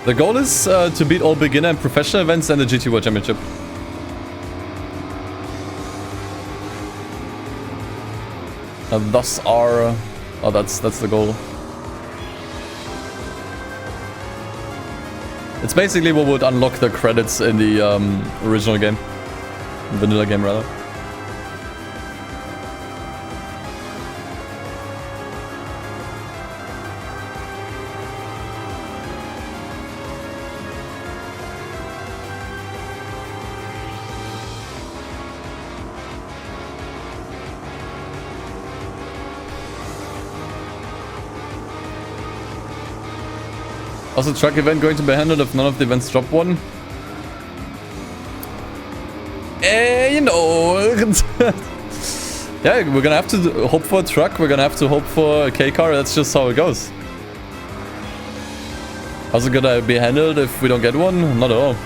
The goal is to beat all beginner and professional events and the GT World Championship. And thus our... oh, that's the goal. It's basically what would unlock the credits in the original game. Vanilla game, rather. Also, truck event going to be handled if none of the events drop one? You know. Yeah, we're gonna have to hope for a truck, we're gonna have to hope for a K car, that's just how it goes. How's it gonna be handled if we don't get one? Not at all.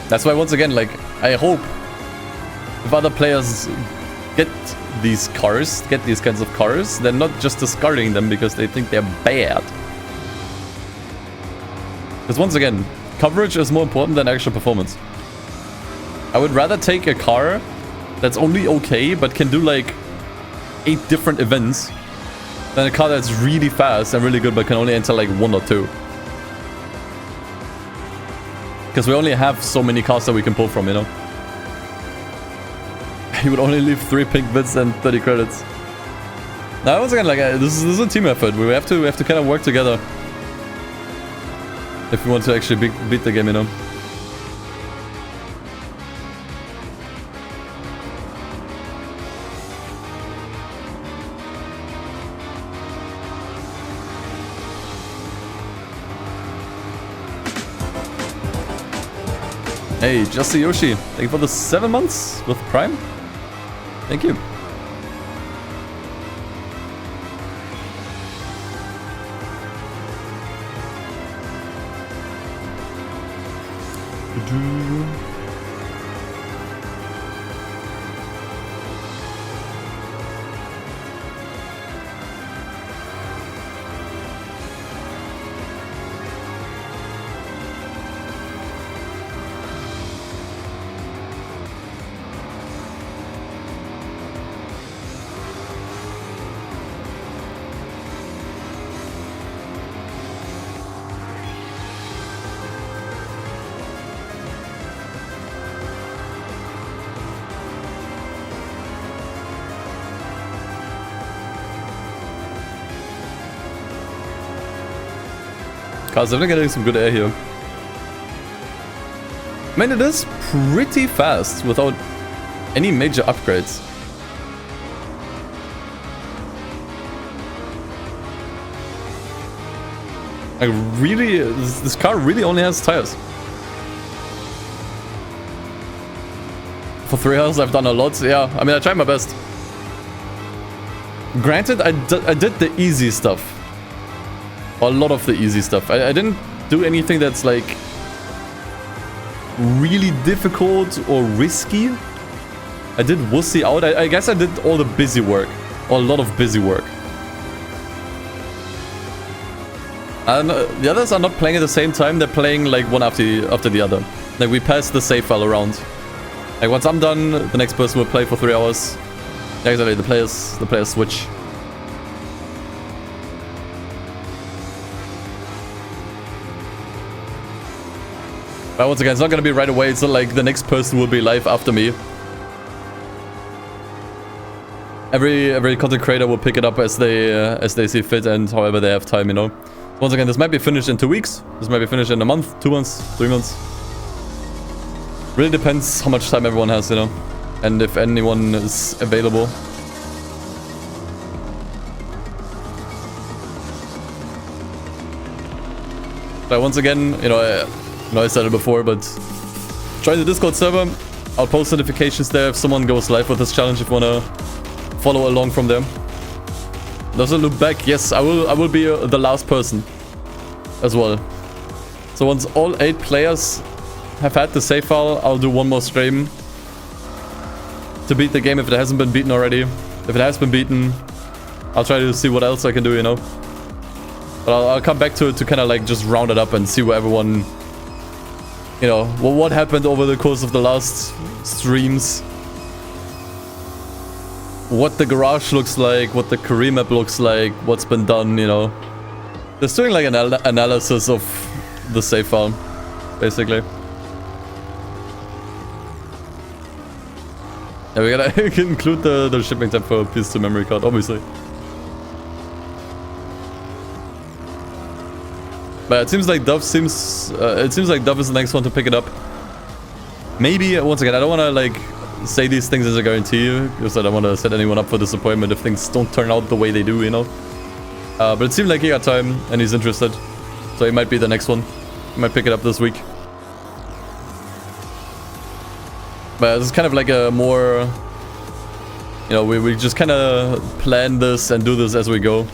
That's why, once again, like, I hope if other players get these cars, get these kinds of cars, they're not just discarding them because they think they're bad. Because once again, coverage is more important than actual performance. I would rather take a car that's only okay, but can do like 8 different events, than a car that's really fast and really good, but can only enter like 1 or 2. Because we only have so many cars that we can pull from, you know. He would only leave 3 pink bits and 30 credits. Now, once again, like this is a team effort. We have to kind of work together if we want to actually beat the game, you know. Hey, Justy Yoshi, thank you for the 7 months with Prime. Thank you. Cars are getting some good air here. I mean, it is pretty fast without any major upgrades. Like, really, this car really only has tires. For 3 hours, I've done a lot. Yeah, I mean, I tried my best. Granted, I did the easy stuff. A lot of the easy stuff. I didn't do anything that's like really difficult or risky. I did wussy out. I guess I did all the busy work, or a lot of busy work. And the others are not playing at the same time. They're playing like one after the other. Like, we pass the save file around. Like, once I'm done, the next person will play for 3 hours. Yeah, exactly. The players switch. But once again, it's not gonna be right away. It's not like the next person will be live after me. Every content creator will pick it up as they see fit and however they have time, you know. Once again, this might be finished in 2 weeks. This might be finished in a month, 2 months, 3 months. Really depends how much time everyone has, you know, and if anyone is available. But once again, you know, I said it before, but join the Discord server. I'll post notifications there if someone goes live with this challenge, if you wanna follow along from there. Does it look back? Yes, I will be the last person as well. So once all 8 players have had the save file, I'll do one more stream to beat the game if it hasn't been beaten already. If it has been beaten, I'll try to see what else I can do, you know. But I'll come back to it to kind of like just round it up and see where everyone, you know, what happened over the course of the last streams. What the garage looks like, what the career map looks like, what's been done, you know. Just doing like an analysis of the save file, basically. Yeah, we gotta include the shipping time for PS2 memory card, obviously. But it seems like Dove is the next one to pick it up. Maybe, once again, I don't want to like say these things as a guarantee, because I don't want to set anyone up for disappointment if things don't turn out the way they do, you know. But it seemed like he got time and he's interested, so he might be the next one. He might pick it up this week. But it's kind of like a more, you You know, we just kind of plan this and do this as we go.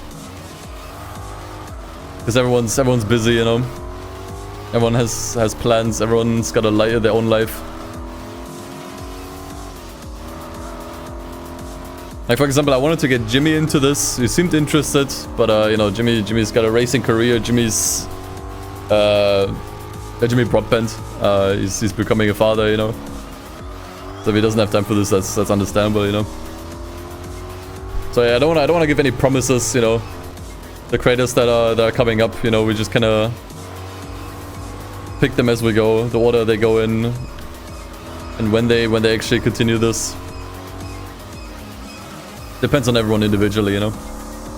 Because everyone's busy, you know. Everyone has plans. Everyone's got their own life. Like, for example, I wanted to get Jimmy into this. He seemed interested, but you know, Jimmy's got a racing career. Jimmy Broadbent. He's becoming a father, you know. So if he doesn't have time for this, that's understandable, you know. So yeah, I don't wanna give any promises, you know. The creators that are coming up, you know, we just kind of pick them as we go, the order they go in, and when they actually continue this. Depends on everyone individually, you know.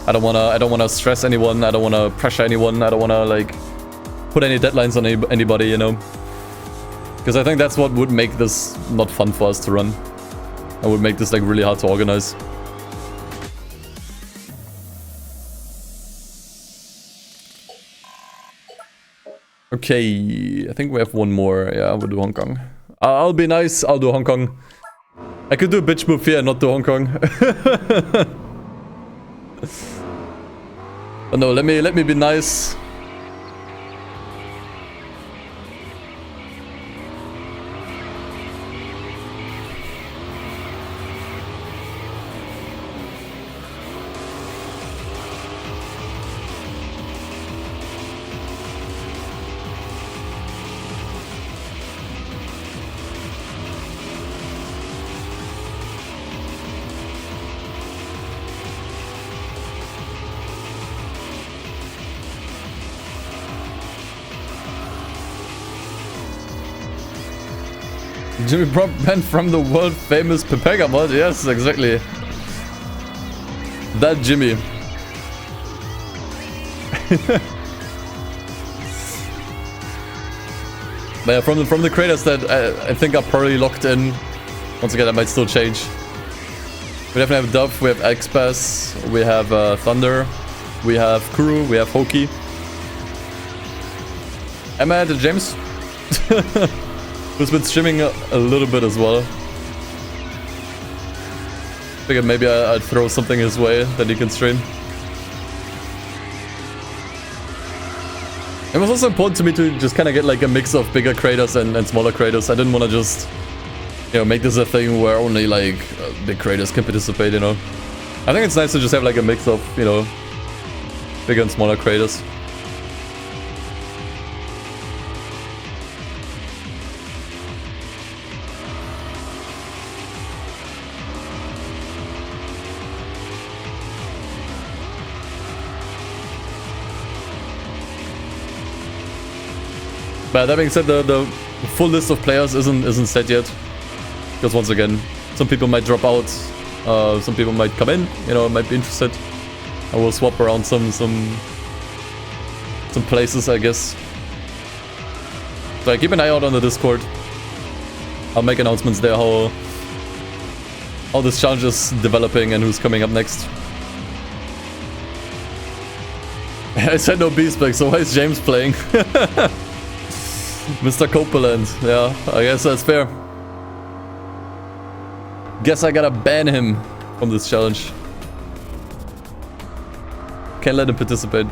I don't wanna stress anyone. I don't wanna pressure anyone. I don't wanna like put any deadlines on anybody, you know. Because I think that's what would make this not fun for us to run. And would make this like really hard to organize. Okay, I think we have one more. Yeah, we'll do Hong Kong. I'll be nice. I'll do Hong Kong. I could do a bitch move here and not do Hong Kong. But no, let me be nice. Jimmy Broadbent from the world famous Pepega mod. Yes, exactly. That Jimmy. But yeah, from the creators that I think are probably locked in. Once again, that might still change. We definitely have Dove, we have Xpass, we have Thunder, we have Kuru, we have Hoki. Am I at James? Who's been streaming a little bit as well. Figured maybe I'd throw something his way that he can stream. It was also important to me to just kind of get like a mix of bigger creators and smaller creators. I didn't want to just, you know, make this a thing where only like big creators can participate, you know. I think it's nice to just have like a mix of, you know, bigger and smaller creators. But that being said, the full list of players isn't set yet. Because once again, some people might drop out, some people might come in, you know, might be interested. I will swap around some places, I guess. So keep an eye out on the Discord. I'll make announcements there how this challenge is developing and who's coming up next. I said no B-spec, so why is James playing? Mr. Copeland, yeah, I guess that's fair. Guess I gotta ban him from this challenge. Can't let him participate.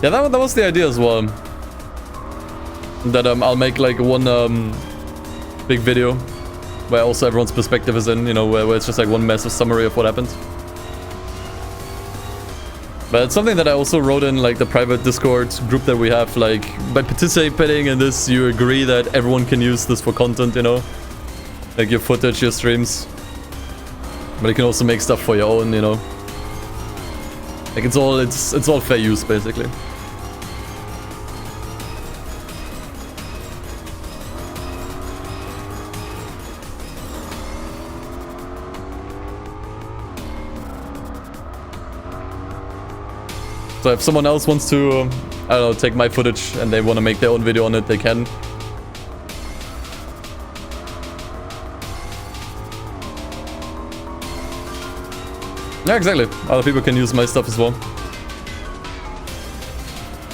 Yeah, that was the idea as well. That I'll make like one big video where also everyone's perspective is in, you know, where it's just like one massive summary of what happened. But it's something that I also wrote in like the private Discord group that we have. Like, by participating in this, you agree that everyone can use this for content, you know? Like your footage, your streams. But you can also make stuff for your own, you know? Like it's all fair use, basically. So if someone else wants to, I don't know, take my footage and they want to make their own video on it, they can. Yeah, exactly. Other people can use my stuff as well.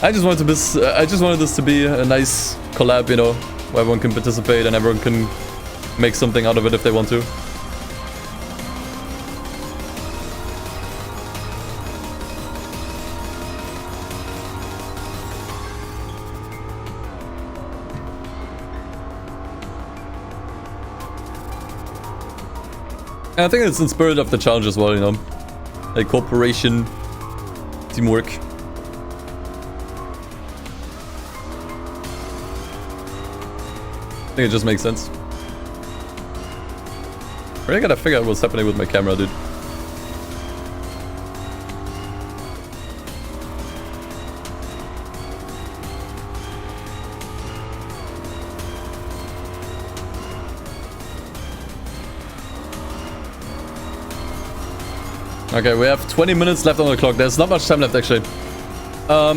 I just wanted this to be a nice collab, you know, where everyone can participate and everyone can make something out of it if they want to. And I think it's in spirit of the challenge as well, you know, like cooperation, teamwork. I think it just makes sense. Really gotta figure out what's happening with my camera, dude. Okay, we have 20 minutes left on the clock. There's not much time left, actually. I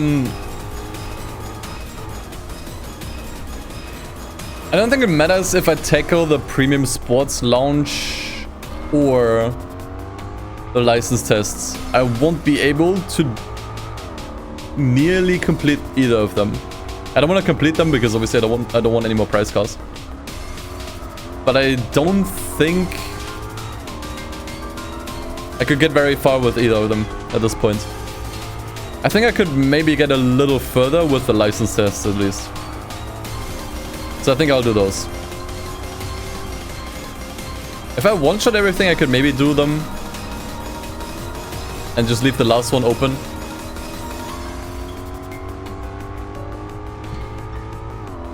don't think it matters if I tackle the premium sports lounge or the license tests. I won't be able to nearly complete either of them. I don't want to complete them because obviously I don't want any more prize cars. But I don't think I could get very far with either of them at this point. I think I could maybe get a little further with the license tests at least. So I think I'll do those. If I one-shot everything, I could maybe do them and just leave the last one open.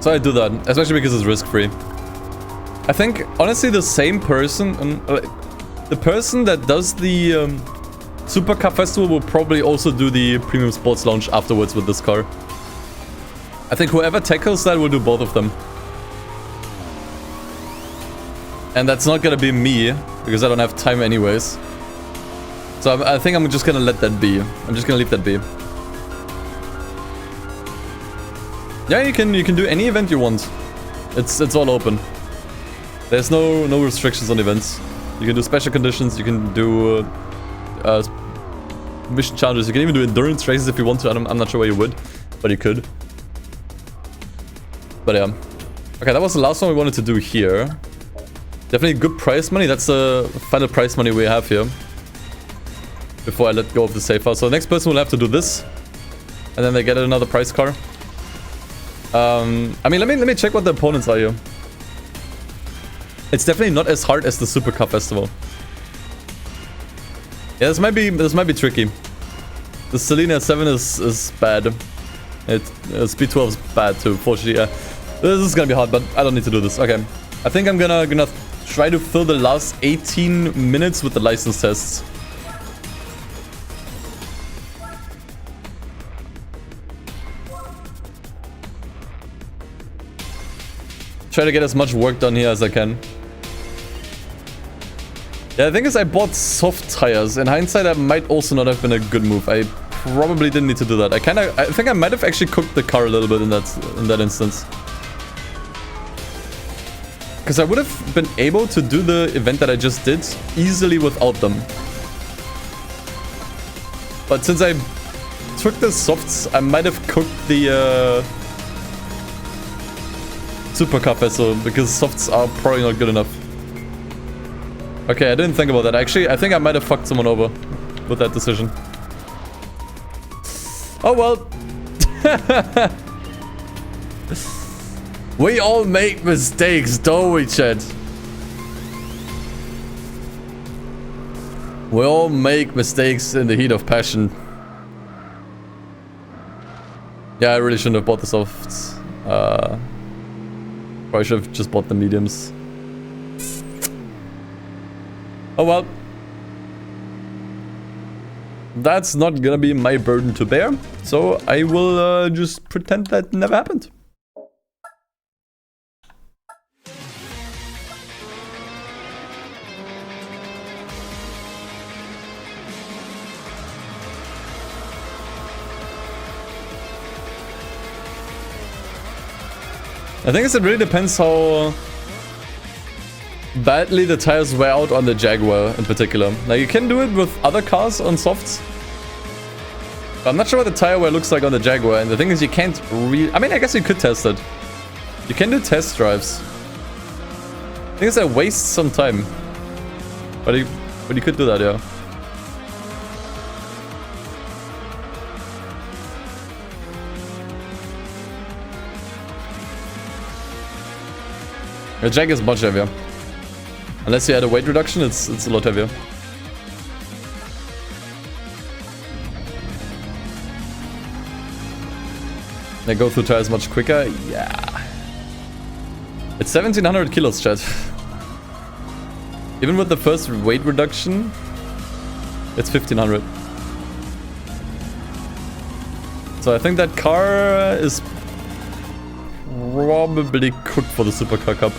So I do that, especially because it's risk-free. I think, honestly, the same person... the person that does the Supercar Festival will probably also do the Premium Sports Lounge afterwards with this car. I think whoever tackles that will do both of them. And that's not gonna be me, because I don't have time anyways. So I think I'm just gonna let that be. I'm just gonna leave that be. Yeah, you can do any event you want. It's all open. There's no restrictions on events. You can do special conditions, you can do mission challenges, you can even do endurance races if you want to. I'm not sure why you would, but you could. But yeah. Okay, that was the last one we wanted to do here. Definitely good prize money. That's the final prize money we have here. Before I let go of the safe house. So the next person will have to do this. And then they get another prize car. I mean, let me check what the opponents are here. It's definitely not as hard as the Supercar Festival. Yeah, this might be tricky. The Selena 7 is bad. Speed 12 is bad too, fortunately. Yeah. This is gonna be hard, but I don't need to do this. Okay. I think I'm gonna try to fill the last 18 minutes with the license tests. Try to get as much work done here as I can. Yeah, the thing is I bought soft tires. In hindsight, that might also not have been a good move. I probably didn't need to do that. I think I might have actually cooked the car a little bit in that instance. Because I would have been able to do the event that I just did easily without them. But since I took the softs, I might have cooked the Supercar Festival because softs are probably not good enough. Okay, I didn't think about that. Actually, I think I might have fucked someone over with that decision. Oh well. We all make mistakes, don't we, Chad? We all make mistakes in the heat of passion. Yeah, I really shouldn't have bought the softs. Probably should have just bought the mediums. Oh well. That's not gonna be my burden to bear. So I will just pretend that never happened. I think it really depends how badly the tires wear out on the Jaguar in particular. Like, you can do it with other cars on softs. But I'm not sure what the tire wear looks like on the Jaguar. And the thing is, you can't really... I mean, I guess you could test it. You can do test drives. thing is I waste some time. But you could do that, yeah. The jack is much heavier. Unless you add a weight reduction, it's a lot heavier. They go through tires much quicker. Yeah. It's 1700 kilos, chat. Even with the first weight reduction, it's 1500. So I think that car is probably cooked for the Supercar Cup.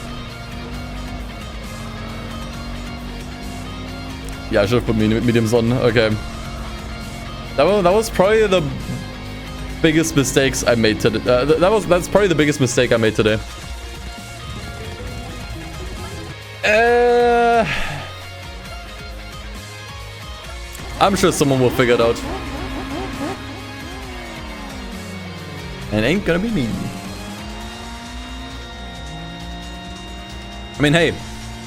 Yeah, I should have put mediums on. Okay. That was probably the biggest mistakes I made today. That's probably the biggest mistake I made today. I'm sure someone will figure it out. And it ain't gonna be me. I mean, hey,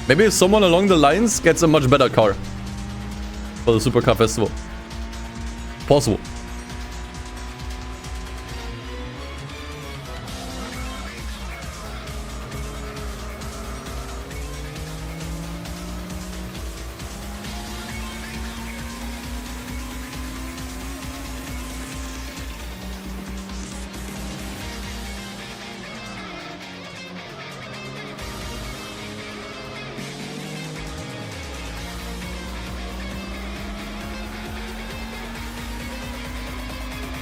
maybe if someone along the lines gets a much better car for the Supercar Festival. Possible.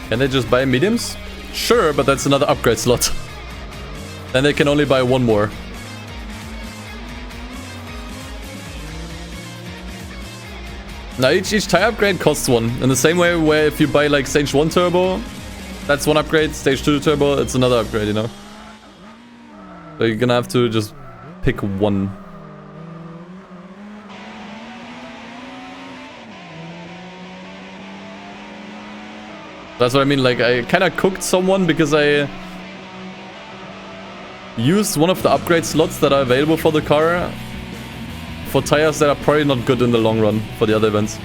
Can they just buy mediums? Sure, but that's another upgrade slot. Then they can only buy one more. Now each tire upgrade costs one. In the same way where if you buy like stage 1 turbo, that's one upgrade. Stage 2 turbo, it's another upgrade, you know? So you're gonna have to just pick one. That's what I mean, like, I kind of cooked someone because I used one of the upgrade slots that are available for the car for tires that are probably not good in the long run for the other events.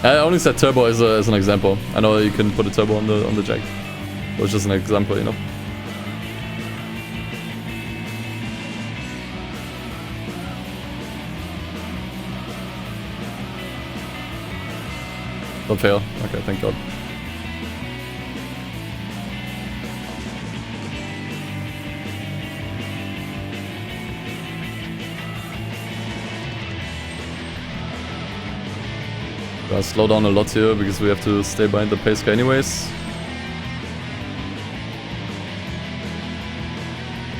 I only said turbo as an example. I know you can put a turbo on the jack. It was just an example, you know. Don't fail. Okay, thank God. Gotta slow down a lot here because we have to stay behind the pace car anyways.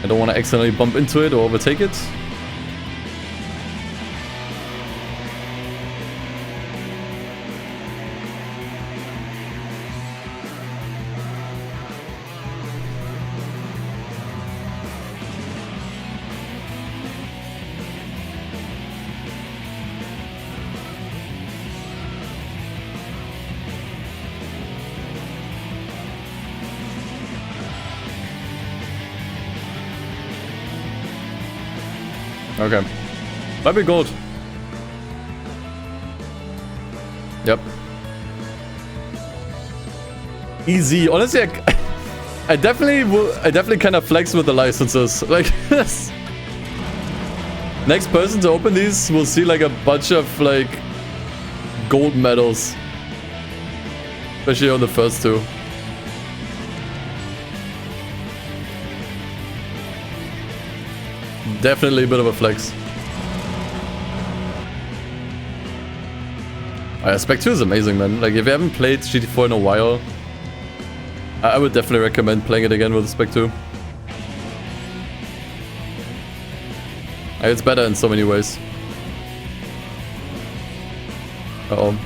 I don't want to accidentally bump into it or overtake it. Okay. Might be gold. Yep. Easy. Honestly, I definitely kind of flex with the licenses. Like this. Next person to open these will see like a bunch of like gold medals. Especially on the first two. Definitely a bit of a flex. Spec 2 is amazing, man. Like, if you haven't played GT4 in a while, I would definitely recommend playing it again with Spec 2. It's better in so many ways. Uh-oh.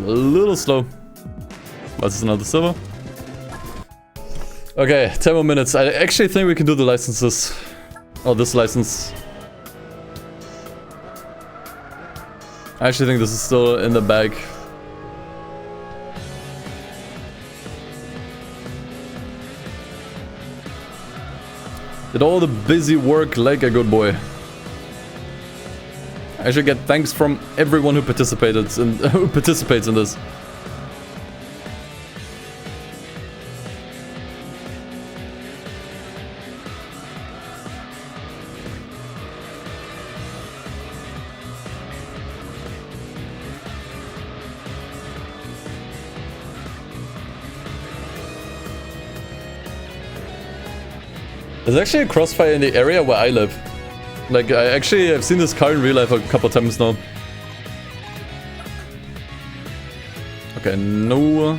was a little slow. What's another silver? Okay, 10 more minutes. I actually think we can do the licenses. Oh, this license. I actually think this is still in the bag. Did all the busy work like a good boy. I should get thanks from everyone who participates in this. There's actually a crossfire in the area where I live. Like, I've seen this car in real life a couple times now. Okay, no.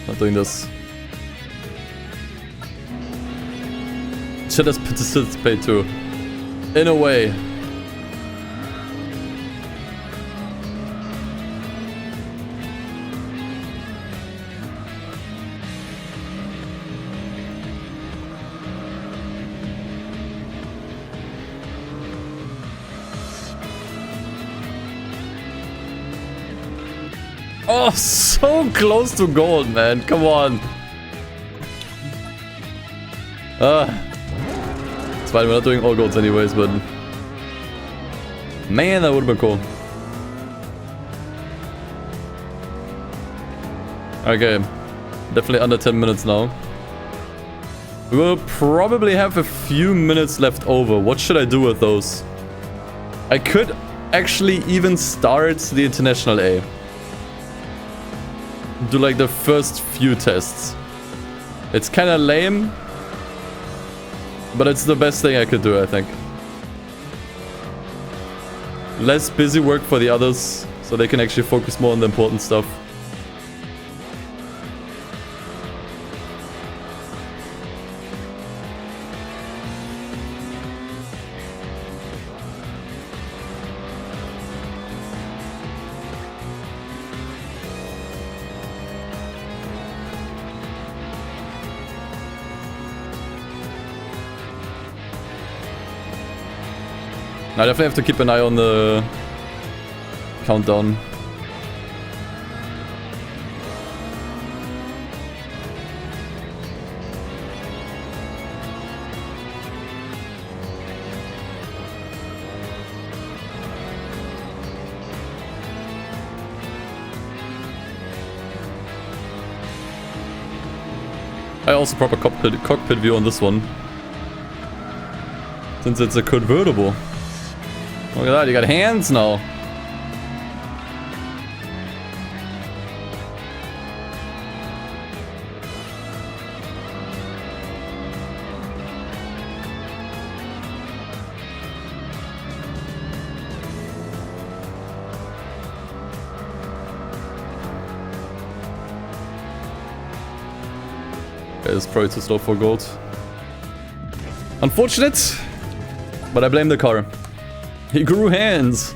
Not doing this. Should just participate too. In a way. Oh, so close to gold, man. Come on. It's fine, we're not doing all golds anyways, but... Man, that would have been cool. Okay. Definitely under 10 minutes now. We will probably have a few minutes left over. What should I do with those? I could actually even start the International A. Do like the first few tests. It's kind of lame, but it's the best thing I could do, I think. Less busy work for the others, so they can actually focus more on the important stuff. I definitely have to keep an eye on the countdown. I also proper cockpit view on this one. Since it's a convertible. Look at that, you got hands now. Okay, it's probably too slow for gold. Unfortunate, but I blame the car. He grew hands.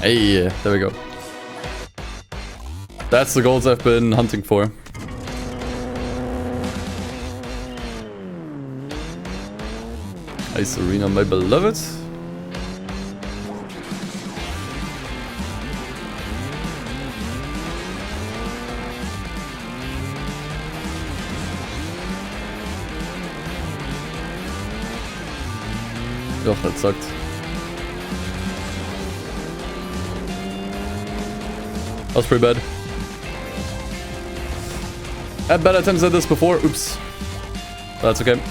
Hey, there we go. That's the goals I've been hunting for. Ice Arena, my beloved. Oh, that sucked. That was pretty bad. I had bad attempts at this before. Oops. That's okay.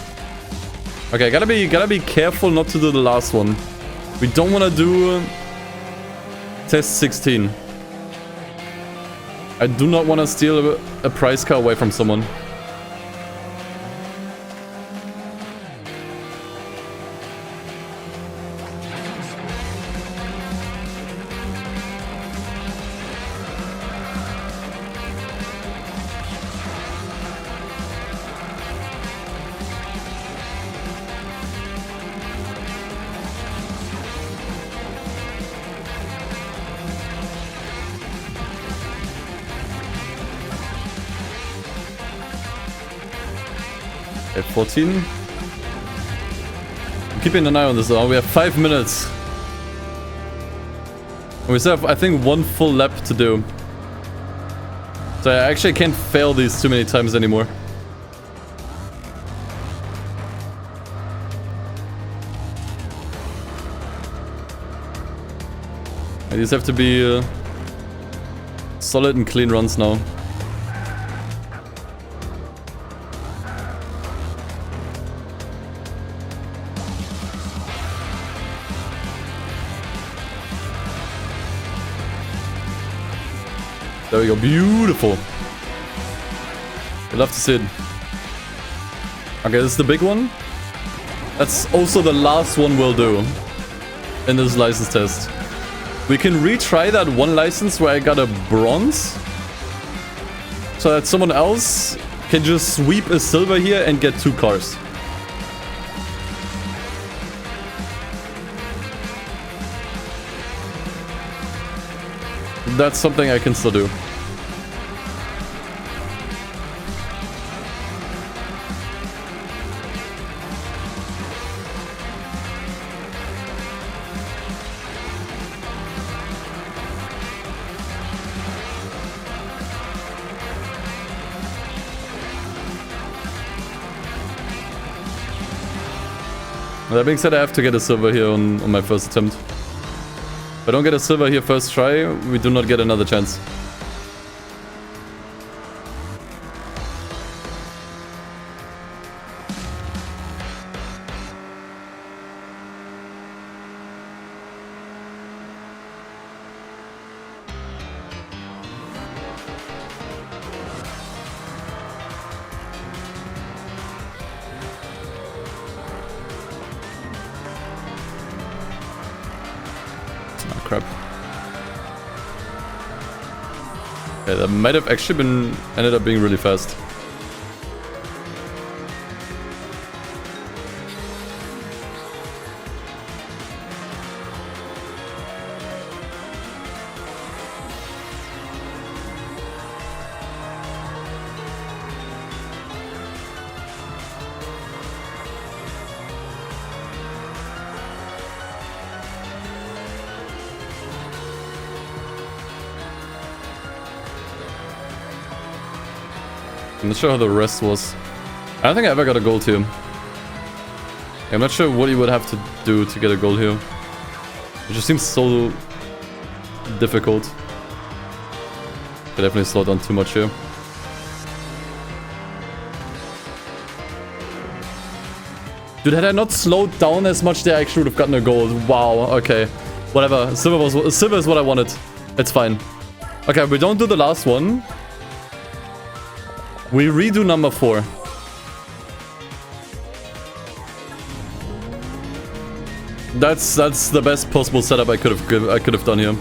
Okay, gotta be careful not to do the last one. We don't want to do test 16. I do not want to steal a prize car away from someone. Okay, 14. I'm keeping an eye on this. We have 5 minutes. We still have, I think, 1 full lap to do. So I actually can't fail these too many times anymore. These have to be solid and clean runs now. There we go, beautiful. I love to see it. Okay, this is the big one. That's also the last one we'll do in this license test. We can retry that one license where I got a bronze, so that someone else can just sweep a silver here and get 2 cars. That's something I can still do. That being said, I have to get a silver here on my first attempt. If I don't get a silver here first try, we do not get another chance. Crap. Okay, that might have actually ended up being really fast. I'm not sure how the rest was. I don't think I ever got a gold here. I'm not sure what you would have to do to get a gold here. It just seems so difficult. I definitely slowed down too much here. Dude, had I not slowed down as much there, I actually would have gotten a gold. Wow, okay. Whatever. Silver is what I wanted. It's fine. Okay, we don't do the last one. We redo number 4. That's the best possible setup I could have done here.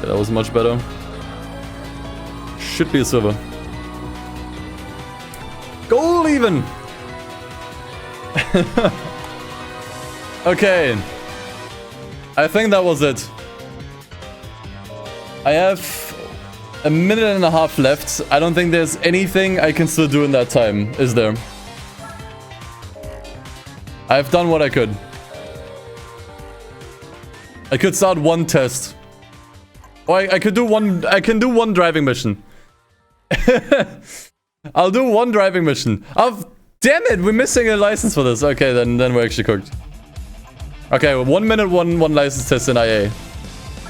That was much better. Should be a silver. Goal even! Okay. I think that was it. I have a minute and a half left. I don't think there's anything I can still do in that time, is there? I've done what I could. I could start one test. Or I could do one. I can do one driving mission. I'll do one driving mission. Oh, damn it! We're missing a license for this. Okay, then we're actually cooked. Okay, 1 minute, one license test in IA.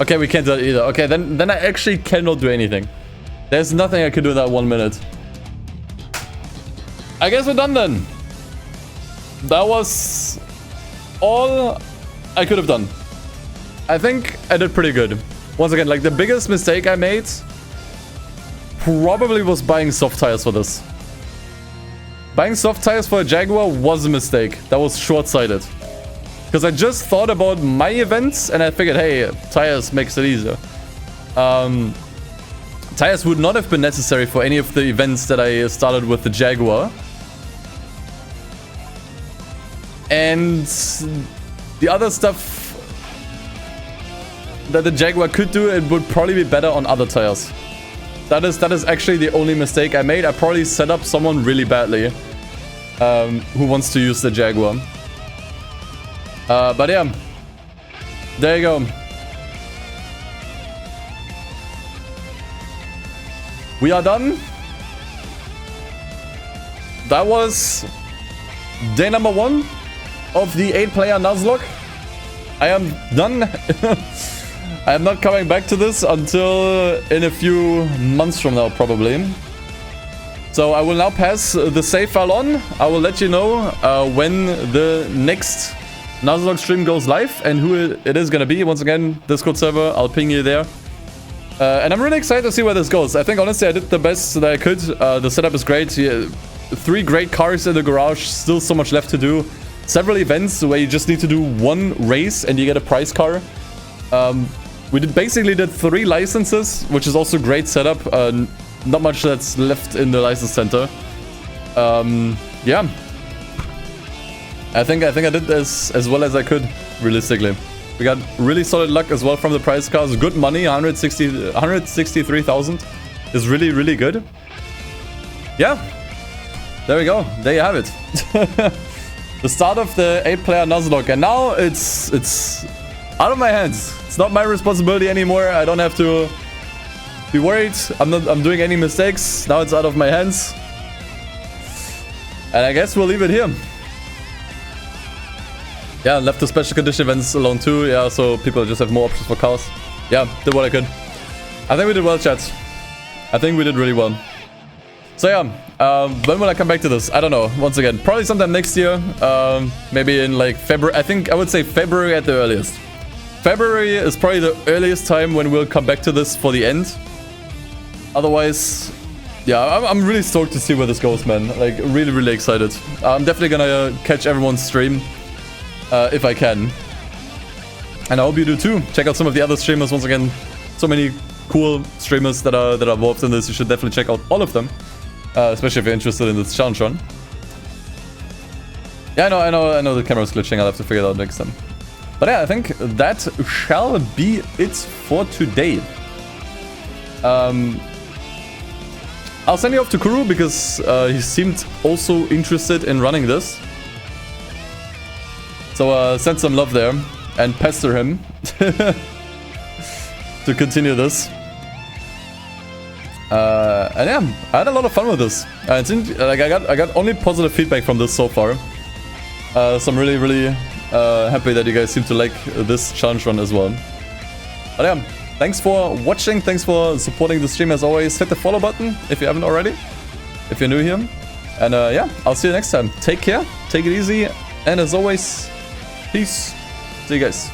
Okay, we can't do that either. Okay, then I actually cannot do anything. There's nothing I can do in that 1 minute. I guess we're done then. That was all I could have done. I think I did pretty good. Once again, like the biggest mistake I made probably was buying soft tires for this. Buying soft tires for a Jaguar was a mistake. That was short-sighted. Because I just thought about my events and I figured, hey, tires makes it easier. Tires would not have been necessary for any of the events that I started with the Jaguar. And the other stuff that the Jaguar could do, it would probably be better on other tires. That is actually the only mistake I made. I probably set up someone really badly who wants to use the Jaguar. But yeah, there you go. We are done. That was day number 1 of the 8-player Nuzlocke. I am done. I am not coming back to this until in a few months from now, probably. So I will now pass the save file on. I will let you know when the next Nuzlocke stream goes live and who it is going to be. Once again, Discord server, I'll ping you there. And I'm really excited to see where this goes. I think, honestly, I did the best that I could. The setup is great. Yeah, 3 great cars in the garage. Still so much left to do. Several events where you just need to do 1 race and you get a prize car. We basically did 3 licenses, which is also great setup. Not much that's left in the license center. Yeah. I think I did this as well as I could, realistically. We got really solid luck as well from the prize cars. Good money, 163,000 is really, really good. Yeah. There we go. There you have it. The start of the 8-player Nuzlocke. And now it's out of my hands. It's not my responsibility anymore. I don't have to be worried. I'm doing any mistakes. Now it's out of my hands. And I guess we'll leave it here. Yeah, left the special condition events alone too. Yeah, so people just have more options for cars. Yeah, did what I could. I think we did well, chat. I think we did really well. So yeah, when will I come back to this? I don't know. Once again, probably sometime next year. Maybe in like February. I would say February at the earliest. February is probably the earliest time when we'll come back to this for the end. Otherwise, yeah, I'm really stoked to see where this goes, man. Like, really, really excited. I'm definitely gonna catch everyone's stream if I can. And I hope you do too. Check out some of the other streamers. Once again, so many cool streamers that are involved in this. You should definitely check out all of them. Especially if you're interested in this challenge run. Yeah, I know the camera's glitching. I'll have to figure it out next time. But yeah, I think that shall be it for today. I'll send you off to Kuru because he seemed also interested in running this. So send some love there and pester him to continue this. And yeah, I had a lot of fun with this. It seemed like I got only positive feedback from this so far. So I'm really, really happy that you guys seem to like this challenge run as well. But yeah, thanks for watching. Thanks for supporting the stream as always. Hit the follow button if you haven't already, if you're new here. And yeah, I'll see you next time. Take care, take it easy, and as always, peace. See you guys.